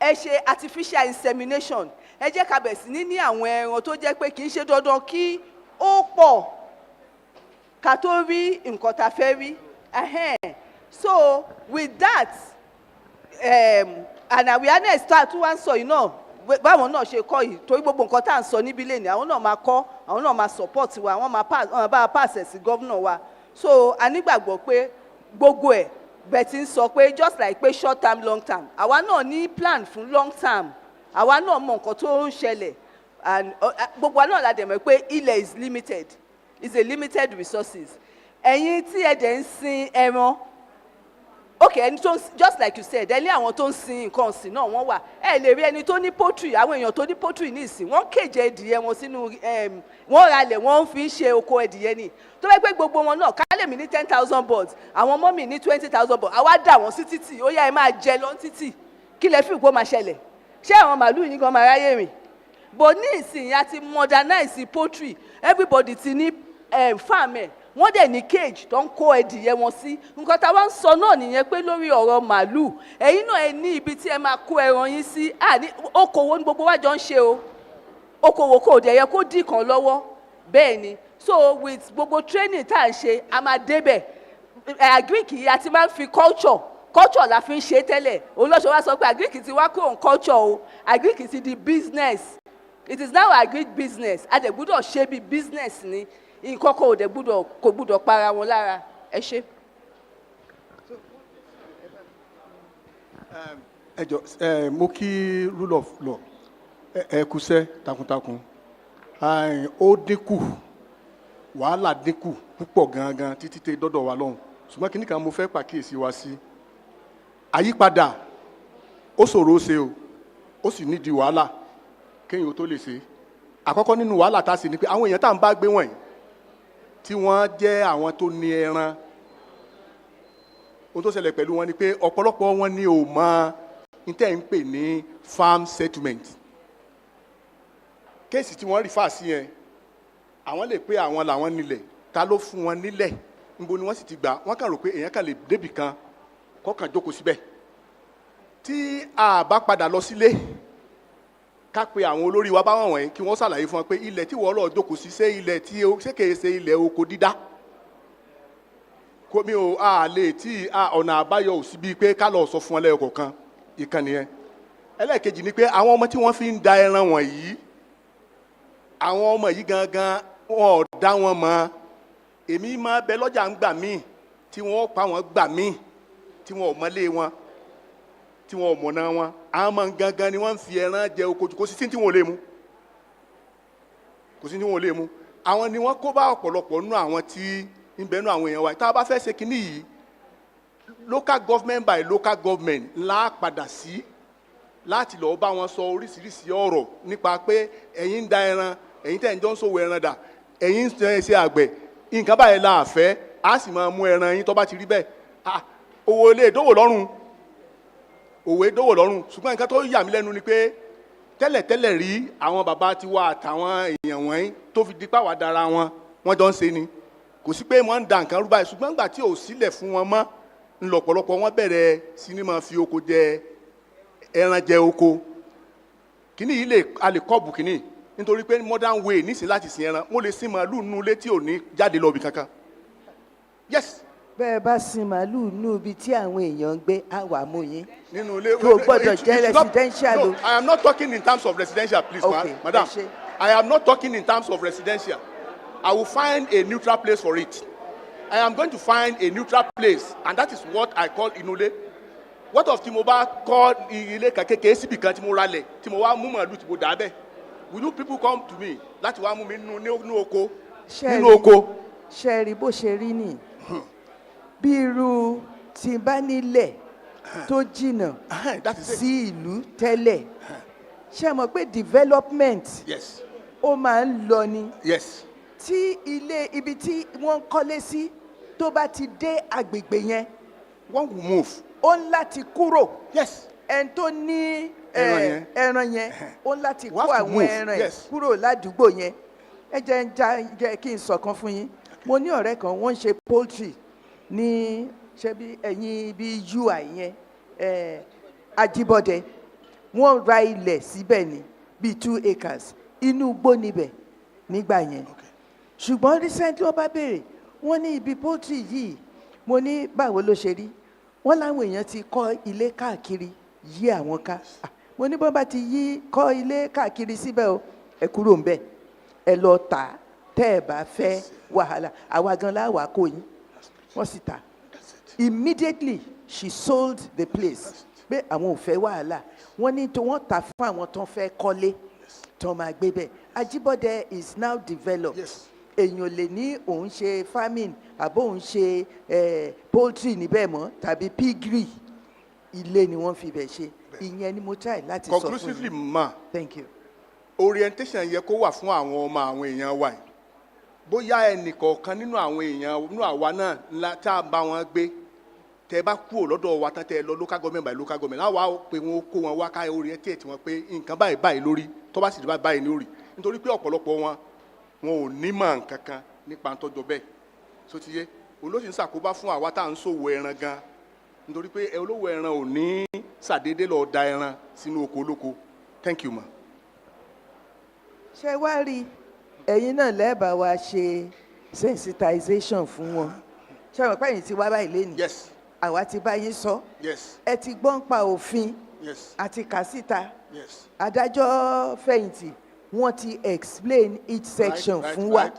ẹ ṣe artificial insemination ẹ jẹ́ ká bẹ̀ sí ní àwọn ẹran tó jẹ́ pé kì í ṣe dandan kí ó pọ̀ ká tó rí nǹkan tá a fẹ́ rí so with that and awareness tá a tún wá ń sọ yìí náà báwọn náà ṣe kọ́ yìí torí gbogbo nǹkan tá à ń sọ níbí lẹ́nu àwọn náà máa kọ́ àwọn náà máa support wa àwọn máa bá a pàṣẹ sí gọ́vnà wa so a nígbàgbọ́ pé gbogbo ẹ̀ bẹ́ẹ̀ ti ń sọ pé just like pé short term long term àwa náà ní plan fún long term àwa náà mọ nǹkan tó ń ṣẹlẹ̀ and gbogbo wa náà la dẹ̀ mọ̀ pé ilẹ̀ is limited is a limited resources ẹ̀yin tí ẹ dẹ̀ ń sin ẹran okay ẹni tó just like you said ẹ lé àwọn tó ń sin nǹkan ọ̀sìn náà wọ́n wà ẹ lè rí ẹni tó ní poultry àwọn èèyàn tó ní poultry ní ìsìn wọ́n kéje ẹdìyẹ wọn sínú wọ́n ralẹ̀ wọ́n fi ń ṣe oko ẹdìyẹ ni tó bá gbé gbogbo wọn náà kálẹ̀ mi ní 10,000 birds àwọn ọmọ mi ní 20,000 birds àwa dà wọ́n sí títì ó yá ẹ máa jẹ lọ títì kí lẹ fi ìpò máa ṣẹlẹ̀ ṣé àwọn màálù yìí gan máa ráyè rìn bò ní ìsìn yà ti modernize poultry everybody ti ní farm ẹ̀ wọ́n dẹ̀ ní cage tó ń kó ẹdìyẹ wọn sí nǹkan tá a wá ń sọ náà nìyẹn pé lórí ọ̀rọ̀ màálù ẹ̀yin náà ẹ ní ibi tí ẹ máa kó ẹran yín sí okòwò ní gbogbo wa jọ ń ṣe o okòwò kò dẹ̀ yẹ kó dì kan lọ́wọ́ bẹ́ẹ̀ ni so with gbogbo training tá à ń ṣe a máa débẹ̀ agric yìí a ti máa ń fi culture la fi ń ṣe tẹ́lẹ̀ olóṣèlú wa sọ pé agric ti wá kúrò ní culture o agric ti di business it is now agric business a dẹ̀ gbúdọ̀ ṣe bí business ni nǹkan kò dẹ̀ gbúdọ̀ para wọn lára ẹ ṣe. ẹ jọ mo kí rule of law ẹ kúṣẹ́ takuntakun ó dínkù wàhálà dínkù púpọ̀ gangan títí tẹ dọ́dọ̀ wa lọ́hùn ṣùgbọ́n kí nìkan mo fẹ́ pàkíyèsí wa sí àyípadà ó ṣòro ó ṣe o ó sì nídìí wàhálà kéèyàn tó lè ṣe àkọ́kọ́ nínú wàhálà tá a sì ní pé àwọn èèyàn tá à ń bá gbé wọ̀nyí tí wọ́n jẹ́ àwọn tó ní ẹran ohun tó ṣẹlẹ̀ pẹ̀lú wọn ni pé ọ̀pọ̀lọpọ̀ wọn ni ò mọ níta ń pè ní farm settlement kéèsì tí wọ́n rí fà sí yẹn àwọn lè pé àwọn làwọn nílẹ̀ ta ló fún wọn nílẹ̀ níbo ni wọ́n sì ti gbà wọ́n kàn rò pé èèyàn kàn lè débì kan kọ́kàn jókòó síbẹ̀ tí a bá padà lọ sílé ká pe àwọn olórí wa bá wọn wọ̀nyí kí wọ́n ṣàlàyé fún wọn pé ilẹ̀ tí wọ́n lọ jókòó sí ṣé ilẹ̀ tí ṣé kèé ṣe ilẹ̀ oko dídá kó mi ò a lè tí ọ̀nà àbáyọ ò sí bíi pé ká lọ sọ fún wọn lẹ́yọ̀ kọ̀ọ̀kan ìkànnì yẹn ẹlẹ́ẹ̀kejì ni pé àwọn ọmọ tí wọ́n fi ń da ẹran wọ̀nyí àwọn ọmọ yìí gangan wọn ò dá wọn mọ̀ èmi máa bẹ lọ́jà ń gbà míì tí wọ́n pa wọn gbà míì tí wọn ò mọ́lé wọn tí wọn ò mọ̀nà wọn àwọn ọmọ gangan ni wọ́n ń fi ẹran jẹ oko kò sí tí wọn ò lè mú kò sí tí wọn ò lè mú àwọn ni wọ́n kó bá ọ̀pọ̀lọpọ̀ nínú àwọn tí ń bẹ nínú àwọn èèyàn wa tá a bá fẹ́ ṣe kínní yìí local government by local government ńlá padà sí láti lọ́ọ́ bá wọn sọ oríṣiríṣi ọ̀rọ̀ nípa pé ẹ̀yin ń da ẹran ẹ̀yin tẹ̀ ń jọ ń ṣòwò ẹran dà ẹ̀yin ń ṣe àgbẹ̀ nǹkan báyìí la fẹ́ á sì máa mú ẹran yín tó bá ti rí bẹ́ẹ̀ òwò ilé ìdówò lọ́rùn òwe dówò lọ́rùn ṣùgbọ́n nǹkan tó yà mí lẹ́nu ni pé tẹ́lẹ̀tẹ́lẹ̀ rí àwọn bàbá tiwa àtàwọn èèyàn wọ̀nyí tó fi di pàwọ́ dára wọn wọ́n jọ ń ṣe ni kò sí pé wọ́n ń da nǹkan rú báyìí ṣùgbọ́n nígbà tí ò sílẹ̀ fún wọn mọ́ ńlọ́pọ̀lọpọ̀ wọn bẹ̀rẹ̀ sí ni máa fi oko jẹ ẹran jẹ oko kíní yìí a lè kọ́ọ̀bù kíní nítorí pé modern way nísìnyí láti sin ẹran mo lè sin màálù nínú ilé tí ò ní jáde lọ ibì kankan yes. bẹ́ẹ̀ bá sin màálù nínú ibi tí àwọn èèyàn ń gbé àwa mú yín nínú ilé kò gbọ́dọ̀ jẹ́ residential o. No, I am not talking in terms of residential please okay, madam I am not talking in terms of residential I will find a neutral place for it I am going to find a neutral place and that is what I call inule what of tí mo bá kọ́ ilé kékeré síbi kan tí mo ralẹ̀ tí mo wá mú màálù tí mo dà bẹ́ẹ̀ will you people come to me láti wá mú mi nínú oko nínú oko. ṣe rí bó ṣe rí nìyí bí irú tí bá nílẹ̀ tó jìnnà sí ìlú tẹ́lẹ̀ ṣe mọ̀ pé development ó máa ń lọ ni tí ilé ibi tí wọ́n kọ́lé sí tó bá ti dé agbègbè yẹn one will move ó ń láti kúrò ẹni tó ní ẹran yẹn ó ń láti kó àwọn ẹran yẹn kúrò ládùúgbò yẹn ẹ jẹ́ kí n sọ̀kan fún yín mo ní ọ̀rẹ́ kan wọ́n ń ṣe poultry ní ṣe bí ẹ̀yin bí UI yẹn Ajibode wọ́n ra ilẹ̀ síbẹ̀ ní bíi 2 acres inú igbó níbẹ̀ nígbà yẹn ṣùgbọ́n recently wọ́n bá béèrè wọ́n ní ibi poultry yìí mo ní báwo ló ṣe rí wọ́n láwọn èèyàn ti kọ́ ilé káàkiri yí àwọn ká mo ní bọ́n bá ti kọ́ ilé káàkiri síbẹ̀ o ẹ kúrò ńbẹ̀ ẹ lọ tà tẹ́ ẹ bá fẹ́ wàhálà àwa gan láwàá kò yín wọ́n sì tà immediately she sold the place pé àwọn ò fẹ́ wàhálà wọ́n ní tó wọ́n tà fún àwọn tó ń fẹ́ kọ́lé tó máa gbé bẹ́ẹ̀ Ajibode is now developed èèyàn lè ní òun ṣe farming àbó òun ṣe poultry níbẹ̀ mọ́ tàbí piggery ilé ni wọ́n fi bẹ̀ ṣe ìyẹn ni mo try láti sọ fún yín. conclusively ma thank you. orientation yẹ kó wà fún àwọn ọmọ àwọn èèyàn wa yìí bóyá ẹnìkọ̀ọ̀kan nínú àwọn èèyàn nínú àwa náà ńlá tá a bá wọn gbé tẹ bá kúrò lọ́dọ̀ wa tán tẹ lọ local government by local government láwa pé wọn kó wọn wá ká orientate wọn pé nǹkan báyìí báyìí lórí tó bá sì rí báyìí ní orí nítorí pé ọ̀pọ̀lọpọ̀ wọn ò ní mọ̀ nǹkan kan nípa tọ́jọ́ bẹ́ẹ̀ so ti yé olóṣèlú ṣàkóbá fún àwa tá à ń ṣòwò ẹran gan nítorí pé olówó ẹran ò ní ṣàdédé lọ da ẹran sínú oko olóko thank you ma. ṣé wá rí ẹ̀yin náà lẹ́ẹ̀bà wa ṣe sensitization fún wọn ṣé àwọn pẹ́yìn tí wá báyìí lẹ́nu àwa ti bá yín sọ ẹ ti gbọ́n pa òfin àti kà síta adájọ́ fẹ̀yìntì wọ́n ti explain each section fún wa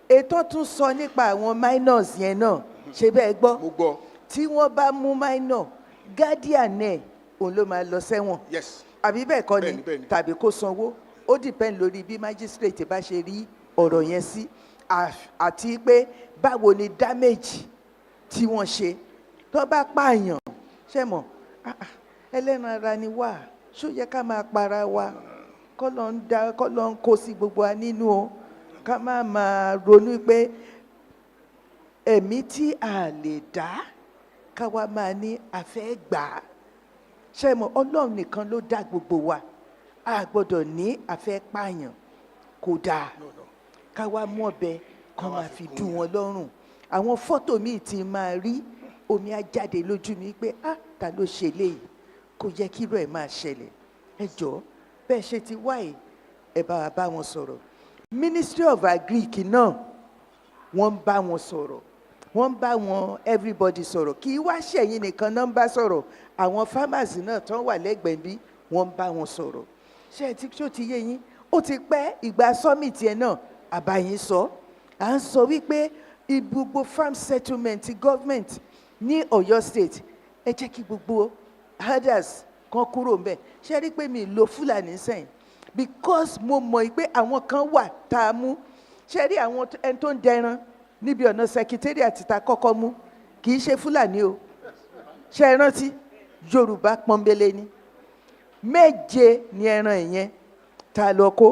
ètò tún sọ nípa àwọn minors yẹn náà ṣe bẹ́ẹ̀ gbọ́ tí wọ́n bá mú minor guardian ẹ̀ òun ló máa lọ sẹ́wọ̀n àbí bẹ́ẹ̀ kọ́ ni tàbí kó sanwó ó depend lórí bí magistrate bá ṣe rí ọ̀rọ̀ yẹn sí àti pé báwo ni damage tí wọ́n ṣe tó bá pààyàn ṣe mọ̀ ẹlẹ́ran ara ni wá ṣó yẹ ká máa para wa kọ́lọ́n kó sí gbogbo wa nínú o ká má máa ronú pé ẹ̀mí tí a lè dá ká wá máa ní àfẹ́ gbà á ṣe mọ̀ Ọlọ́run nìkan ló dá gbogbo wa a gbọ́dọ̀ ní àfẹ́ pààyàn kò dáa ká wá mú ọ̀bẹ kan máa fi dùn wọn lọ́rùn àwọn fọ́tò míì ti máa rí omi á jáde lójú mi pé ta ló ṣe léyìí kò yẹ kí irú ẹ̀ máa ṣẹlẹ̀ ẹ jọ̀ọ́ bẹ́ẹ̀ ṣe ti wáyé ẹ bá wa bá wọn sọ̀rọ̀ Ministry of Agric náà wọ́n ń bá wọn sọ̀rọ̀ wọ́n ń bá wọn everybody sọ̀rọ̀ kì í wá ṣẹ̀yìn nìkan náà ń bá sọ̀rọ̀ àwọn farmers náà tán wà lẹ́gbẹ̀ẹ́ bí wọ́n ń bá wọn sọ̀rọ̀ ṣé ẹ ti tó ti yé yín ó ti pẹ́ ìgbà summit yẹn náà àbáyín sọ à ń sọ wípé gbogbo farm settlement government ní Ọ̀yọ́ state ẹ jẹ́ kí gbogbo herders kan kúrò ńbẹ̀ ṣé rí pé mi lo Fúlàní sẹ́yìn because mo mọ̀ pé àwọn kan wà tá a mú ṣé rí àwọn ẹni tó ń dẹran níbi ọ̀nà secretariat ta kọ́kọ́ mú kì í ṣe Fúlàní o ṣé ẹ rántí Yorùbá pọ́nbélé ni 7 ni ẹran ìyẹn tá a lọ kó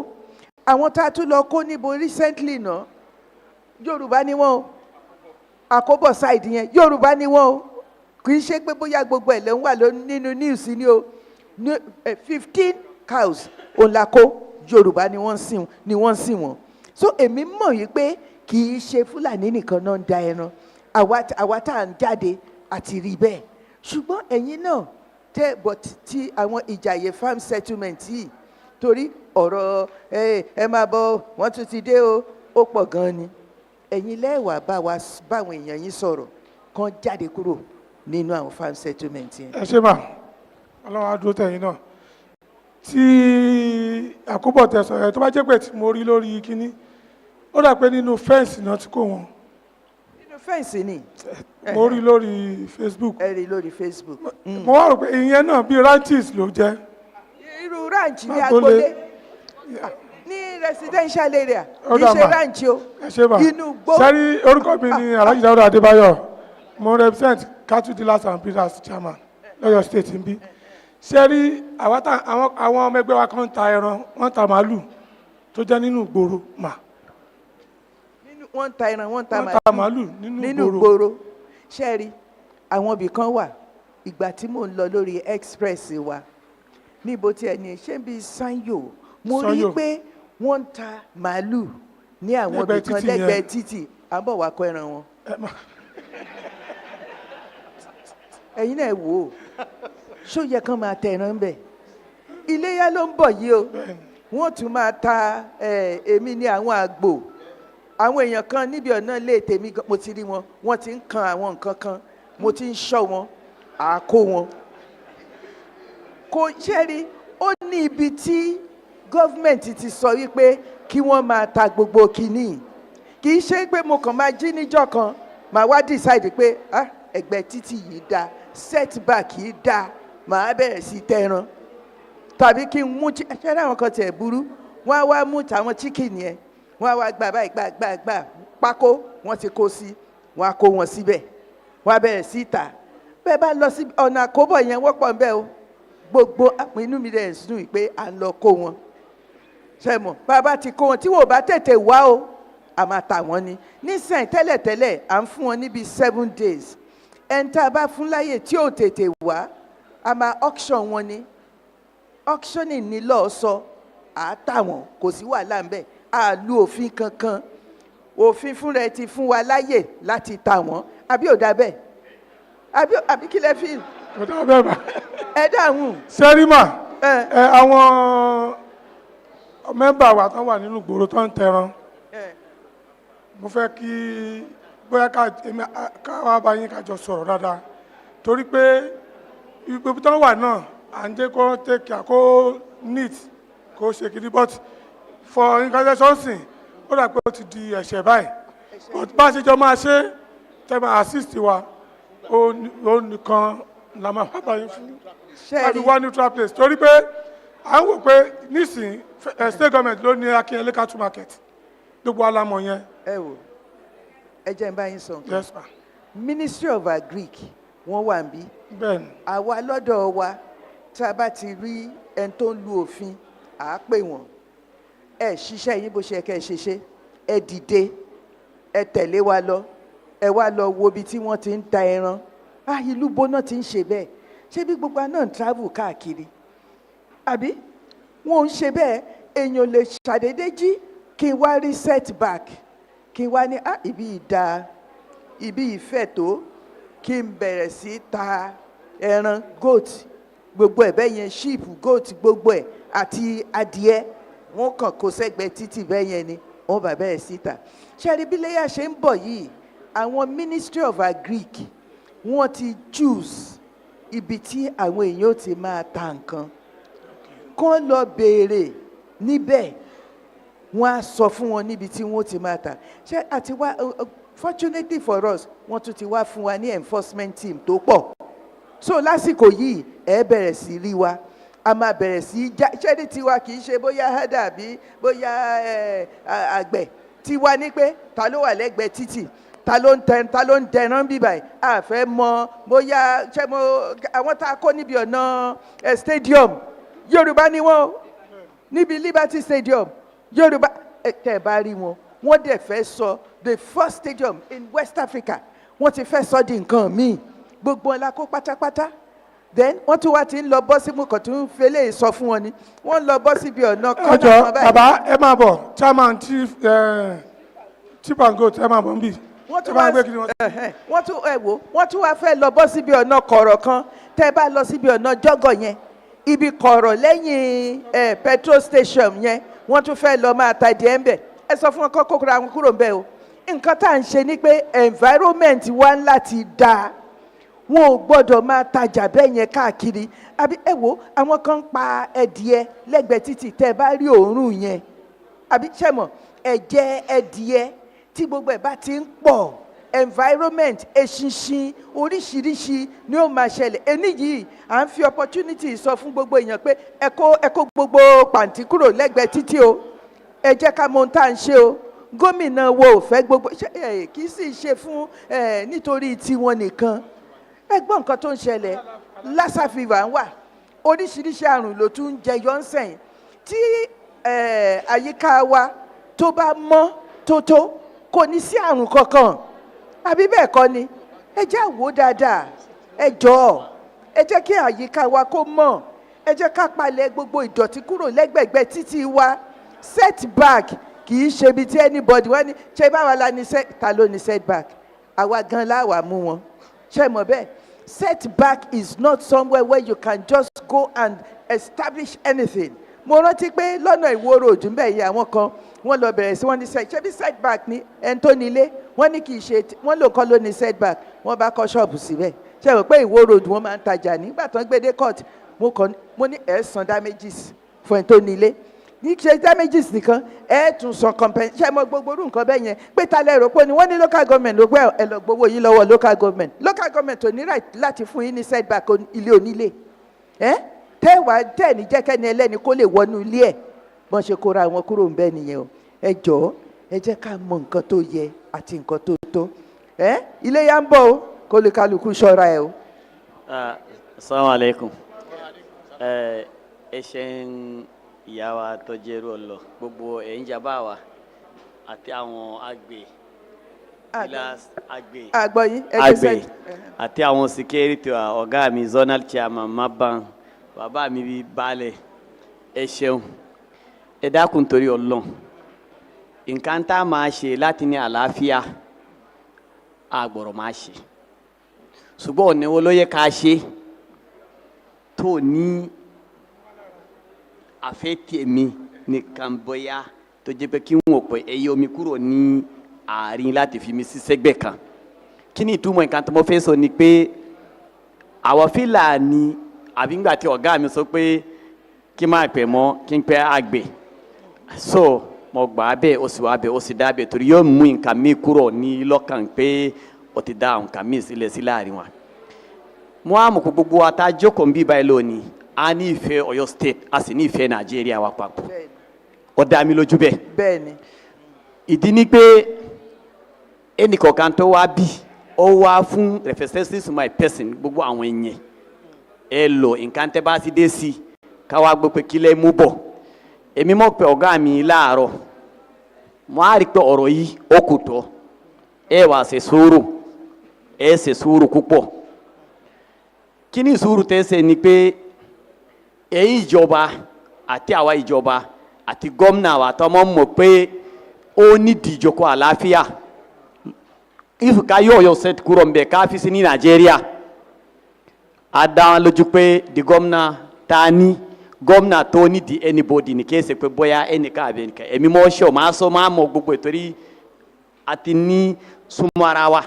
àwọn tá a tún lọ kó níbo recently náà Yorùbá ni wọ́n o àkóbọ̀ side yẹn Yorùbá ni wọ́n o kì í ṣe pé bóyá gbogbo ẹ̀ lẹ́ ń wà nínú news ni o 15 cows òǹlàkó Yorùbá ni wọ́n sìn wọ́n so èmi mọ̀ yìí pé kì í ṣe Fúlàní nìkan náà ń da ẹran àwa tá à ń jáde àti rí bẹ́ẹ̀ ṣùgbọ́n ẹ̀yin náà tẹ́ but ti àwọn Ìjàyè farm settlement yìí torí ọ̀rọ̀ ẹ máa bọ̀ wọ́n tún ti dé o ó pọ̀ gan-an ni ẹ̀yin lẹ́wàá báwọn èèyàn yín sọ̀rọ̀ kan jáde kúrò nínú àwọn farm settlement yẹn. ẹ ṣe mà ọlọ́run á dúró tẹ̀yìn náà tí àkóbọ̀ tẹ̀sán ẹ̀ tó bá jẹ́ pé tí mo rí lórí kínní ó dà pé nínú fẹ́ǹsì náà ti kó wọn. nínú fẹ́ǹsì ni. mo rí lórí Facebook. ẹ rí lórí Facebook. mo wá rò pé ìyẹn náà bíi ranches ló jẹ́. irú ranch ní agboolé ní residential area kì í ṣe ranch o inú gbó. sẹ́rí orúkọ mi ni Alhaji Dawuda Adébáyọ̀ mo represent cattle dealers and breeders chairman lọ́yọ̀ state ń bí. sẹ́rí àwọn ọmọ ẹgbẹ́ wa kan ta ẹran wọ́n ta màálù tó jẹ́ nínú ìgboro mà. wọ́n ta ẹran wọ́n ta màálù nínú ìgboro sẹ́rí àwọn ibì kan wà ìgbà tí mò ń lọ lórí express wa níbo tí ẹni ṣé bí Sanyo mo rí pé wọ́n ń ta màálù ní àwọn ibì kan lẹ́gbẹ̀ẹ́ títì à ń bọ̀ wá kó ẹran wọn. ẹ̀yin náà wò ó ṣó yẹ kán máa tẹ ẹran bẹ́ẹ̀ iléyá ló ń bọ̀ yìí o wọ́n tún máa ta èmi ní àwọn àgbò àwọn èèyàn kan níbi ọ̀nà ilé tèmi mo ti rí wọn wọ́n ti ń kan àwọn nǹkan kan mo ti ń ṣọ́ wọn àkó wọn kò ṣẹ́rí ó ní ibi tí gọ́fìmẹ̀ntì ti sọ wípé kí wọ́n máa ta gbogbo kìíní kì í ṣe pé mo kàn máa jí níjọ́ kan màá wá decide pé ẹgbẹ́ títì yìí dáa setback yìí dáa màá bẹ̀rẹ̀ sí tẹran tàbí kí n mú ṣẹ́rí àwọn kan tiẹ̀ burú wọ́n á wá mú tàwọn chicken yẹn wọ́n á wá gbà báyìí gbà pákó wọ́n ti kó sí wọ́n á kó wọn síbẹ̀ wọ́n á bẹ̀rẹ̀ sí tà bẹ́ẹ̀ bá lọ sí ọ̀nà àkóbọ̀ yẹn wọ́pọ̀ ń bẹ o gbogbo inú mi rẹ̀ sùn pé à ń lọ kó wọn ṣe mọ̀ bàbá ti kó wọn tí wọn ò bá tètè wá o a máa tà wọ́n ni nísìnyí tẹ́lẹ̀tẹ́lẹ̀ à ń fún wọn níbi 7 days ẹni tá a bá fún láyè tí ò tètè wá a máa auction wọn ni auctioning ni lọ́ọ̀ sọ à á tà wọ́n kò sí wàhálà ń bẹ̀ à lu òfin kankan òfin fúnra ẹ ti fún wa láyè láti tà wọ́n àbí ò dá bẹ́ẹ̀ àbí kí lẹ fi. ò dá bẹ́ẹ̀ bá. ẹ dáhùn. sẹ́rímà àwọn mẹ́mbà wa tán wà nínú ìgboro tó ń tẹran mo fẹ́ kí bóyá káwá bá yín kájọ sọ̀rọ̀ dáadáa torí pé ibi tó wà náà à ń jẹ́ kó take kó neat kó ṣe kiri but for incantation ó dà pé ó ti di ẹ̀ṣẹ̀ báyìí but bá a ṣe jọ máa ṣe tẹ́ máa assist wa ó nìkan la máa bá yín fún láti wá neutral place torí pé à ń wò pé nísìnyí state government ló ní Akinyele cattle market gbogbo alamọ yẹn. ẹ wò ẹ jẹ́ n bá yín sọ nǹkan. Yes, ma. Ministry of Agric wọ́n wà ń bí. bẹ́ẹ̀ni. àwa lọ́dọ̀ wa tá a bá ti rí ẹni tó ń lu òfin à á pè wọ́n ẹ ṣiṣẹ́ yín bó ṣe kẹ́ ẹ ṣe ẹ dìde ẹ tẹ̀lé wa lọ ẹ wá lọ wo ibi tí wọ́n ti ń ta ẹran ìlú bóná ti ń ṣe bẹ́ẹ̀ ṣé bí gbogbo náà ń travel káàkiri àbí wọn ò ń ṣe bẹ́ẹ̀ èèyàn lè ṣàdédé jí kí n wá rí setback kí n wá ní ibi ìdá ibi ìfẹ́ tó kí n bẹ̀rẹ̀ sí ta ẹran goat gbogbo ẹ̀ bẹ́ẹ̀ yẹn sheep goat gbogbo ẹ̀ àti adìẹ wọ́n kàn kó sẹ́gbẹ̀ẹ́ títì bẹ́ẹ̀ yẹn ni wọ́n bá bẹ̀rẹ̀ sí ta ṣẹ́rí bí léyà ṣe ń bọ̀ yìí àwọn ministry of agric wọ́n ti choose ibi tí àwọn èèyàn ó ti máa ta nǹkan kán lọ béèrè níbẹ̀ wọ́n á sọ fún wọn níbi tí wọ́n ti máa ta ṣé àti wá fortunately for us wọ́n tún ti wá fún wa ní enforcement team tó pọ̀ so lásìkò yìí ẹ bẹ̀rẹ̀ sí rí wa a máa bẹ̀rẹ̀ sí ṣẹ́ni tiwa kì í ṣe bóyá hádà bí bóyá àgbẹ̀ tiwa ní pé ta ló wà lẹ́gbẹ̀ẹ́ títì ta ló ń dẹran bí báyìí a fẹ́ mọ bóyá ṣé mo àwọn tá a kó níbi ọ̀nà stadium Yorùbá ni wọ́n níbi Liberty Stadium Yorùbá tẹ̀ bá rí wọn wọ́n dẹ̀ fẹ́ sọ the first stadium in West Africa wọ́n ti fẹ́ sọ di nǹkan míì gbogbo ọ̀la kó pátápátá then wọ́n tún wá ti ń lọ bọ́ sí mú kàn tún fẹ́lẹ́ sọ fún wọn ni wọ́n lọ bọ́ síbi ọ̀nà kọ́nà kan báyìí. bàbá ẹ máa bọ̀ chairman chief and goat ẹ máa bọ̀ nbí. wọ́n tún wá fẹ́ lọ bọ́ síbi ọ̀nà kọ̀rọ̀ kan tẹ́ bá lọ síbi ọ̀nà jọ́gọ̀ yẹn ibi kọ̀rọ̀ lẹ́yìn petrol station yẹn wọ́n tún fẹ́ lọ máa ta díẹ̀ ń bẹ̀ ẹ sọ fún wọn kọ́ kókòrò àwọn kúrò ń bẹ̀ o nǹkan tá à ń ṣe ni pé environment wa ń láti dáa wọn ò gbọ́dọ̀ máa tajà bẹ́ẹ̀ yẹn káàkiri àbí ẹ wo àwọn kan ń pa ẹdìẹ lẹ́gbẹ̀ẹ́ títì tẹ́ ẹ bá rí òórùn yẹn àbí ṣẹ̀mọ̀ ẹ̀jẹ̀ ẹdìẹ tí gbogbo ẹ̀ bá ti ń pọ̀ environment eṣinṣin oríṣiríṣi ni ó máa ṣẹlẹ̀ ẹni yìí à ń fi opportunity sọ fún gbogbo èèyàn pé ẹ kó gbogbo pàǹtí kúrò lẹ́gbẹ̀ẹ́ títì o ẹ jẹ́ ká mọ ohun tá à ń ṣe o gómìnà wo ò fẹ́ gbogbo kì í sì ṣe fún nítorí tiwọn nìkan ẹgbọ́n nǹkan tó ń ṣẹlẹ̀ lassa fever ń wà oríṣiríṣi àrùn ló tún ń jẹyọ ń sẹ̀yìn tí àyíká wa tó bá mọ́ tótó kò ní sí àrùn kankan àbí bẹ́ẹ̀ kọ́ ni ẹ jẹ́ àwò dáadáa ẹ jọ̀ọ́ ẹ jẹ́ kí àyíká wa kó mọ́ ẹ jẹ́ ká palẹ̀ gbogbo ìdọ̀tí kúrò lẹ́gbẹ̀gbẹ́ títì wa setback kì í ṣe ibi tí anybody wọ́n ní ṣe báwa la ní ta ló ní setback àwa gan láwàá mú wọn ṣe mọ̀ bẹ́ẹ̀. Setback is not somewhere where you can just go and establish anything. Mo rántí pé lọ́nà Ìwó road ń bẹ̀ yìí àwọn kan wọ́n lọ bẹ̀rẹ̀ sí wọ́n ní ṣé bí setback ni ẹni tó nílé wọ́n ní kì í ṣe wọ́n lò kọ́ ló ní setback wọ́n bá kọ́ ṣọ́ọ̀bù síbẹ̀ ṣe rò pé Ìwó road wọ́n máa ń tajà nígbà tó ń gbé dé court mo ní ẹ̀sán damages fún ẹni tó nílé ní ṣe damages nìkan tún san compensation ṣe mọ gbogbo orú nǹkan bẹ́ẹ̀ yẹn pé ta lẹ́rọ pé ni wọ́n ní local government ló gbé ẹ lọ gbowó yín lọ́wọ́ local government ò ní right láti fún yín ní setback ilé onílé tẹ́ẹ̀ní jẹ́kẹ́ni ẹlẹ́ni kó lè wọnú ilé ẹ̀ bọ́n ṣe kóra wọn kúrò ń bẹ́ẹ̀ nìyẹn o ẹ jọ̀ọ́ ẹ jẹ́ ká mọ nǹkan tó yẹ àti nǹkan tó tó ilé yá ń bọ̀ o kó lè kálukú ṣọ́ra ẹ o. Assalamu alaikum. Ẹ ṣe ń ìyá wa tó jẹ́rú ọlọ gbogbo ẹ̀yin jàmbá wa àti àwọn àgbẹ̀ àti àwọn security ọ̀gá mi zonal chairman maban bàbá mi bí baálẹ̀ ẹ ṣeun ẹ dákun torí Ọlọ́run nǹkan tá a máa ṣe láti ní àlàáfíà àgbọ̀rọ̀ máa ṣe ṣùgbọ́n ọ̀nà wo ló yẹ ká ṣe tó ní àfẹ́tì mi nìkan bóyá tó jẹ́ pé kí n wò pé ẹ yọ mi kúrò ní àárín láti fi mi sí sẹ́gbẹ̀ kan kí ni ìtumọ̀ nǹkan tó mo fẹ́ sọ ni pé àwọn Fúlàní àbí ńgbà tí ọ̀gá mi sọ pé kí n máa pẹ̀ mọ́ kí n pẹ́ àgbẹ̀ so mo gbà á bẹ́ẹ̀ ó sì wá bẹ́ẹ̀ ó sì dá bẹ́ẹ̀ torí yóò mú nǹkan mi kúrò ní lọ́kàn pé ó ti dá nǹkan mi sílẹ̀ sí láàrin wa mo á mọ̀ pé gbogbo wa tá a jókòó ń bí báyìí lónìí a ní ìfẹ́ Ọ̀yọ́ state a sì ní ìfẹ́ Nàìjíríà wa papọ̀ ó dá mi lójú bẹ́ẹ̀. bẹ́ẹ̀ni. ìdí ni pé ẹnìkọ̀ọ̀kan tó wá bí ó wá fún representative my person gbogbo àwọn èèyàn ẹ lọ nǹkan tẹ́ bá ti dé sí ká wá gbọ́ pé kílẹ̀ mú bọ̀ èmi mọ̀ pé ọ̀gá mi láàárọ̀ mo á rí pé ọ̀rọ̀ yìí ó kù tó ẹ wá ṣe sùúrù púpọ̀ kí ni sùúrù tẹ́ ṣe ni pé èyí ìjọba àti àwa ìjọba àti gómìnà wa tó mọ̀ pé ó ní ìdíjọkọ̀ àlàáfíà ìfúkà yóò ṣe kúrò ń bẹ̀ ká fi sí ní Nàìjíríà a dá lójú pé di gómìnà ta ní gómìnà tó ní di anybody ní kéèsì pé bóyá ẹnìkan àbí ẹnìkan èmi mọ̀ ṣọ́ máa sọ máa mọ̀ gbogbo ìtorí àti ní súnmọ́ ara wa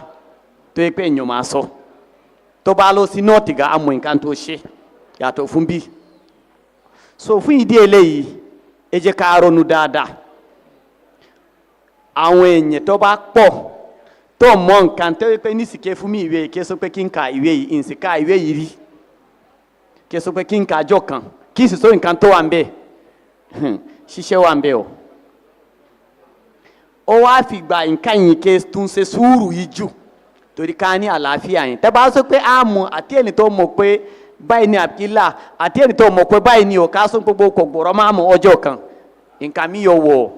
tó yẹ pé èèyàn máa sọ tó bá lọ sí nọ́ọ̀tì ga àmọ́ nǹkan tó ṣe yàtọ̀ fún bí so fún ìdí eléyìí ẹ jẹ́ ká ronú dáadáa àwọn èèyàn tó bá pọ̀ tó mọ̀ nǹkan tó yẹ pé ní sìkẹ́ fún mi ìwé kí ẹ sọ pé kí n ka ìwé yìí ìsìnká ìwé yìí rí kí ẹ sọ pé kí n ka àjọ kan kí n sì sọ nǹkan tó wà ń bẹ̀ ṣiṣẹ́ wà ń bẹ̀ o ó wá fi gba nǹkan yìí kí tún ṣe sùúrù yìí jù torí ká ní àlàáfíà yìí tẹ́ bá sọ pé àmọ́ àti ẹni tó mọ̀ pé báyìí ni àbílà àti ẹni tó mọ̀ pé báyìí ni ọ̀ká sọ gbogbo kò gbọ́rọ̀ máa mọ̀ ọjọ́ kan nǹkan mi yóò wọ̀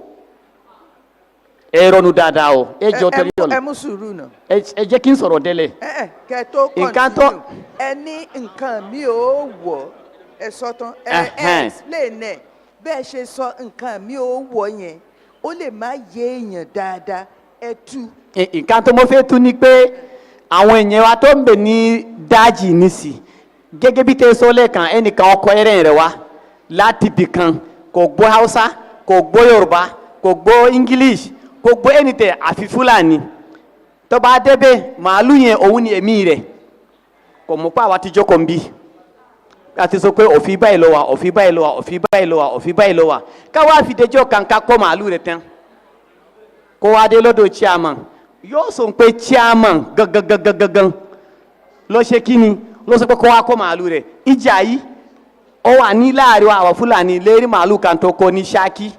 ẹ ronú dáadáa o ẹ jọ torí ọ̀la ẹ mú sùúrù náà. ẹ jẹ́ kí n sọ̀rọ̀ délẹ̀. kẹ́ tó continue ẹ ní nǹkan mi ò wọ̀ ẹ sọ tán ẹ explain ẹ bẹ́ẹ̀ ṣe sọ nǹkan mi ò wọ̀ yẹn ó lè má yé èèyàn dáadáa ẹ tú. nǹkan tó mo fẹ́ tú ni pé àwọn èèyàn wa tó ń bẹ ní dájì nísì gẹ́gẹ́ bí tẹ́ sọ lẹ́ẹ̀kan ẹnìkan ọkọ ẹrẹ́ rẹ̀ wá láti ibì kan kò gbọ́ Hausa kò gbọ́ Yorùbá kò gbọ́ English kò gbọ́ anything àfi Fúlàní tó bá débẹ̀ màálù yẹn òun ni ẹ̀mí rẹ̀ kò mọ̀ pé àwa ti jókòó ń bí àti sọ pé òfin báyìí lọ wà òfin báyìí lọ wà òfin báyìí lọ wà òfin báyìí lọ wà káwá fìdíjọ́ kankan kọ́ màálù rẹ̀ tán kó wá dé lọ́dọ̀ chairman yóò sọ pé chairman gangan lọ ṣe kí ni lọ sọ pé kó wá kọ́ màálù rẹ̀ ìjà yìí ó wà ní láàrin àwọn Fúlàní lérí màálù kan tó kọ́ ní Ṣákí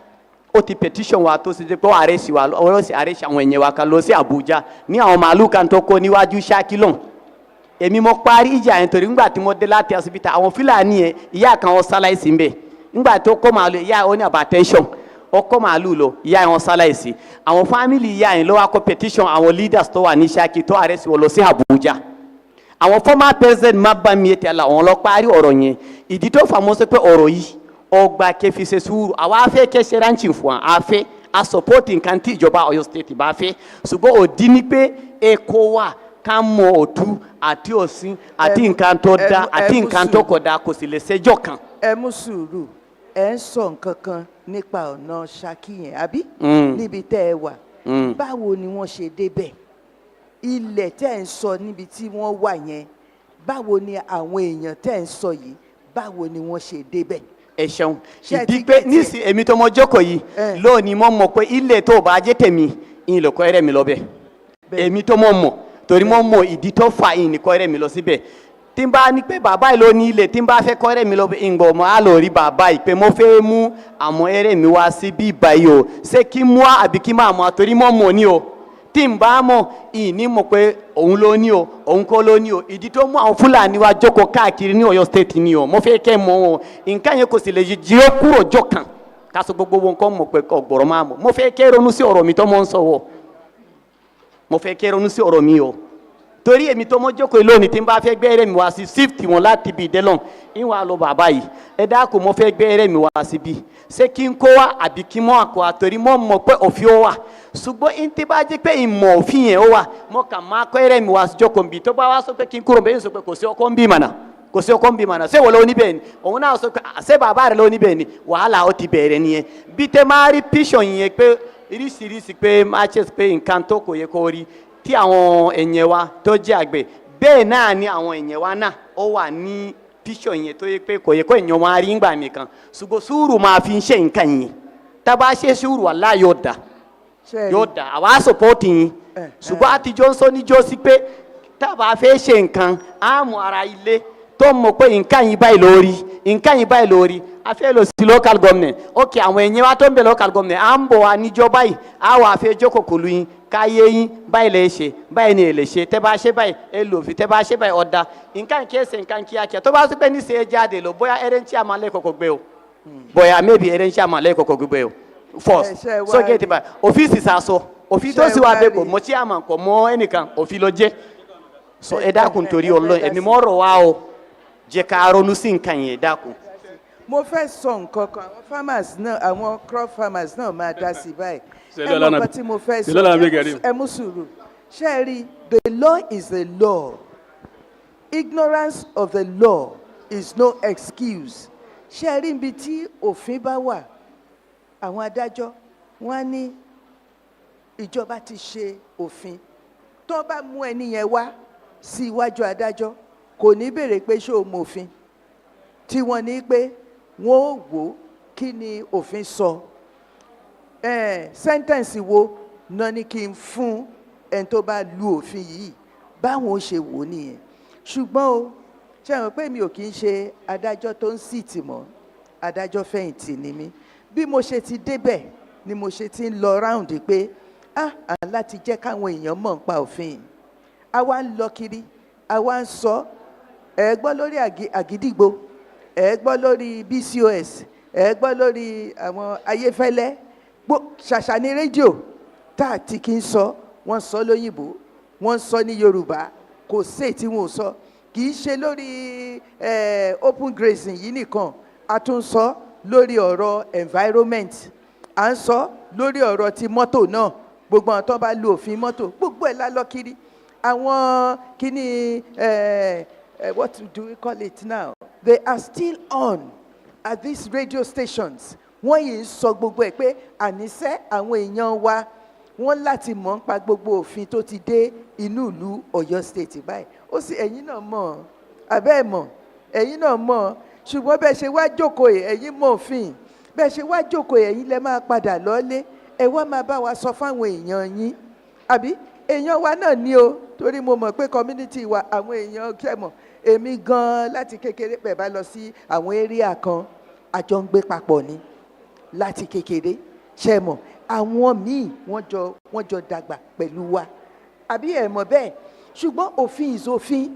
ó ti petition wa tó ṣe pé ó àrẹ́sì wa ọ̀rọ̀ sí àrẹ́sì àwọn èèyàn wa kan lọ sí Àbújá ní àwọn màálù kan tó kọ́ níwájú Ṣákí lọ́n èmi mo parí ìjà yẹn torí ńgbà tí mo dé láti ọsibítà àwọn Fúlàní yẹn ìyá kan ọ sáláìsì ńbẹ ńgbà tó kọ́ màálù ìyá ó ní hypertension ọkọ màálù lọ ìyá yẹn ọ sáláìsì àwọn fámìlì ìyá yẹn ló wá kọ petition àwọn leaders tó wà ní Ṣákí tó àrẹ́sì wọn lọ sí Àbújá àwọn former president má bá mi ètò àlà àwọn lọ parí ọ̀rọ̀ yẹn ìdí tó fà mọ́ sí pé ọ̀rọ̀ yìí ọgbà kẹfì ṣe sùúrù àwa afẹ́ kẹsẹ̀ rántí fún wa afẹ́ a support nǹkan tí ìjọba Ọ̀yọ́ state bá fẹ́ ṣùgbọ́n òdì ni pé èkó wà ká mọ òtún àti òsín àti nǹkan tó dá àti nǹkan tó kò dá kò sì lè ṣẹjọ́ kan. ẹ mú sùúrù ẹ ń sọ nǹkan kan nípa ọ̀nà Ṣákí yẹn àbí níbi tẹ́ ẹ wà báwo ni wọ́n ṣe débẹ̀ ilẹ̀ tẹ́ ẹ ń sọ níbi tí wọ́n wà yẹn báwo ni àwọn èèyàn tẹ́ ẹ ń sọ yìí báwo ni wọ́n ṣe débẹ̀. ẹ ṣeun ìdí pé nísìnyí èmi tó mọ jókòó yìí lónìí mo mọ̀ pé ilé tó bá jẹ́ tèmi ìyìn lóko ẹrẹ́ mi lọ bẹ̀ èmi tó mọ̀ torí mo mọ̀ ìdí tó fà ìyìn ní kọ́ ẹrẹ́ mi lọ síbẹ̀ tí n bá ní pé bàbá yìí ló ní ilé tí n bá fẹ́ kọ́ ẹrẹ́ mi lọ bẹ̀ ìgbọ̀ mọ́ á lọ rí bàbá yìí pé mo fẹ́ mú àwọn ẹrẹ́ mi wá sí bí báyìí o ṣé kí mú àbí kí máa mọ̀ torí mo mọ̀ ní o tí n bá mọ̀ ìyìn ní mọ̀ pé òun ló ní o òun kọ́ ló ní o ìdí tó mú àwọn Fúlàní wa jókòó káàkiri ní Ọ̀yọ́ state ní o mo fẹ́ kẹ́ mọ̀ o nǹkan yẹn kò sì lè jí ó kúrò jọ kan ká sọ gbogbo wọn kọ́ mọ̀ pé ọ̀gbọ̀rọ̀ máa mọ̀ mo fẹ́ kẹ́ ronú sí ọ̀rọ̀ mi tó mọ̀ ń sọ wọ̀ mo fẹ́ kẹ́ ronú sí ọ̀rọ̀ mi o torí èmi tó mọ́ jókòó lónìí tí n bá fẹ́ gbé ẹrẹ́ mi wá sí shift wọn láti bí ìdẹ́lọ́n ìwọ̀n àlọ́ bàbá yìí ẹ dákun mo fẹ́ gbé ẹrẹ́ mi wá síbi ṣé kí n kó wa àbí kí n mọ́ àkọ́ àtòrí mọ́ mọ̀ pé òfin ó wà ṣùgbọ́n n tí bá jẹ́ pé ìmọ̀ òfin yẹn ó wà mo kà máa kọ́ ẹrẹ́ mi wá sí jókòó nbí tó bá wá sọ pé kí n kúrò bẹ́ẹ̀ sọ pé kò sí ọkọ ń bí mànà kò sí ọkọ ń bí mànà ṣé wọ́n lọ níbẹ̀ ni òun náà sọ pé ṣé bàbá rẹ̀ lọ níbẹ̀ ni wàhálà ó ti bẹ̀rẹ̀ nìyẹn bí tẹ́ máa rí píṣọ̀ yẹn pé oríṣiríṣi pé matches pé nǹkan tó kò yẹ kó rí tí àwọn èèyàn wa tó jẹ́ àgbẹ̀ bẹ́ẹ̀ náà ni àwọn èèyàn wa náà ó wà ní píṣọ̀ yẹn tó yẹ pé kò yẹ kó èèyàn wa rí ńgbà mi kan ṣùgbọ́n sùúrù máa fi ń ṣe nǹkan yẹn tá a bá ṣe sùúrù wàhálà yóò dà àwa support yín ṣùgbọ́n àtijọ́ ń sọ níjọ́ sí pé tá a bá fẹ́ ṣe nǹkan á mú ara ilé tó mọ̀ pé nǹkan yìí báyìí lórí a fẹ́ lọ sí local government ok àwọn èèyàn wa tó ń bẹ local government à ń bọ̀ wá níjọ́ báyìí á wà fẹ́ jókòó kòlù yín káyé yín báyìí lè ṣe báyìí ni èlè ṣe tẹ́ bá ṣe báyìí ẹ lò fi tẹ́ bá ṣe báyìí ọ̀dà nǹkan kí ẹ ṣe nǹkan kíákíá tó bá sí pé ní ṣe é jáde lọ bóyá ẹrẹ́ ń tí a máa lẹ́kọ̀ọ́ gbé o Boya maybe eren chairman le koko gbe first. So get it by office is aso. Office to si wa be ko mo chairman ko mo enikan office lo je. So e da kun tori Ọlọ́run èmi mo ro wa o. Je ka ronu si nkan yẹn da kun. Mo fẹ́ sọ nǹkan kan àwọn farmers náà àwọn crop farmers náà máa dá sí báyìí. Ẹ mú sùúrù. Ṣé rí, the law is the law. Ignorance of the law is no excuse. Ṣé rí ibi tí òfin bá wà, àwọn adájọ́ wọ́n ní ìjọba ti ṣe òfin. Tó bá mú ẹni yẹn wá sí iwájú adájọ́, kò ní béèrè pé ṣé o mọ òfin. Tí wọ́n ní pé wọ́n ó wò kí ni òfin sọ. Sẹ́ńtẹ̀nsì wo náà ni kí n fún ẹni tó bá lu òfin yìí, báwọn ó ṣe wò nìyẹn. Ṣùgbọ́n o, ṣe àwọn pé mi ò kí ń ṣe adájọ́ tó ń sìtì mọ́, adájọ́ fẹ̀yìntì ni mí. Bí mo ṣe ti débẹ̀ ni mo ṣe ti ń lọ ráùndì pé láti jẹ́ káwọn èèyàn mọ̀ nípa òfin. A wá ń lọ kiri, a wá ń sọ, ẹ gbọ́ lórí àgídìgbò, ẹ gbọ́ lórí BCOS, ẹ gbọ́ lórí àwọn ayéfẹ́lẹ́, ṣàṣà ní rédíò tá àti kí ń sọ, wọ́n sọ lóyìnbó, wọ́n sọ ní Yorùbá, kò sí tí wọ́n sọ. Kì í ṣe lórí open grazing yìí nìkan, a tún sọ lórí ọ̀rọ̀ environment, à ń sọ lórí ọ̀rọ̀ ti mọ́tò náà, gbogbo àwọn tó bá lu òfin mọ́tò, gbogbo ẹ̀ lálọ́ kiri. Àwọn kíní what do we call it now? They are still on at these radio stations. Wọ́n yìí ń sọ gbogbo ẹ̀ pé àníṣe àwọn èèyàn wa wọ́n láti mọ̀ nípa gbogbo òfin tó ti dé inú ìlú Ọ̀yọ́ state báyìí. Ó sì ẹ̀yin náà mọ̀, àbẹ́ ẹ̀ mọ̀, ẹ̀yin náà mọ̀, ṣùgbọ́n bẹ́ẹ̀ ṣe wá jókòó ẹ̀yin mọ̀ òfin, bẹ́ẹ̀ ṣe wá jókòó ẹ̀yin lẹ máa padà lọ́lé, ẹ wá máa bá wa sọ fáwọn èèyàn yín. Àbí èèyàn wa náà ní o, torí mo mọ̀ pé community wa àwọn èèyàn kẹ́mọ̀, èmi gan láti kékeré pẹ̀ bá lọ sí àwọn area kan, àjọ ń gbé papọ̀ ni láti kékeré, ṣe mọ̀, àwọn míì wọ́n jọ dàgbà pẹ̀lú wa. Àbí ẹ mọ̀ bẹ́ẹ̀, ṣùgbọ́n òfin ìzòfin,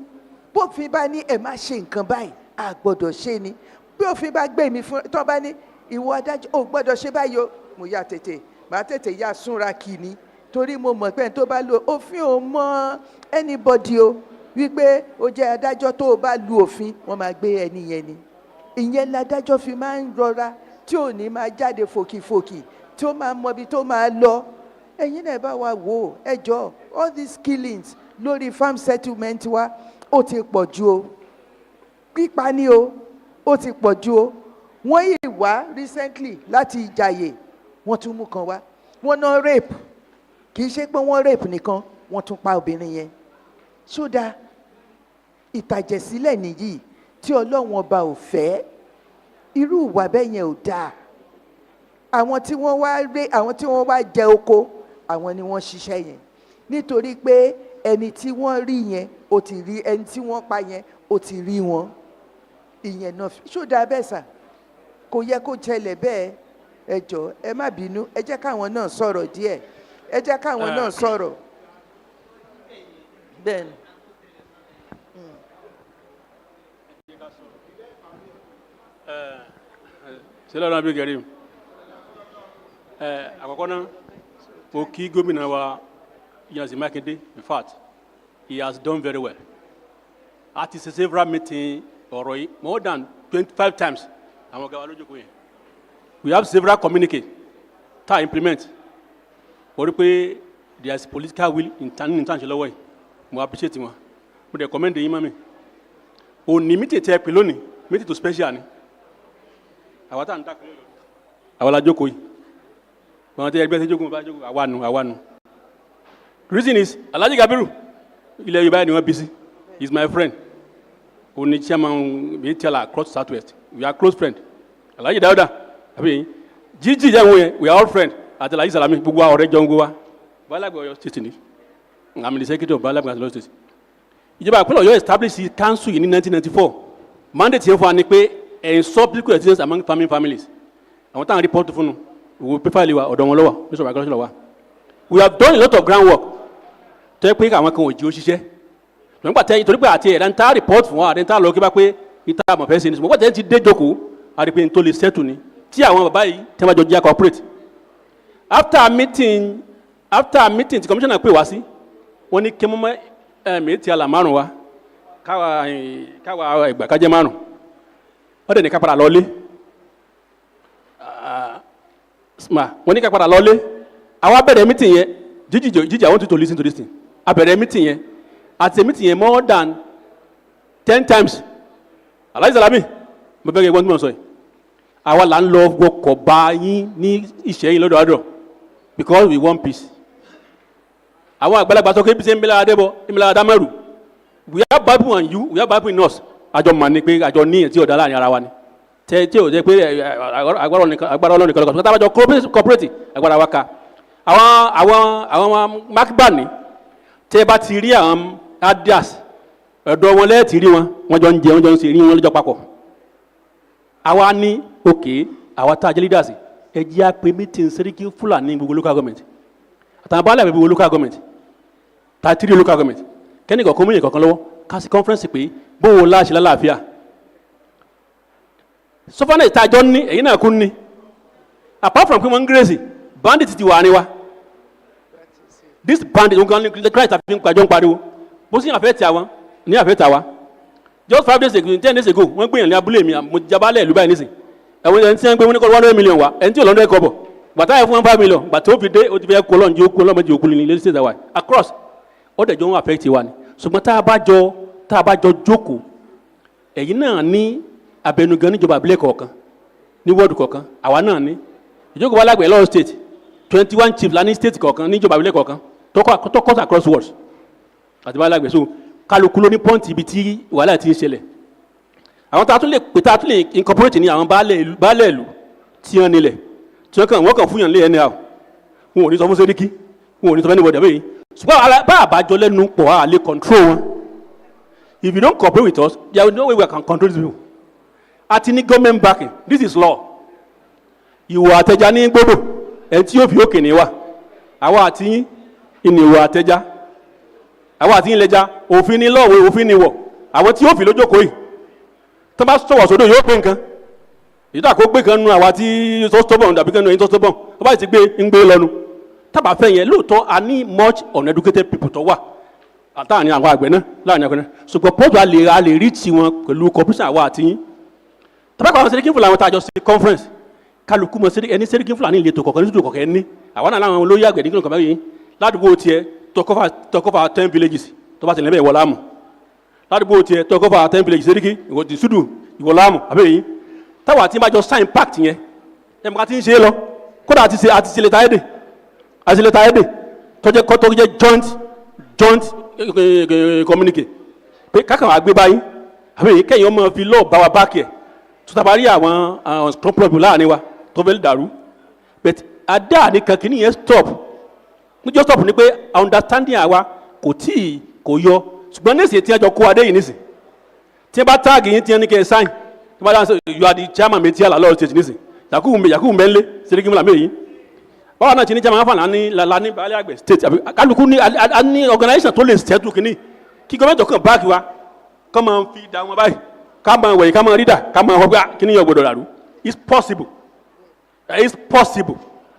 bófin bá ní ẹ má ṣe nǹkan báyìí, a gbọ́dọ̀ ṣe ni. Bí òfin bá gbé mi fún, tó bá ní ìwọ adájọ́ ò gbọ́dọ̀ ṣe báyìí o, mo yà tètè, màá tètè yà súnra kì ní, torí mo mọ̀ pé tó bá lo òfin ò mọ anybody o, wípé o jẹ́ adájọ́ tó o bá lu òfin, wọ́n máa gbé ẹni yẹn ni. Ìyẹn ládájọ́ fi máa ń rọra, tí ò ní máa jáde fòkìfòkì, tí ó máa mọ ibi tó máa lọ. Ẹ̀yin náà bá wa wò ó, ẹ jọ̀ọ́, all these killings lórí farm settlement wa ó ti pọ̀ jù o. Pípa ni o, ó ti pọ̀ jù o. Wọ́n yìí wá recently láti Ìjàyè, wọ́n tún mú kan wá. Wọ́n ná rape, kì í ṣe pé wọ́n rape nìkan, wọ́n tún pa obìnrin yẹn. Ṣódà ìtàjẹ̀sílẹ̀ nìyí tí Ọlọ́run ọba ò fẹ́. Irú ìwà bẹ́ẹ̀ yẹn ò dáa. Àwọn tí wọ́n wá jẹ oko, àwọn ni wọ́n ṣiṣẹ́ yẹn. Nítorí pé ẹni tí wọ́n rí yẹn, ó ti rí ẹni tí wọ́n pa yẹn, ó ti rí wọn. Ìyẹn náà ṣódà bẹ́ẹ̀ sà, kò yẹ kó ṣẹlẹ̀ bẹ́ẹ̀. Ẹ jọ̀ọ́, ẹ má bínú, ẹ jẹ́ káwọn náà sọ̀rọ̀ díẹ̀, ẹ jẹ́ káwọn náà sọ̀rọ̀. Bẹ́ẹ̀ni. Sela bí gẹ̀rí àkọ́kọ́ náà mo kí gómìnà wa Yansi Makinde. In fact, he has done very well. At his several meetings ọ̀rọ̀ yìí more than 25 times àwọn ọ̀gá wa lójókòó yẹn. We have several communiques tá a implement. Wọ́n rí pé there is political will in ṣe lọ́wọ́ yìí. Mo appreciate wọn. Mo dẹ̀ commend yín mọ́ mi. Òní meeting tẹ́ ẹ pè lónìí, meeting to special ni. Àwa tá à ń dá kúrò lọ. Àwa la jókòó yìí. Àwọn tí ẹgbẹ́ ṣe jókòó bá jókòó àwa nu. The reason is Alhaji Kabiru ilẹ̀ Yorùbá ni wọ́n bí sí. He is my friend. Òní chairman mi tell across Southwest. We are close friend. Alhaji Dauda àbí Gigi jẹ́ wọn yẹn, we are all friend. Àti Alhaji Salami gbogbo àwọn ọ̀rẹ́ jọ ń gbó wa. Balagbe Ọ̀yọ́ state ni. I'm the secretary of Balagbe Ọ̀yọ́ state. Ìjọba àpẹẹrẹ Ọ̀yọ́ established council yìí ní 1994. Mandate yẹn fún wa ni pé ensure political residence among farming families. Àwọn táwọn report fún un, we prefer ilé wa ọ̀dọ̀ wọn lọ́wọ́, Mr. Agolosho lọ́wọ́. We have done a lot of groundwork. Tó yẹ pé àwọn kan ò jí ó ṣiṣẹ́. Nígbà tẹ́ torí pé àti ẹ̀dá ń ta report fún wa, àti ń ta lọ kí bá pé ìta àmọ̀ fẹ́ ṣe ni. Ṣùgbọ́n tẹ́ ti dé jókòó, a rí pé n tó lè settle ni tí àwọn bàbá yìí tí wọ́n jọ jẹ́ corporate. After meeting the commissioner pè wá sí wọ́n ní kí mo mọ méjì àlà márùn wa káwa ẹgbà kájẹ́ márùn wọ́n dẹ̀ ní ká padà lọ́lé wọ́n ní ká padà lọ́lé àwa bẹ̀rẹ̀ meeting yẹn jíjì I want you to listen to this thing a bẹ̀rẹ̀ meeting yẹn àti meeting yẹn more than 10 times aláìsí alámì mo bẹ̀rẹ̀ ìwọ́n tí mo sọ yìí àwa là ń lọ wọkọ̀ bá yín ní Ìṣẹ́yìn lọ́dọ̀ àdọ̀ because we want peace. Àwọn àgbàlagbà sọ pé bí ṣe ń bẹ́lẹ̀ adébọ̀ ìmìlẹ̀ adámẹ́rù we have Bible and you we have Bible in us àjọ mà ní pé àjọ ní tí ọ̀dà láàrin ara wa ni tí ò jẹ́ pé agbára Ọlọ́run nìkan lọ́kọ̀ tó tábàjọ cooperative agbára wa ka àwọn makban ni tẹ́ bá ti rí àwọn adias ọ̀dọ̀ wọn lẹ́ẹ̀tì rí wọn jọ ń jẹ wọn jọ ń ṣe rí wọn lọ́jọ́ papọ̀ àwa ní òkè àwa tá a jẹ́ leaders ẹ jẹ́ àpè meeting Sẹ́ríkì Fúlàní gbogbo local government àtàwọn bá lẹ́bẹ̀ẹ́ gbogbo local government 33 local government kẹ́ni kọ̀ọ̀kan mílíọ̀nù kọ̀ọ̀kan lọ́wọ́ kásì conference pé bóun láṣẹ lálàáfíà sọfọ́nà ìtajọ́ ní èyí náà kún ní apart from pé wọ́n ń gírèsì bandit ti wà ní wa this bandit wọn kan ní christ àfi ń pàjọ́ ń pariwo bó sì àfẹ́ tí àwọn ní àfẹ́ tí àwa just 5 days ago 10 days ago wọ́n gbìyànjú ní abúlé mi mo jabalẹ̀ ìlú báyìí nísìn ẹ̀wọ̀n ẹni tí wọ́n gbé wọn ní kọ́ 100 million wa ẹni tí ò lọ́ndẹ̀ kọ́bọ̀ gbàtà yẹ fún 5 million gbàtà ó fi dé ó ti fẹ́ kó lọ́njẹ́ ó kó lọ́mọdé òkú ní lẹ́sẹ̀ ìdáwà across ó dẹ̀ jọ wọn affect wa ni ṣùgbọ́n tá a bá jọ jókòó ẹ̀yin náà ní abẹnugan níjọba àbílẹ̀ kọ̀ọ̀kan ní wọ́ọ̀dù kọ̀ọ̀kan àwa náà ní ìjókòó wa lágbẹ̀ẹ́ lọ́wọ́ state 21 chiefs la ní state kọ̀ọ̀kan níjọba àbílẹ̀ kọ̀ọ̀kan tó cut across words àti wà lágbẹ̀ẹ́ so kálukú ló ní pọ́ǹtì ibi tí wàhálà ti ń ṣẹlẹ̀ àwọn tá a tún lè pè tá a tún lè incorporate ní àwọn baálẹ̀ ìlú tí wọ́n nílẹ̀ tí wọ́n kàn fún yàn lé ẹni àwọn wọn ò ní sọ fún Sẹ́ríkì wọn ò ní sọ fún anybody àbẹ́yìn ṣùgbọ́n bá àbájọ lẹ́nu pọ̀ á lè control wọn if you don't cooperate with us there is no way we can control these people àti ní government backing this is law ìwà àtẹ̀já ní gbogbo ẹni tí yóò fi òkè ní wa àwa àti yín ìnìwà àtẹ̀já àwa àti yín lẹ́jà òfin ní lọ́wọ́ òfin ní wọ̀ àwọn tí yóò fi lójókòó yìí tó bá sọ̀wọ̀ sódò yóò pé nǹkan èyí tó àkó gbé kan nu àwa tí tó stubborn dàbí kan nu ẹni tó stubborn ó bá ti gbé ń gbé lọ́nu tábà fẹ́ yẹn lóòótọ́ a ní much uneducated people tó wà àtàwọn àwọn àgbẹ̀ náà láàrin àgbẹ̀ náà ṣùgbọ́n pọ́ọ̀tù a lè rí tiwọn pẹ̀lú cooperation àwa àti yín tàbí àwọn Sẹ́ríkì Fúlàní àwọn tá a jọ sí conference kálukú mọ ẹni Sẹ́ríkì Fúlàní ìletò kọ̀ọ̀kan nítorí kọ̀ọ̀kan ẹni àwọn náà láwọn olóyè àgbẹ̀ nígbà kan báyìí ládùúgbò tiẹ̀ tọkọ́fà 10 villages tó bá ti lẹ́bẹ̀ẹ́ ìwọ láàmù ládùúgbò tiẹ̀ tọkọ́fà 10 villages Sẹ́ríkì ìwọ ti Súdù ìwọ láàmù àbẹ́yìn táwọn àti májọ sign pact yẹn ẹ̀mọ́ ká ti ń ṣe é lọ kódà àti ṣe lẹ́ta ẹ̀dẹ̀ tọ́jẹ́ kọ́ tó jẹ́ joint communique pé kákan àgbé báyìí àbẹ́yìn kẹ́yìn ọmọ fi lọ́ọ̀ bá wa báàkì ẹ̀ tó tàbá rí àwọn problem láàrin wa tó fẹ́ dàrú but adá nìkan kìíní yẹn stop níjọ́ stop ni pé understanding àwa kò yọ ṣùgbọ́n ní ìsìn tí a jọ kó adé yìí nísìn tí a bá táàgì yín tí a ní kẹ́ ẹ sign tí a bá dáhùn you are the chairman méjì àlà lọ́wọ́ state nísìn Yakubu Mbẹ́nlé Sẹ́ríkì Fúlàní mẹ́yìn báwa náà ti ní chairman afa lání balẹ̀ àgbẹ̀ state kálukú ní organization tó lè settle kìíní kí gọ́mẹ̀ntì kan báàkì wa kọ́ máa fi dá wọn báyìí ká máa wẹ̀yìn ká máa rídà ká máa wọ́gbà kí ni yóò gbọdọ̀ dàrú it's possible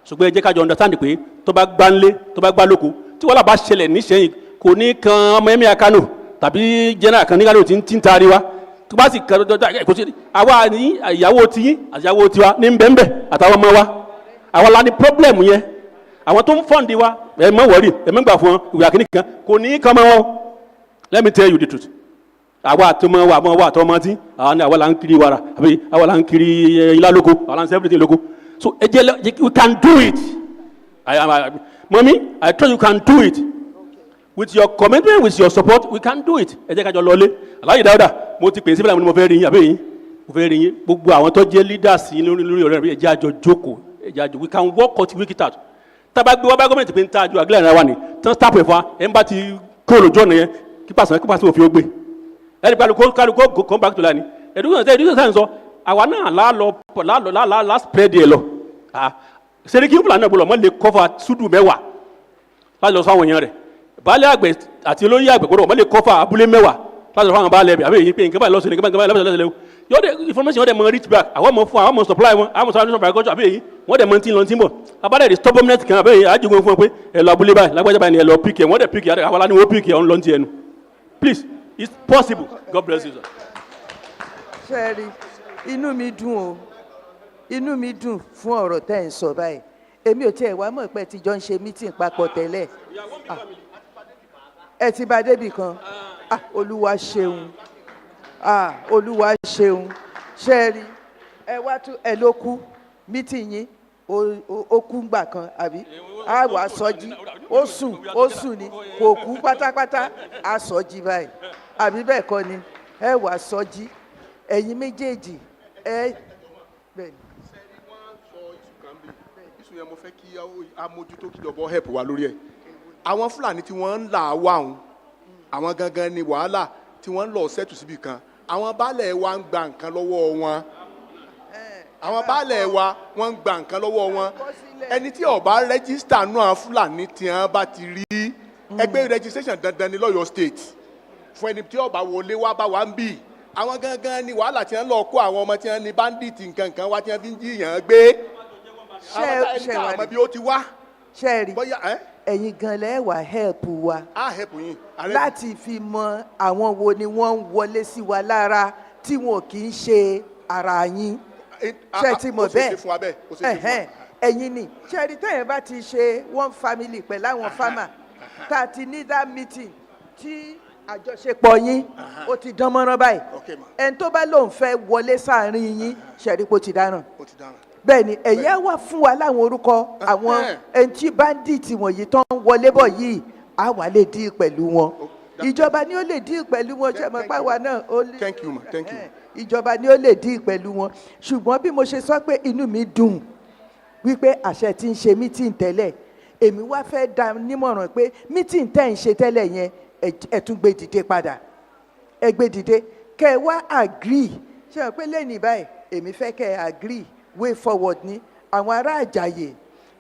ṣùgbọ́n ẹ jẹ́ ká jọ understand pé tó bá gbá ńlé tó bá gbá lóko tí wọ́n bá ṣẹlẹ̀ níṣẹ́yìn kò ní kan ọmọ ẹ̀mí Kánò tàbí general kan ní Kánò tí ń taari wa tó bá sì kò sí àwa ní ìyàwó tiyín àti ìyàwó tiwa ní bẹ́ẹ̀nbẹ́ àtàwọn ọmọ wa àwa la ní problem yẹn àwọn tó ń fọ́ǹdì wa ẹ̀ mọ́ wọ̀rí ẹ̀ mọ́ gbà fún wọn ìwé àkíní kan kò ní kan mọ́ wọn let me tell you the truth àwa àtọmọ wa àmọ́ wa àtọmọ tí àwa là ń kiri wàrà àbí àwa là ń kiri ilá lóko àwa là ń ṣe everything lóko so ẹ jẹ́ we can do it mommy I trust you can do it with your commitment with your support we can do it ẹ jẹ́ ká jọ lọlé aláyè dáadáa mo ti pè é síbẹ̀ láwọn ni mo fẹ́ rí yín àbẹ́ yín mo fẹ́ rí yín gbogbo àwọn tó jẹ́ leaders yín lórí ọ̀rẹ́ rẹ̀ ẹ jẹ́ àjọ jókòó ẹ jẹ́ àjọ we can work it out tábà gbé wá bá gọ́ọ̀mẹ̀ntì pé ń ta àjọ àgílẹ̀ ara wa ni tán stop ẹ̀ fún wa ẹ̀ ń bá ti kó lójú ọ̀nà yẹn kí pàṣẹ òfin ó gbé ẹni kálukó come back to line education science sọ àwa náà la spread ẹ lọ Sẹ́ríkì Fúlàní náà gbọ́dọ̀ mọ́ lè cover Súdù mẹ́wàá láti lọ sọ àwọn èèyàn rẹ̀ baálé àgbẹ̀ àti olóyè àgbẹ̀ gbọ́dọ̀ mọ́ lè cover abúlé mẹ́wàá láti lọ sọ àwọn baálé ẹ̀bẹ̀ àbẹ́ èyí pé nǹkan báyìí lọ́sẹ̀ nǹkan báyìí lọ́sẹ̀ Your information what them reach back. I want more food, I want more supply, I want more agriculture. Abi, what them maintain on timber. About the stubbornness can abi. I just go for elaborate by like what by elo pick. What they pick here? I want to pick here on lunch here. Please, it's possible. God bless you, sir. Sherry, inú mi dùn o. Inú mi dùn fún ọ̀rọ̀ tẹ́ ń sọ báyìí. Èmi ò tiẹ̀ wá mọ̀ pé tí jọ ń ṣe meeting papọ̀ tẹ́lẹ̀. Ẹ ti bá débì kan. Olúwa ṣeun. Olúwa ṣeun. Sherry, ẹ wá tún ẹ ló kú meeting yín ó kú ngbà kan àbí? A wà sọ́jí. Ó sùn ni. Kò kú pátápátá. A sọ́jí báyìí. Àbí bẹ́ẹ̀ kọ́ ni. Ẹ wà sọ́jí. Ẹ̀yin méjèèjì ẹ bẹ́ẹ̀ ni. Ìsù yẹn mo fẹ́ kí amójútó kíjọba help wa lórí ẹ̀. Àwọn Fúlàní tí wọ́n ń là wá òun, àwọn gangan ni wàhálà tí wọ́n ń lọ sẹ́tù síbì kan. Àwọn baálẹ̀ wa ń gba nǹkan lọ́wọ́ wọn. Àwọn baálẹ̀ wa wọ́n ń gba nǹkan lọ́wọ́ wọn. Ẹni tí ó bá rẹ́gísítà náà Fúlàní tí wọ́n bá ti rí ẹgbẹ́ registration dandan ní lọ́yọ̀ state. Fún ẹni tí ó bá wọlé wá bá wa ń bì. Àwọn gangan ni wàhálà tí wọ́n lọ kó àwọn ọmọ tí wọ́n ní bandit nǹkan wá tí wọ́n fi ń jiyàn gbé. Ṣé àmọ́ bí ó ti wá. Ṣẹ́ẹ̀rì ẹ̀yin gan lẹ́ wà help wa. Help yín. Láti fi mọ àwọn wo ni wọ́n ń wọlé sí wa lára tí wọn kì í ṣe ara yín. Ṣé ti mọ̀ bẹ́ẹ̀? Ẹ̀yin ni ṣẹ́ẹ̀rì tẹ́yìn bá ti ṣe one family pẹ̀lú àwọn farmer tá a ti ní that meeting tí àjọṣepọ̀ yín ó ti dán mọ́rán báyìí. Ẹni tó bá lóun fẹ́ wọlé sáàrin yín ṣẹ́ẹ̀rì kó ti dáràn. Bẹ́ẹ̀ ni ẹ̀yẹ́ wà fún wa láwọn orúkọ àwọn ẹntì báńdíìtì wọ̀nyí tó ń wọlé bọ̀ yìí á wà lè díì pẹ̀lú wọn. Ìjọba ni ó lè díì pẹ̀lú wọn ṣe mọ̀ páwa náà ó lè. Thank you ma, thank you. Ìjọba ni ó lè díì pẹ̀lú wọn. Ṣùgbọ́n bí mo ṣe sọ pé inú mi dùn wípé àṣẹ ti ń ṣe mítìn tẹ́lẹ̀ èmi wá fẹ́ dá nímọ̀ràn pé mítìn tẹ́ ń ṣe tẹ́lẹ̀ yẹn ẹ tún gbé dìde padà. Ẹ gbé dìde kẹ́ ẹ wá agree ṣe mọ̀ pé lẹ́yìn báyìí èmi fẹ́ kẹ́ ẹ agree way forward ni àwọn ará àjàyè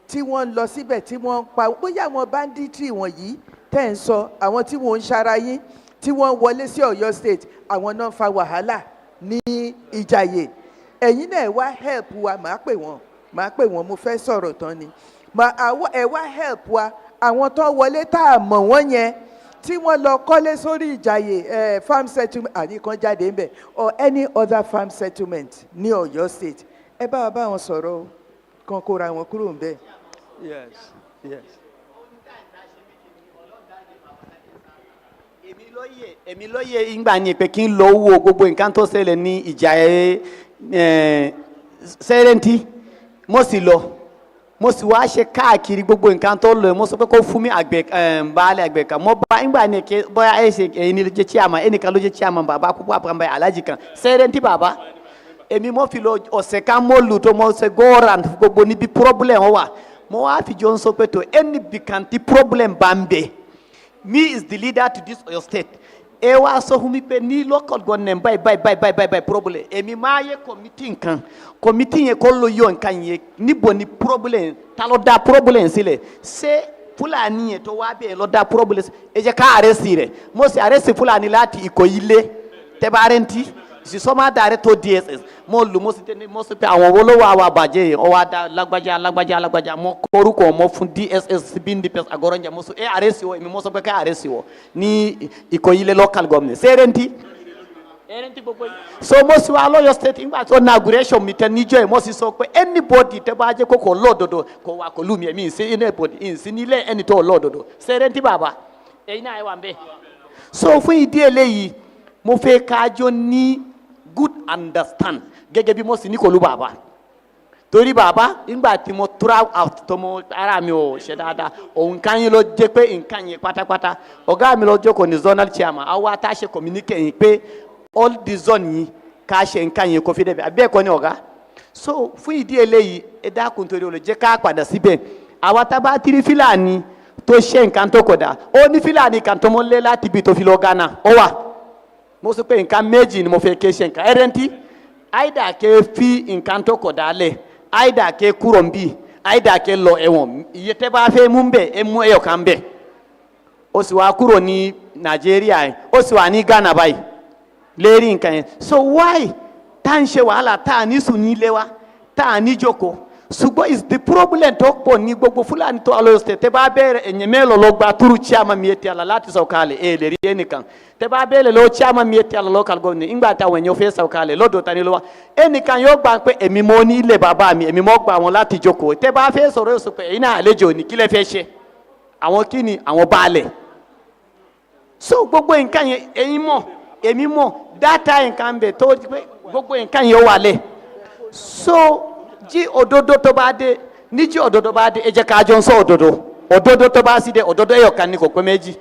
tí wọ́n lọ síbẹ̀ tí wọ́n ń pa bóyá àwọn banditry wọ̀nyí tẹ́ ń sọ àwọn tí wọ́n ń ṣara yín tí wọ́n wọlé sí Ọ̀yọ́ state àwọn náà fa wàhálà ní Ìjàyè ẹ̀yin náà wá help wa màá pè wọ́n mo fẹ́ sọ̀rọ̀ tán ni ẹ wá help wa àwọn tó wọlé tá a mọ̀ wọ́n yẹn tí wọ́n lọ kọ́lé sórí Ìjàyè farm settlement àníkan jáde ń bẹ̀ or any other farm settlement ní Ọ̀yọ́ state ẹ bá wa bá wọn sọ̀rọ̀ kan kóra wọn kúrò ń bẹ̀. Yes. Èmi lóye ìgbà ni pé kí n lọ wo gbogbo nǹkan tó ṣẹlẹ̀ ní Ìjàyè Sẹ́rẹ́ntì mo sì lọ mo sì wá ṣe káàkiri gbogbo nǹkan tó lọ mo sọ pé kó fún mi baálé àgbẹ̀ kan mo bá ìgbà ni ké bóyá ẹ ṣe ẹ̀yin ló jẹ́ chairman ẹnìkan ló jẹ́ chairman bàbá púpọ̀ àpamọ́ alájì kan Sẹ́rẹ́ntì bàbá èmi mo fi lọ ọ̀sẹ̀ kan mo lù tó mo ṣe góòrà gbogbo níbi problem wà mo wá fi jọ ń sọ pé tó ẹni bìkan tí problem bá ń bẹ me is the leader to this Oyo state ẹ wá sọ fún mi pé ní local government báyìí problem èmi máa yẹ committee yẹn kó ló yọ nǹkan yẹn níbo ni problem ta ló dá problem sílẹ̀ ṣé Fúlàní yẹn tó wá bẹ́ẹ̀ ló dá problem ẹ jẹ́ ká àrẹ́sì rẹ̀ mo sì àrẹ́sì Fúlàní láti Ìkòyí lé tẹ́bárẹ́ntì sísọ́mà dàrẹ́ tó DSS mo lù mo sì tẹ́ mo sì pé àwọn olówó àwọn àbàjẹ́ yẹn ọwọ́ adá lágbájá mo korúkọ mo fún DSS bí ndps agọ́rọ́njà mo sọ ẹ àrẹ́sì wọ èmi mo sọ pé ká àrẹ́sì wọ ní Ìkòyí lé local government Sẹ́rẹ́ntì gbogbo yìí so mo sì wá lọ́yọ̀ state nígbà tó inauguration mi tẹ níjọ́ yìí mo sì sọ pé anybody tẹ́ bá jẹ́ kókò lọ́dọ̀dọ̀ kò wá kò lù mí ẹ̀mí ìsí anybody ìsí nílẹ̀ ẹni tó lọ́dọ̀dọ̀ Sẹ́rẹ́ntì bàbá ẹ̀yin náà ẹ wà ń bẹ̀ so fún ìdí eléyìí mo fẹ́ kájọ ní good understand gẹ́gẹ́ bí mo sì ní kò lù bàbá torí bàbá nígbà tí mo travel out tó mo ara mi ò ṣe dáadáa òun kan yín ló jẹ́ pé nǹkan yẹn pátápátá ọ̀gá mi ló jókòó ní zonal chairman àwa tá a ṣe communique yìí pé all the zone yìí ká ṣe nǹkan yẹn kó fi dẹ̀ bẹ́ẹ̀ àbí ẹ̀kọ́ ni ọ̀gá so fún ìdí eléyìí ẹ dákun torí olè jẹ́ ká padà síbẹ̀ àwa tá a bá tiri Fúlàní tó ṣe nǹkan tó kọ̀dà ó ní Fúlàní kan tó mọ́ lé láti ibi tó fi lọ Ghana ó wà mo sọ pé nǹkan méjì ni mo fẹ́ ké ṣe nǹkan ẹrẹ́ntì àìdá ké fi nǹkan tó kọ̀dà lẹ̀ àìdá ké kúrò ń bì àìdá ké lọ ẹ̀wọ̀n iye tẹ́ bá fẹ́ mú bẹ̀ ẹ mú ẹyọ kan bẹ̀ ó sì wá kúrò ní Nàìjíríà ó sì wà ní Ghana báyìí lérí nǹkan yẹn so why tá ń ṣe wàhálà tá ní sùn nílé wa tá ní jókòó ṣùgbọ́n is the problem tó pọ̀ ní gbogbo Fúlàní tó Ọ̀yọ́ state tẹ́ bá bẹ̀rẹ̀ ẹ̀yìn mélòó ló gba turu chairman miyetti Allah láti sọ̀kalẹ̀ lè rí ẹnìkan tẹ́ bá bẹ̀rẹ̀ lọ chairman miyetti Allah local government ìgbà táwọn èèyàn fẹ́ sọ̀kalẹ̀ lọ́dọ̀ tani ló wá ẹnìkan yóò gbà pé èmi mo ní ilé bàbá mi èmi mo gbà wọn láti jókòó tẹ́ bá fẹ́ sọ̀rọ̀ yóò sọ pé ẹ̀yin náà àlejò ní kílẹ̀ fẹ́ ṣe àwọn kíni àwọn baálẹ̀ so gbogbo nǹkan yẹn ẹ̀yin mọ̀ èmi mọ̀ data nǹkan bẹ̀ tó gbogbo nǹkan yẹn wà lẹ̀ so jí òdodo tó bá dé ní jí òdodo bá dé ẹ jẹ́ ká jọ ń sọ òdodo tó bá sí dé òdodo ẹyọ kan ní kò pé méjì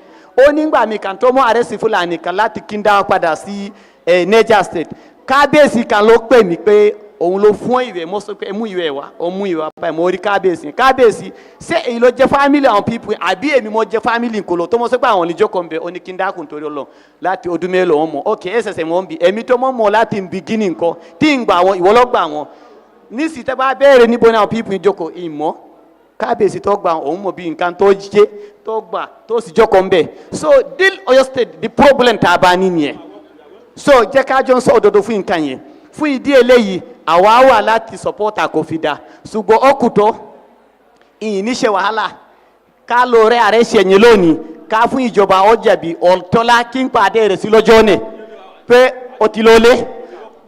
ó nígbà mi kan tó mú àrẹ́sì Fúlàní kan láti kí n dá padà sí Niger State kábíyèsí kan ló pè mí pé òun ló fún ìwé mo sọ pé mú ìwé wá ó mú ìwé wá báyìí mo rí kábíyèsí ṣé èyí ló jẹ́ family àwọn people àbí èmi mo jẹ́ family nkolo tó mo sọ pé àwọn oníjókòó ń bẹ ó ní kí n dákun torí Ọlọ́run láti ọdún mélòó wọn mọ̀ ok ẹsẹsẹ wọn bí èmi tó mọ̀ láti beginning nǹkan tí ń gbà wọn ìwọ ló gbà wọn nísì tẹ́ bá bẹ̀rẹ̀ níbo náà people jókòó ìmọ̀ kábíyèsí tó gbà òun mọ̀ bí nǹkan tó jẹ́ tó gbà tó sì jókòó ń bẹ̀ so deal Ọ̀yọ́ state the problem tá a bá ní nìyẹn so jẹ́ ká jọ ń sọ òdodo fún nǹkan yẹn fún ìdí eléyìí àwa wà láti support àkófìdá ṣùgbọ́n ọkùtọ́ ìyìn níṣẹ́ wàhálà ká lọ rẹ ààrẹ ṣẹ̀yìn lónìí ká fún ìjọba ọjàbí ọ̀tọ́lá kí n pàdé rẹ̀ sí lọ́jọ́ ní pé ó ti lọ lé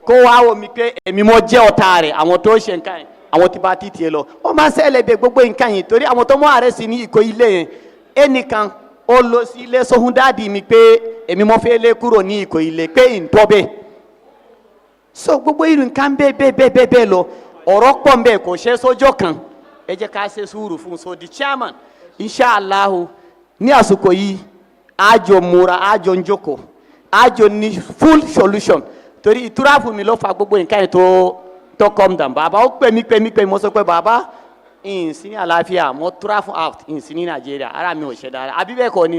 kó wá wò mí pé èmi mo jẹ́ ọ̀tá rẹ̀ àwọn tó ṣe nǹkan yẹn àwọn tí bá ti tiẹ̀ lọ ó máa ṣẹlẹ̀ bẹ gbogbo nǹkan yẹn torí àwọn tó mú ààrẹ sí ní ìkó ilé yẹn ẹnìkan ó lọ sí ilé sóhun dáàdì mi pé èmi mo fẹ́ lé kúrò ní ìkó ilé pé ìǹtọ́ bẹ́ẹ̀ so gbogbo irú nǹkan bẹ́ẹ̀ lọ ọ̀rọ̀ pọ̀ mbẹ́ kò ṣe sójọ́ kan ẹ jẹ́ ká ṣe sùúrù fún so the chairman inshallah ní àsìkò yìí àjọ múra àjọ njoko àjọ ní full solution torí ìtura fún mi ló fa gbogbo nǹkan yẹn tó calm down bàbá ó pè mí mo sọ pé bàbá ìsìn ní àlàáfíà mo travel out ìsìn ní Nàìjíríà ara mi ò ṣe dára àbí bẹ́ẹ̀ kọ́ ni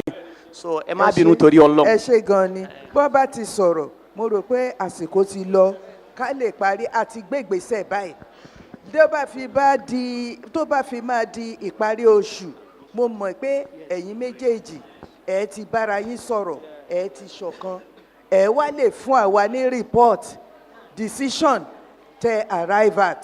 so ẹ má bínú torí Ọlọ́run. ẹ ṣe gan ni bó bá ti sọ̀rọ̀ mo rò pé àsìkò ti lọ ká lè parí àti gbégbèsè báyìí tó bá fi máa di ìparí oṣù mo mọ̀ pé ẹ̀yin méjèèjì ẹ ti bára yín sọ̀rọ̀ ẹ ti ṣọ̀kan ẹ wá lè fún àwa ní report decision tẹ arrive at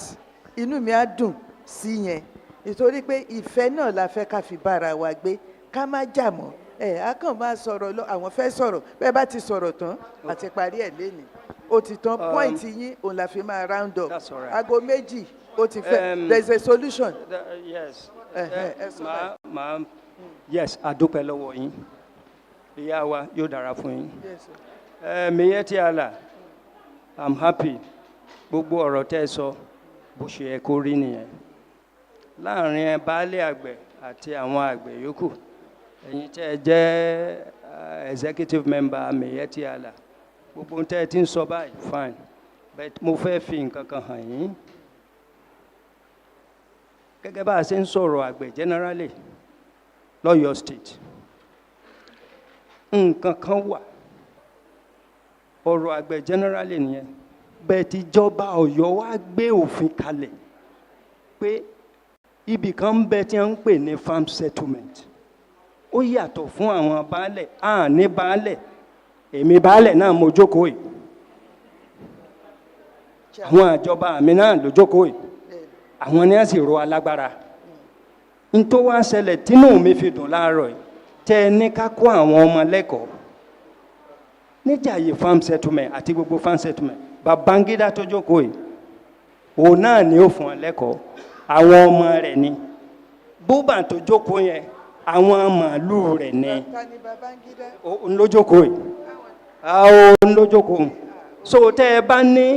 inú mi á dùn sí yẹn nítorí pé ìfẹ́ náà la fẹ́ ká fi bára wa gbé ká má jà mọ́ a kàn máa sọ̀rọ̀ lọ àwọn fẹ́ sọ̀rọ̀ bẹ́ẹ̀ bá ti sọ̀rọ̀ tán àti parí ẹ̀ lénìí ó ti tán point yín òun la fi máa round up aago méjì ó ti fẹ́ there is a solution. Yes. Yes, adúpẹ́ lọ́wọ́ yín ìyá wa yóò dára fún yín. Miyetti Allah I'm happy gbogbo ọ̀rọ̀ tẹ́ ẹ sọ bó ṣe yẹ kó rí nìyẹn láàrin baálé àgbẹ̀ àti àwọn àgbẹ̀ yòókù ẹ̀yin tẹ́ ẹ jẹ́ executive member Miyetti Allah gbogbo tẹ́ ẹ ti ń sọ báyìí fine but mo fẹ́ fi nǹkan kan hàn yín gẹ́gẹ́ bá a ṣe ń sọ̀rọ̀ àgbẹ̀ generally lọ́yọ̀ state nǹkan kan wà ọ̀rọ̀ àgbẹ̀ generally nìyẹn bẹ́ẹ̀ tíjọba Ọ̀yọ́ wá gbé òfin kalẹ̀ pé ibì kan ń bẹ tí wọ́n ń pè ní farm settlement ó yàtọ̀ fún àwọn baálẹ̀ ní baálẹ̀ èmi baálẹ̀ náà mo jókòó yìí àwọn àjọba àmì náà ló jókòó yìí àwọn ní àsì ro alágbára n tó wá ṣẹlẹ̀ tínú mi fi dùn láàárọ̀ yìí tẹ́ ẹ ní ká kó àwọn ọmọ lẹ́kọ̀ọ́ níjàyè farm settlement àti gbogbo farm settlement Babangida tó jókòó yìí òun náà ni ó fún ọ lẹ́kọ̀ọ́ àwọn ọmọ rẹ̀ ni bóbá tó jókòó yẹn àwọn màálù rẹ̀ ni òun ló jókòó yìí òun ló jókòó so tẹ́ ẹ bá ní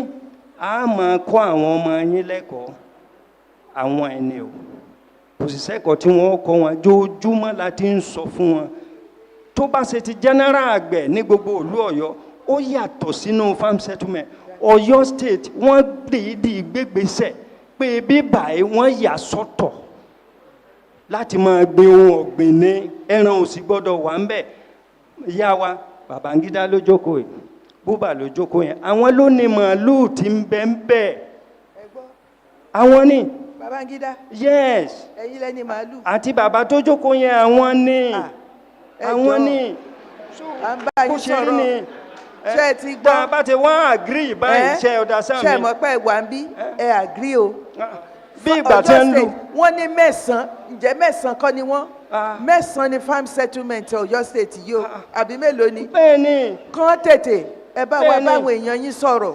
a máa kó àwọn ọmọ yín lẹ́kọ̀ọ́ àwọn ẹni o kò sì sẹ́kọ̀ọ́ tí wọ́n kọ́ wọn jójúmọ́ láti ń sọ fún wọn tó bá ṣe ti general àgbẹ̀ ní gbogbo ìlú Ọ̀yọ́ ó yàtọ̀ sínú farm settlement Ọ̀yọ́ state wọ́n dìídì gbégbèsè pé bíbà ẹ̀ wọ́n yà sọ́tọ̀ láti máa gbin ohun ọ̀gbìn ní ẹran ò sì gbọ́dọ̀ wà ń bẹ̀ ìyá wa Babangida ló jókòó yìí búbà ló jókòó yẹn àwọn ló ní màálù tí ń bẹ ń bẹ àwọn ní Babangida yes ẹ̀yin lẹ́ni màálù àti bàbá tó jókòó yẹn àwọn ní àwọn ní bó ṣe rí ni ṣé ti tá a gbọ́ bá ti wá agree báyìí ṣe ọ̀dà sáà mi. ṣé mọ̀ pé wà ń bí ẹ agree o. bí ìgbà tí ń lù. wọ́n ní mẹ́sàn-án ǹjẹ́ mẹ́sàn-án kọ́ ni wọ́n mẹ́sàn-án ni farm settlement Ọ̀yọ́ state yìí o àbí mélòó ni. bẹ́ẹ̀ni. kán tètè ẹ bá wa báwọn èèyàn yín sọ̀rọ̀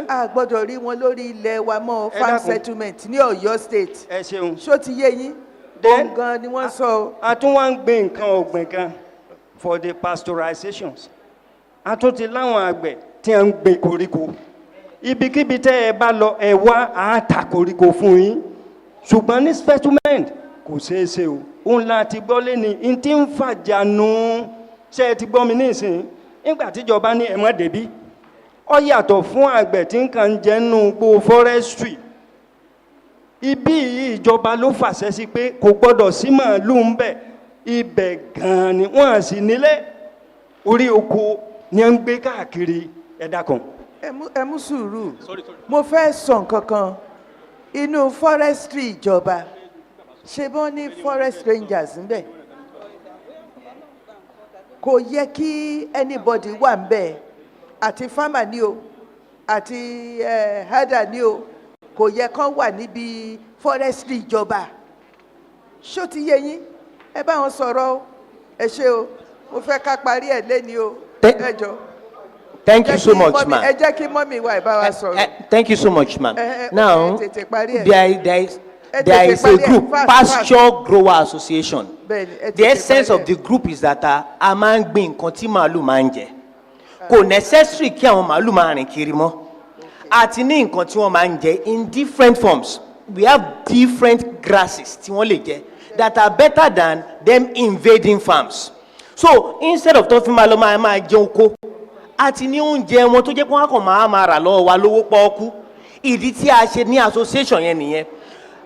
a gbọ́dọ̀ rí wọn lórí ilẹ̀ wa mọ́ farm settlement ní Ọ̀yọ́ state. ẹ ṣeun. ṣó ti yé yín. bọ́n gan ni wọ́n sọ. a tún wá ń gbin nǹkan ọ̀gbìn kan for the pasteurizations. a tún ti láwọn àgbẹ̀ tí a ń gbin koríko. ibikíbi tẹ́ ẹ bá lọ ẹ wá àátà koríko fún yín. ṣùgbọ́n ní settlement kò ṣeé ṣe o. òun la ti gbọ́ lẹ́ni n ti ń fàjà nù. ṣé ẹ ti gbọ́ mi nísìnyí nígbà tíjọba ní ẹ má débí. ó yàtọ̀ fún àgbẹ̀ tí ń kàn jẹ́ nù gbó forestry. ibi ìjọba ló fàṣẹ sí pé kò gbọ́dọ̀ sí màálù ń bẹ̀. ibẹ̀ gan-an ni wọ́n sì nílé orí oko ni ń gbé káàkiri ẹ̀dá kan. ẹ mú sùúrù mo fẹ́ sọ nǹkan kan inú forestry ìjọba ṣe bọ́n ní forest rangers ń bẹ̀ kò yẹ kí anybody wà ń bẹ̀ àti farmer ni o àti herder ni o kò yẹ kán wà níbi forestry ìjọba ṣó ti yé yín ẹ bá wọn sọ̀rọ̀ o ẹ ṣé o mo fẹ́ ká parí ẹ̀ lẹ́ni o ẹ jọ. Thank you so much, ma'am. ẹ jẹ́ kí mọ́mí wa ẹ bá wa sọ̀rọ̀. Thank you so much, ma'am. Now, tètè parí ẹ̀. there is a group, Pasture Grower Association. The essence of the group is that a máa ń gbin nǹkan tí màálù máa ń jẹ. Kò necessary kí àwọn màálù máa rìn kiri mọ́. Àti ní nǹkan tí wọ́n máa ń jẹ in different forms. We have different grasses tí wọ́n lè jẹ that are better than them invading farms. So instead of tó fi máa lọ máa jẹ oko, àti ní oúnjẹ wọn tó jẹ́ pé wọ́n kàn máa rà lọ́wọ́ wa lówó pọ́ọ́kú. Ìdí tí a ṣe ní association yẹn nìyẹn.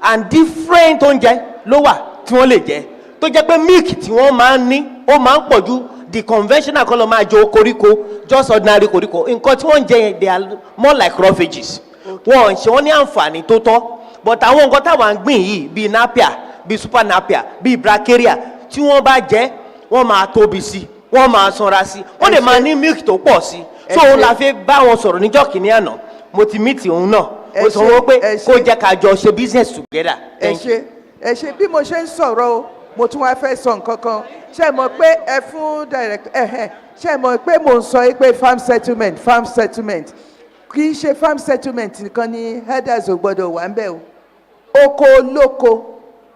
And different oúnjẹ ló wà tí wọ́n lè jẹ. Tó jẹ́ pé milk tí wọ́n máa ń ní ó máa ń pọ̀ ju the conventional kọ́ lọ máa jẹ koríko, just ordinary koríko. Nǹkan tí wọ́n ń jẹ yẹn they are more like roughages. Wọ́n ṣe wọ́n ní àǹfààní tó tọ́. But àwọn nǹkan táwa ń gbìn yìí bíi napier, bíi super napier, bíi bracharia tí wọ́n bá jẹ wọ́n máa tóbi sí, wọ́n máa sanra sí, wọ́n lè máa ní milk tó pọ̀ sí. So òun la fi bá wọn sọ̀rọ̀ níjọ́ kìíní àná. Mo ti meet òun náà. Mo sọ wọ́n pé kó jẹ́ ká jọ ṣe business together. ẹ ṣe bí mo ṣe ń sọ̀rọ̀ o mo tún wá fẹ́ sọ nǹkan kan ṣe mọ̀ pé ẹ fún director ṣe mọ̀ pé mo ń sọ pé farm settlement kì í ṣe farm settlement nìkan ni herders ò gbọ́dọ̀ wà ń bẹ̀ o oko olóko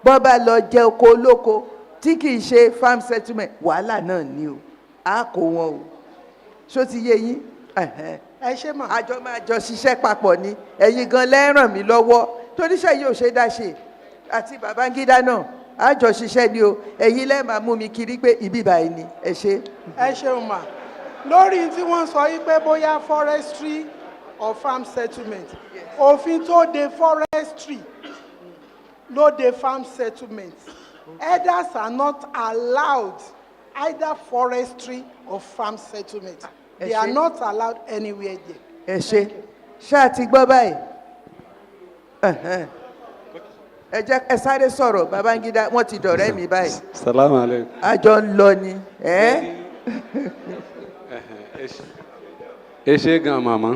bọ́n bá lọ jẹ oko olóko tí kì í ṣe farm settlement wàhálà náà ni o a kó wọn o ṣó ti yé yín ẹ ṣe mà. àjọ máa jọ ṣiṣẹ́ papọ̀ ni ẹ̀yin gan lẹ́ràn mí lọ́wọ́ toríṣẹ́ yóò ṣe dá ṣe àti Babangida náà àjọ ṣiṣẹ́ ni o ẹ̀yin lẹ́ẹ̀ máa mú mi kiri pé ibi báyìí ni ẹ ṣe. ẹ ṣeun mà lórí tí wọ́n sọ yí pé bóyá forestry or farm settlement òfin tó de forestry ló de farm settlement herders are not allowed either forestry or farm settlement. They are not allowed anywhere there. ẹ ṣe ṣáà ti gbọ́ báyìí ẹ jẹ́ ẹ sáré sọ̀rọ̀ Babangida wọ́n ti dọ̀rẹ́ mi báyìí. Salaam alaikum. àjọ ń lọ ni. ẹ ṣe gan màmá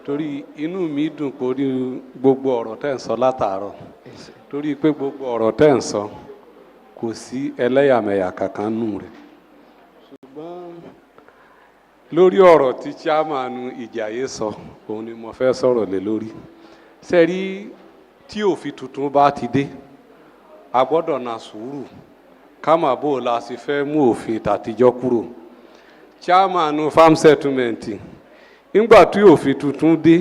torí inú mi dùn pé orí gbogbo ọ̀rọ̀ tẹ́ ń sọ látàárọ̀ torí pé gbogbo ọ̀rọ̀ tẹ́ ń sọ kò sí ẹlẹ́yàmẹ̀yà kankan nù rẹ̀ ṣùgbọ́n lórí ọ̀rọ̀ tí chairman Ìjàyè sọ òun ni mo fẹ́ sọ̀rọ̀ lé lórí sẹ́rí tí òfin tuntun bá ti dé a gbọ́dọ̀ na sùúrù ká mà bó la sì fẹ́ mú òfin tàtijọ́ kúrò chairman farm settlement nígbà tí òfin tuntun dé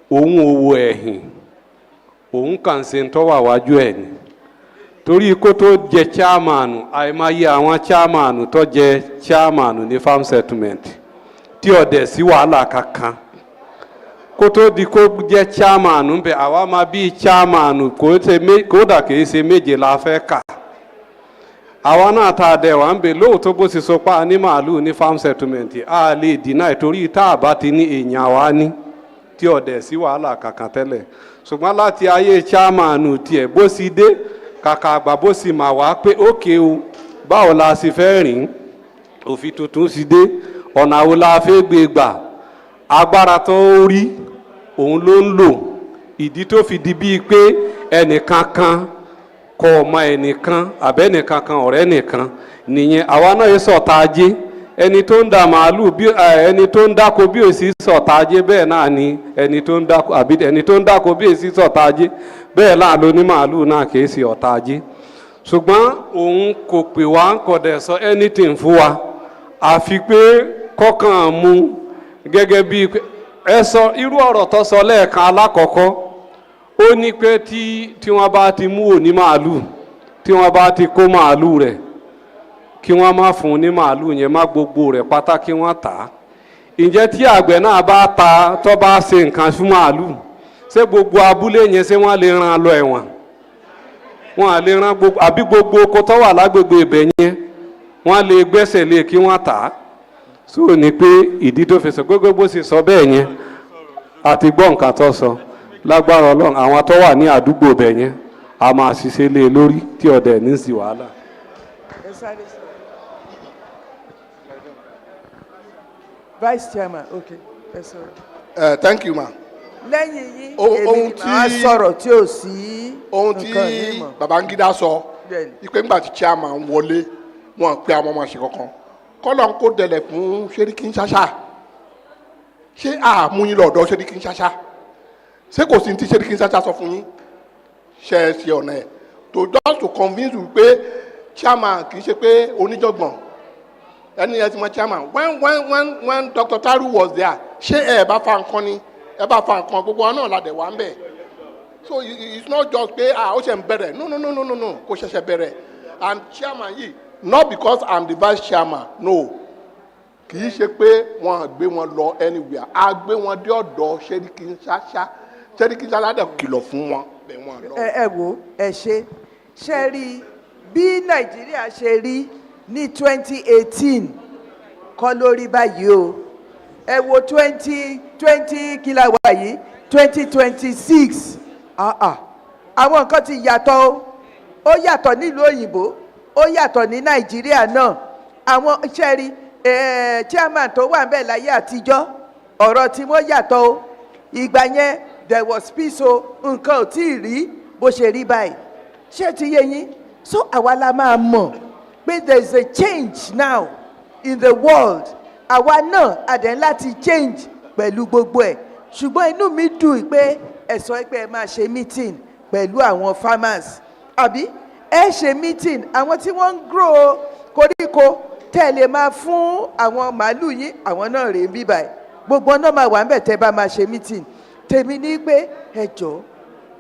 òun òwò ẹ̀hìn òun kàn ṣe ń tọ́wà wájú ẹ̀ ni torí kó tó jẹ chairman àìmáyé àwọn chairman tó jẹ chairman ní farm settlement tí ọ̀dẹ̀ sí wàhálà kankan kó tó di kó jẹ chairman ń bẹ àwa máa bí chairman kódà kìí ṣe méje la fẹ́ kà àwa náà ta dẹ̀ wá ń bẹ lóòótọ́ bó ti sọ pa ní màálù ní farm settlement a lè dínà torí tá a bá ti ní èèyàn wa ní tí ọ̀dẹ̀ sí wàhálà kankan tẹ́lẹ̀ ṣùgbọ́n láti ayé chairman tiẹ̀ bó sì dé kàkà àgbà bó sì mà wá pé ókè o báwo la sì fẹ́ rìn òfin tuntun sì dé ọ̀nà wo la fẹ́ gbé gbà agbára tó rí òun ló ń lò ìdí tó fi di bíi pé ẹnìkan kan kọ ọmọ ẹnìkan àbẹ́nìkan kan ọ̀rẹ́ nìkan nìyẹn àwa náà yẹ sọ̀tà ajé ẹni tó ń da màálù bí ẹni tó ń dáko bí òsì sọ̀tà ajé bẹ́ẹ̀ náà ni ẹni tó ń dáko àbí ẹni tó ń dáko bí òsì sọ̀tà ajé bẹ́ẹ̀ náà ló ní màálù náà kì í ṣe ọ̀tá ajé ṣùgbọ́n òun kò pè wá kò dẹ̀ sọ anything fún wa àfi pé kọ́kàn mú gẹ́gẹ́ bí ẹ sọ irú ọ̀rọ̀ tó sọ lẹ́ẹ̀kan alákọ̀ọ́kọ́ ó ní pé tí wọ́n bá ti mú òní màálù tí wọ́n bá ti kó màálù rẹ̀ kí wọ́n má fún ní màálù yẹn má gbogbo rẹ̀ pátá kí wọ́n tà á ǹjẹ́ tí àgbẹ̀ náà bá ta tó bá ṣe nǹkan fún màálù ṣé gbogbo abúlé yẹn ṣé wọ́n lè rán lọ ẹ̀wọ̀n wọ́n á lè rán gbogbo àbí gbogbo oko tó wà lágbègbè ibẹ̀ yẹn wọ́n lè gbẹ́sẹ̀ lé kí wọ́n tà á so ní pé ìdí tó fi sọ gbogbo bó ṣe sọ bẹ́ẹ̀ yẹn àti gbọ́ nǹkan tó sọ lágbára Ọlọ́run àwọn tó wà ní àdúgbò ibẹ̀ yẹn a máa ṣiṣẹ́ lé lórí tí ọ̀dẹ̀ ní sí wàhálà. Vice Chairman, okay. Yes, sir. Thank you, ma. Lẹ́yìn yín, èmi ni màá sọ̀rọ̀ tí ò sí nǹkan yìí mọ̀. Babangida sọ, ìpè ńgbà tí chairman wọlé, wọn pe àwọn ọmọ ṣe kankan. Kọ́lọ̀ ń kó dẹlẹ̀ fún Ṣẹ́ríkí Ṣáṣá. Ṣé àmúyín lọ́dọ̀ Ṣẹ́ríkí Ṣáṣá? Ṣé kò sí ní tí Ṣẹ́ríkí Ṣáṣá sọ fún yín? Ṣé ẹ ṣe ọ̀nà ẹ̀? To just to convince you pé chairman kì í ṣe pé oníjọ̀gbọ̀n. Ẹni yẹn ti mọ chairman. When Dr. Taru was there, ṣé ẹ bá fa nǹkan ni? Ẹ bá fa nǹkan gbogbo wọn náà la dẹ̀ wá ń bẹ̀. So it's not just pé ó ṣe ń bẹ̀rẹ̀. No. Kò ṣẹ̀ṣẹ̀ bẹ̀rẹ̀. And chairman yìí, not because I'm the vice chairman, no. Kì í ṣe pé wọ́n gbé wọn lọ anywhere. A gbé wọn dé ọ̀dọ̀ Ṣẹ́ríkí Ṣáṣá. Ṣẹ́ríkí Ṣáṣá dẹ̀ kìlọ̀ fún wọn. Ẹ wo ẹ ṣe rí bí Nàìjíríà ṣe rí ní 2018 kọ́ lórí báyìí o. Ẹ wo 2020 kí la wà yìí 2026 àwọn nǹkan ti yàtọ̀ o. Ó yàtọ̀ nílùú òyìnbó ó yàtọ̀ ní Nàìjíríà náà àwọn ṣẹ́rí chairman tó wà ńbẹ̀ láyé àtijọ́ ọ̀rọ̀ tí wọ́n yàtọ̀ o ìgbà yẹn there was peace o nǹkan ò tí ì rí bó ṣe rí báyìí ṣé ti yé yín so àwa la máa mọ̀ pé there is a change now in the world àwa náà àdẹ̀ láti change pẹ̀lú gbogbo ẹ̀ ṣùgbọ́n inú mi dùn pé ẹ sọ pé ẹ máa ṣe meeting pẹ̀lú àwọn farmers àbí ẹ ṣe meeting àwọn tí wọ́n ń grow koríko tẹ̀lé máa fún àwọn màálù yín àwọn náà rèé bí báyìí gbogbo náà máa wà ń bẹ̀ tẹ́ bá máa ṣe meeting tèmi ní pé ẹ jọ̀ọ́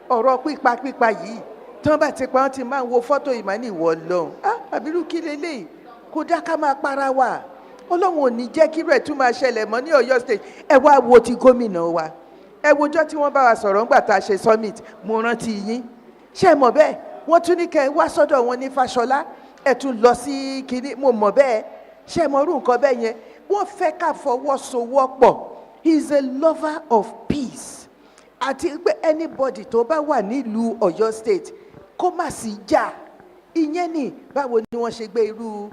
ọ̀rọ̀ pípa yìí tán bá ti pa wọ́n ti máa ń wo fọ́tò ìmánì ìwọ lọ́hùn àbírú kí leléyìí kó dá ká máa para wa Ọlọ́run ò ní jẹ́ kí rẹ̀ tún máa ṣẹlẹ̀ mọ́ ní Ọ̀yọ́ state ẹ wá wo ti gómìnà wa ẹ wojọ́ tí wọ́n bá wa sọ̀rọ̀ ńgbà tá a ṣe summit mo rántí yín ṣé ẹ mọ̀ bẹ́ẹ̀ wọ́n tún ní kẹ́ ẹ wá sọ́dọ̀ wọn ní Fáṣọlá ẹ tún lọ sí kinní mo mọ̀ bẹ́ẹ̀ ṣé ẹ mọ̀ irú nǹkan bẹ́ẹ̀ yẹn wọ́n fẹ́ ká fọwọ́sowọ́pọ̀ he is a lover of peace àti pé anybody tó bá wà nílùú Ọ̀yọ́ state kó má sí jà ìyẹn ni báwo ni wọ́n ṣe gbé irú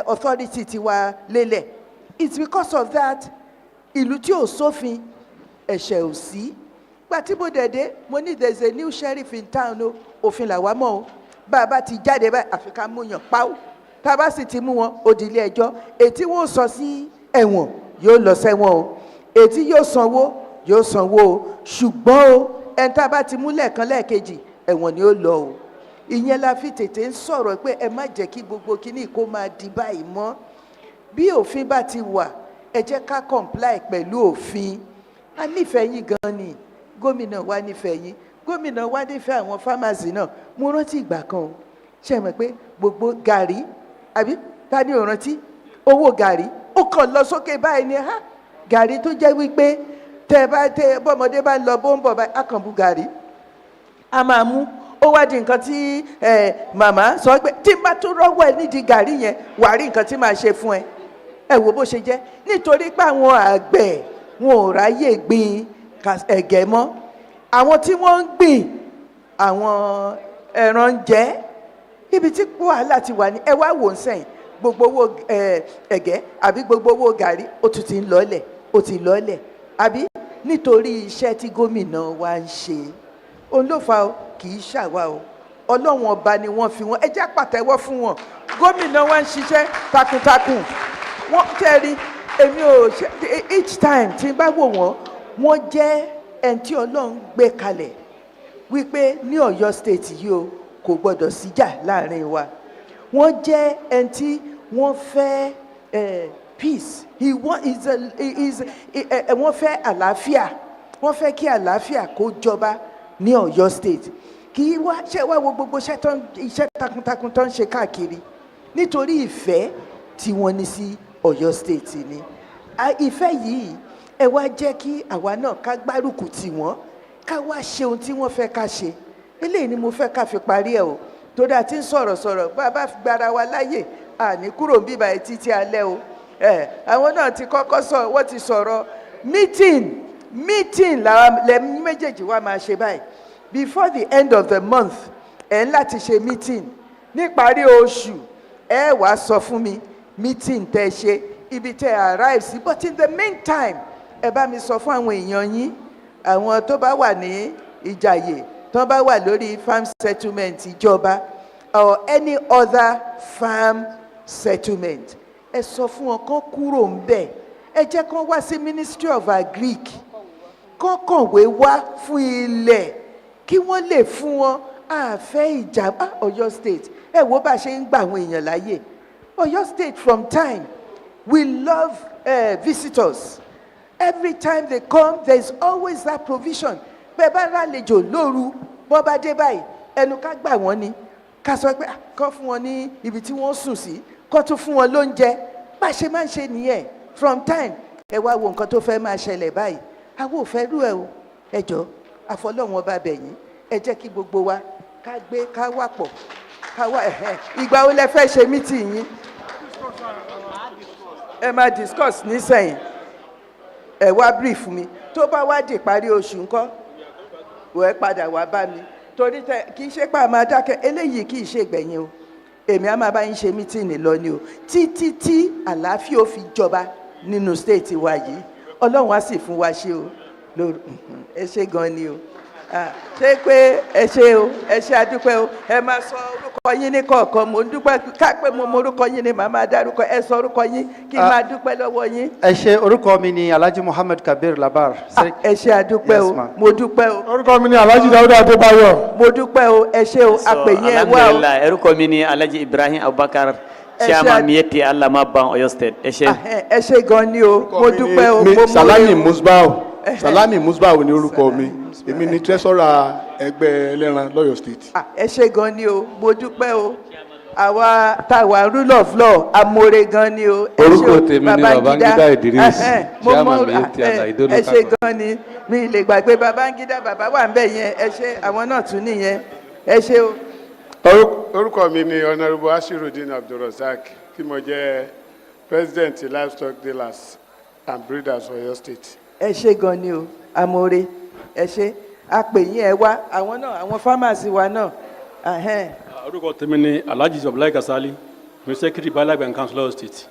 authority tiwa lélẹ̀ it's because of that ìlú tí ò sófin ẹ̀ṣẹ̀ ò sí gba tí mo dẹ̀dẹ̀ mo ní there is a new sheriff in town o òfin làwa mọ̀ o bá a bá ti jáde báyìí àfi ká mú yàn páwó tá a bá sì ti mú wọn ó di ilé ẹjọ́ ètí wọn sọ sí ẹ̀wọ̀n yóò lọ sẹ́wọ̀n o ètí yóò sanwó o ṣùgbọ́n o ẹni tá a bá ti mú lẹ́ẹ̀kan lẹ́ẹ̀kejì ẹ̀wọ̀n ni ó lọ o ìyẹn la fi tètè ń sọ̀rọ̀ pé ẹ má jẹ́ kí gbogbo kíní kó máa di báyìí mọ́ bí òfin bá ti wà ẹ jẹ́ ká comply pẹ̀lú òfin a nífẹ̀ẹ́ yín gan ni gómìnà wa nífẹ̀ẹ́ yín gómìnà wa nífẹ̀ẹ́ àwọn pharmacy náà mo rántí ìgbà kan o ṣe mọ̀ pé gbogbo gàrí àbí ta ni ò rántí owó gàrí ó kàn lọ sókè báyìí ni gàrí tó jẹ́ wípé tẹ bọ́mọdé bá lọ bó ń bọ̀ báyìí á kàn bu gàrí a máa mú ó wá di nǹkan tí màmá sọ pé tí má tó rọ́wọ́ ẹ nídìí gàrí yẹn wà á rí nǹkan tí màá ṣe fún ẹ ẹ wo bó ṣe jẹ́ nítorí pé àwọn àgbẹ̀ wọn ò ráyè gbin ẹ̀gẹ́ mọ́ àwọn tí wọ́n ń gbìn àwọn ẹran ń jẹ ibi tí wàhálà ti wà ní ẹ wá wò ń sẹ́yìn gbogbo owó ẹ̀gẹ́ àbí gbogbo owó gàrí ó tún ti ń lọ́lẹ̀ ó ti lọ́lẹ̀ àbí nítorí iṣẹ́ tí gómìnà wa ń ṣe òun ló fa o kì í ṣàwa o ọlọ́run ọba ni wọ́n fi wọ́n ẹ jẹ́ pàtẹ́wọ́ fún wọn gómìnà wa ń ṣiṣẹ́ takuntakun wọ́n tẹ́rí èmi ò ṣe each time tí n bá wò wọ́n jẹ́ ẹni tí ọlọ́run gbé kalẹ̀ wípé ní Ọ̀yọ́ state yìí o kò gbọ́dọ̀ síjà láàrin wa wọ́n jẹ́ ẹni tí wọ́n fẹ́ peace wọ́n fẹ́ àlàáfíà wọ́n fẹ́ kí àlàáfíà kó jọba ní Ọ̀yọ́ state kì í wá ṣe wá wo gbogbo iṣẹ́ takuntakun tó ń ṣe káàkiri nítorí ìfẹ́ tí wọ́n ní sí Ọ̀yọ́ state ni ìfẹ́ yìí ẹ wá jẹ́ kí àwa náà ká gbárùkù tì wọ́n ká wá ṣe ohun tí wọ́n fẹ́ ká ṣe eléyìí ni mo fẹ́ ká fi parí ẹ̀ o tó dáa tí ń sọ̀rọ̀ bá a bá gbára wa láyè àní kúrò ń bíbá ẹ títí alẹ́ o àwọn náà ti kọ́kọ́ sọ wọ́n ti sọ̀rọ̀ meeting làwọn lẹ́mí méjèèjì wa máa ṣe báyìí before the end of the month ẹ̀ ń láti ṣe meeting níparí oṣù ẹ wá sọ fún mi meeting tẹ́ ṣe ibi tẹ́ arrive sí but in the meantime ẹ bá mi sọ fún àwọn èèyàn yín àwọn tó bá wà ní Ìjàyè tó bá wà lórí farm settlement ìjọba or any other farm settlement ẹ sọ fún wọn kán kúrò ń bẹ̀ ẹ jẹ́ kán wá sí Ministry of Agric kán kọ̀wé wá fún ilẹ̀ kí wọ́n lè fún wọn àfẹ́ ìjàmbá Ọ̀yọ́ state ẹ wo bá ṣe ń gbà àwọn èèyàn láyè Ọ̀yọ́ state from time we love visitors every time they come there is always that provision bẹ́ẹ̀ bá rálejò lóru bọ́ bá dé báyìí ẹnu ká gbà wọ́n ni ká sọ pé kán fún wọn ní ibi tí wọ́n sùn sí kán tún fún wọn lóúnjẹ bá ṣe máa ń ṣe nìyẹn from time ẹ wá wo nǹkan tó fẹ́ máa ṣẹlẹ̀ báyìí àwọn ò fẹ́ rú ẹ o ẹ jọ àfọlọ́wọn ọba bẹ̀yìn ẹ jẹ́ kí gbogbo wa ká gbé ká wà pọ̀ ká wà ìgbà wo lẹ fẹ́ ṣe meeting yín ẹ máa discuss nísẹ̀yìn ẹ wá brief mi tó bá wá di ìparí oṣù ńkọ́ wọ́n ẹ padà wá bá mi torí kì í ṣe pé a máa dákẹ́ eléyìí kì í ṣe ìgbẹ̀yìn o èmi á máa bá yín ṣe mítìnì lọ ni o títí tí àlàáfíà ó fi jọba nínú stéètì wa yìí ọlọ́run á sì fún wa ṣe o ẹ ṣe gan ni o ṣé pé ẹ ṣe o ẹ ṣe àdúpẹ́ o ẹ máa sọ orúkọ yín ní kọ̀ọ̀kan mo ń dúpẹ́ ká pé mo mọ orúkọ yín ni màá máa dárúkọ ẹ sọ orúkọ yín kí n máa dúpẹ́ lọ́wọ́ yín. ẹ ṣe orúkọ mi ni Alhaji Muhammad Kabir Labar. ẹ ṣe àdúpẹ́ o mo dúpẹ́ o. orúkọ mi ni Alhaji Dawuda Adébáyọ̀. mo dúpẹ́ o ẹ ṣe o àpèyìn ẹ wá o. alhamdulilayi orúkọ mi ni Alhaji Ibrahim Abubakar chairman miyetti alamaban Ọ̀yọ́ state ẹ ṣe. ẹ ṣe gan ni o mo dúpẹ́ o. mi Salami Musbau Salami Musbau ni orúkọ mi èmi ni treasurer ẹgbẹ́ ẹlẹ́ran lọ́yọ̀ state. ẹ ṣe gan ni o mo dúpẹ́ o àwa táwa rule of law amóore gan ni o. orúkọ tèmi ni Babangida Idris chairman miyetti ala ìdólókà. ẹ ṣe gan ni mi lè gbàgbé Babangida bàbá wà ń bẹ̀ yẹn ẹ ṣe àwọn náà tún nìyẹn ẹ ṣe o. orúkọ mi ni honourable Ashirudin Abdulrasaq tí mo jẹ́ president livestock dealers and breeders Ọ̀yọ́ state. ẹ ṣe gan ni o amóore ẹ ṣe àpèyìn ẹ wá àwọn náà àwọn pharmacy wa náà. orúkọ tèmi ni Alhaji Abdullahi Kasali mi secretary balagbe and councillor state.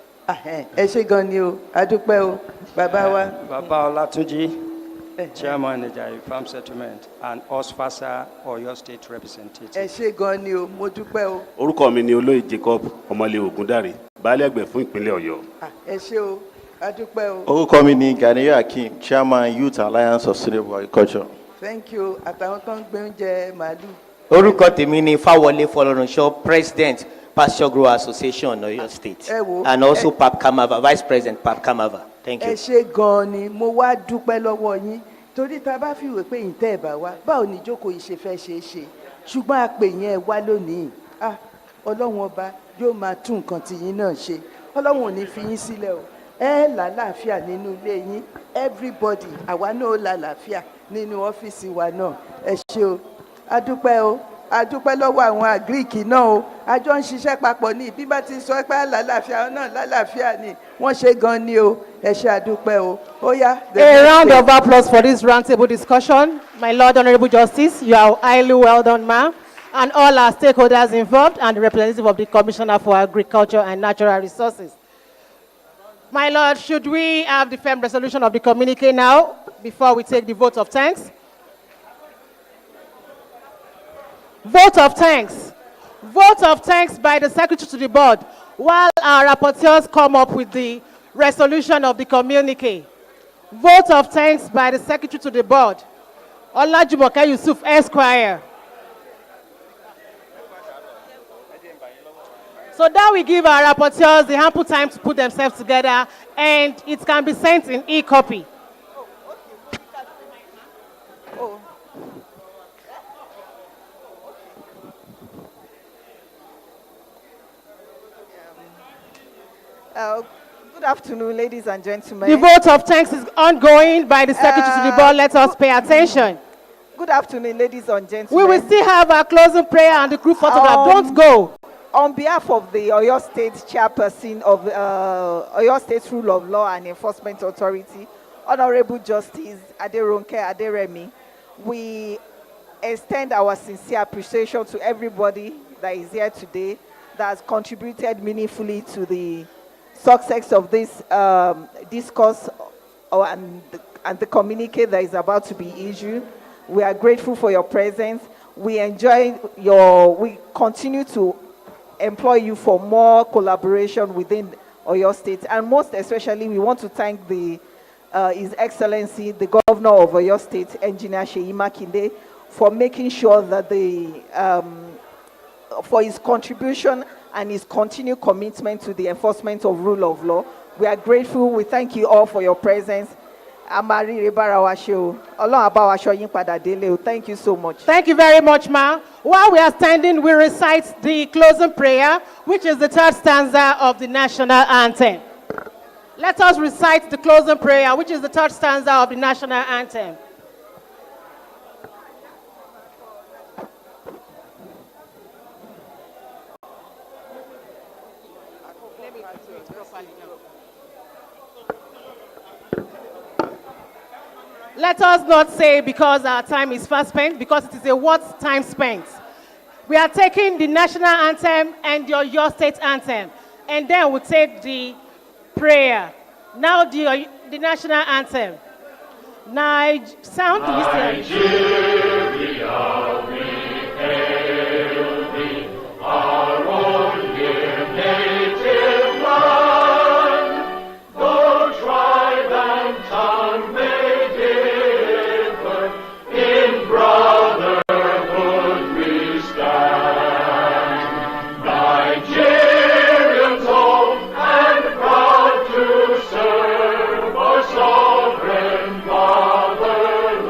ẹ ṣe gan ni o adúpẹ́ o bàbá wa. Bàbá Ọlátúnjí chairman Ìjàyè farm settlement and Osfasa Ọ̀yọ́ state representative. ẹ ṣe gan ni o mo dúpẹ́ o. orúkọ mi ni olóyè Jacob ọmọlé Ògúndàrí baálé ẹgbẹ́ fún ìpínlẹ̀ Ọ̀yọ́. ẹ ṣe o adúpẹ́ o. orúkọ mi ni Ganiyu Akeem chairman youth alliance of sustainable agriculture. thank you àtàwọn tó ń gbé oúnjẹ màálù. orúkọ tèmi ni Fáwọlé Fọlọ́runṣọ́ president pasture grower association Ọ̀yọ́ state and also Pap Kamava vice president Pap Kamava thank you. ẹ ṣe gan ni mo wá dúpẹ́ lọ́wọ́ yín torí tá a bá fi wé pé ìtẹ́ ẹ̀ bá wá báwo ni ìjókòó yìí ṣe fẹ́ ṣe é ṣe ṣùgbọ́n àpèyìn ẹ wá lónìí ọlọ́run ọba yóò máa tún nǹkan tìyín náà ṣe ọlọ́run ò ní fi yín sílẹ̀ o ẹ lálàáfíà nínú ilé yín everybody àwa náà ó lálàáfíà nínú ọ́fíìsì wa náà ẹ ṣé o adúpẹ́ lọ́wọ́ àwọn àgíríkì náà o àjọ ń ṣiṣẹ́ papọ̀ ní bí bá ti sọ pé lálàáfíà náà lálàáfíà ni wọ́n ṣe gan ni o ẹ ṣé adúpẹ́ o ó yá. A round of applause for this roundtable discussion. My Lord Honourable Justice, you are highly well done, ma'am. and all our stakeholders involved, and the representative of the Commissioner for Agriculture and Natural Resources. My Lord, should we have the firm resolution of the communique now before we take the vote of thanks? Vote of thanks. Vote of thanks by the Secretary to the Board while our rapporteurs come up with the resolution of the communique. Vote of thanks by the Secretary to the Board. Olajumoke Yusuf, Esquire. So that we give our rapporteurs the ample time to put themselves together, and it can be sent in e-copy. Good afternoon, ladies and gentlemen. The vote of thanks is ongoing by the Secretary to the Board. Let us pay attention. Good afternoon, ladies and gentlemen. We will still have our closing prayer and the group photograph. Don't go. On behalf of the Oyo State Chairperson of Oyo State Rule of Law and Enforcement Authority, Honorable Justice Aderonke Aderemi, we extend our sincere appreciation to everybody that is here today that has contributed meaningfully to the success of this discourse and the communique that is about to be issued. We are grateful for your presence. We continue to employ you for more collaboration within Oyo State, and most especially we want to thank His Excellency, the Governor of Oyo State, Engineer Seyi Makinde, for making sure that for his contribution and his continued commitment to the enforcement of rule of law. We are grateful. We thank you all for your presence. Thank you so much. Thank you very much, Ma. While we are standing, we recite the closing prayer, which is the third stanza of the national anthem. Let us recite the closing prayer, which is the third stanza of the national anthem. Let us not say because our time is fast spent, because it is a what time spent. We are taking the national anthem and your state anthem, and then we'll take the prayer. Now the national anthem. Sound to be Nigeria, we hail thee, our own dear native land. Though tribe and tongue may differ, in brotherhood we stand. Nigerians old and proud to serve our sovereign motherland.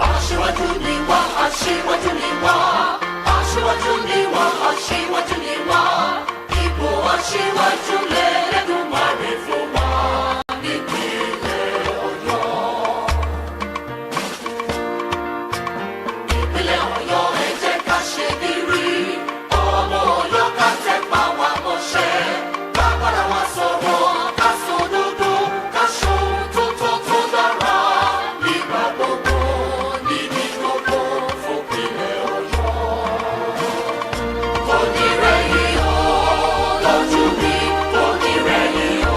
Aṣíwájú ni wá, aṣíwájú ni wá, aṣíwájú ni wá, aṣíwájú ni wá. Ipò aṣíwájú l'Ẹlẹ́dùmarè fún wa nípínlẹ̀ Ọ̀yọ́. Ìpínlẹ̀ Ọ̀yọ́ ẹ jẹ́ ká ṣe gírí, ọmọ Ọ̀yọ́ ká tẹpá wa mọ́ṣẹ́, ká bára wa sọ̀rọ̀, ká sòdodo, ká ṣohun tó tọ́ tó dára, nígbà gbogbo, níbi gbogbo, fúnpínlẹ̀ Ọ̀yọ́. Kò ní rẹ̀yìn o, lójú mi, kò ní rẹ̀yìn o.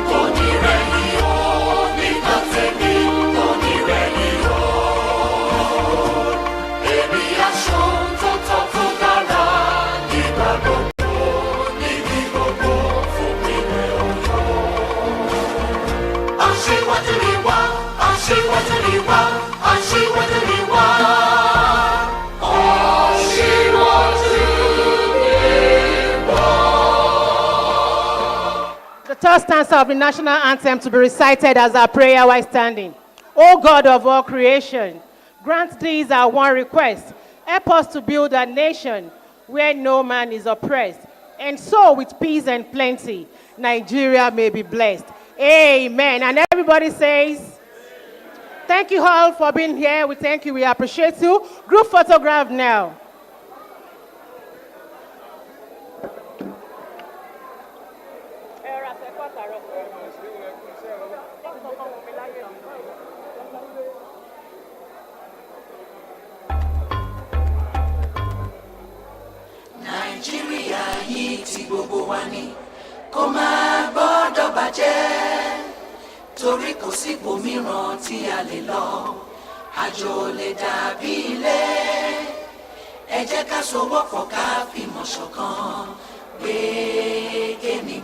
Kò ní rẹ̀yìn o, nígbà tèmi, kò ní rẹ̀yìn o. Èmi á ṣohun tó tọ́ tó dára, nígbà gbogbo, níbi gbogbo, fúnpínlẹ̀ Ọ̀yọ́. Aṣíwájú ni wá, aṣíwájú ni wá, aṣíwájú ni wá. Aṣíwájú ni wá. The third stanza of the national anthem to be recited as our prayer while standing. O God of all creation, grant these our one request. Help us to build a nation where no man is oppressed, and so with peace and plenty, Nigeria may be blessed. Amen. And everybody says, thank you all for being here. We thank you. We appreciate you. Group photograph now. tí gbogbo wa ní kó má gbọ́dọ̀ bàjẹ́ torí kò sí ibòmíràn tí a lè lọ àjò lè dàbí ilé ẹ jẹ́ ká sowọ́pọ̀ ká fìmọ̀ ṣọ̀kan gbé kémi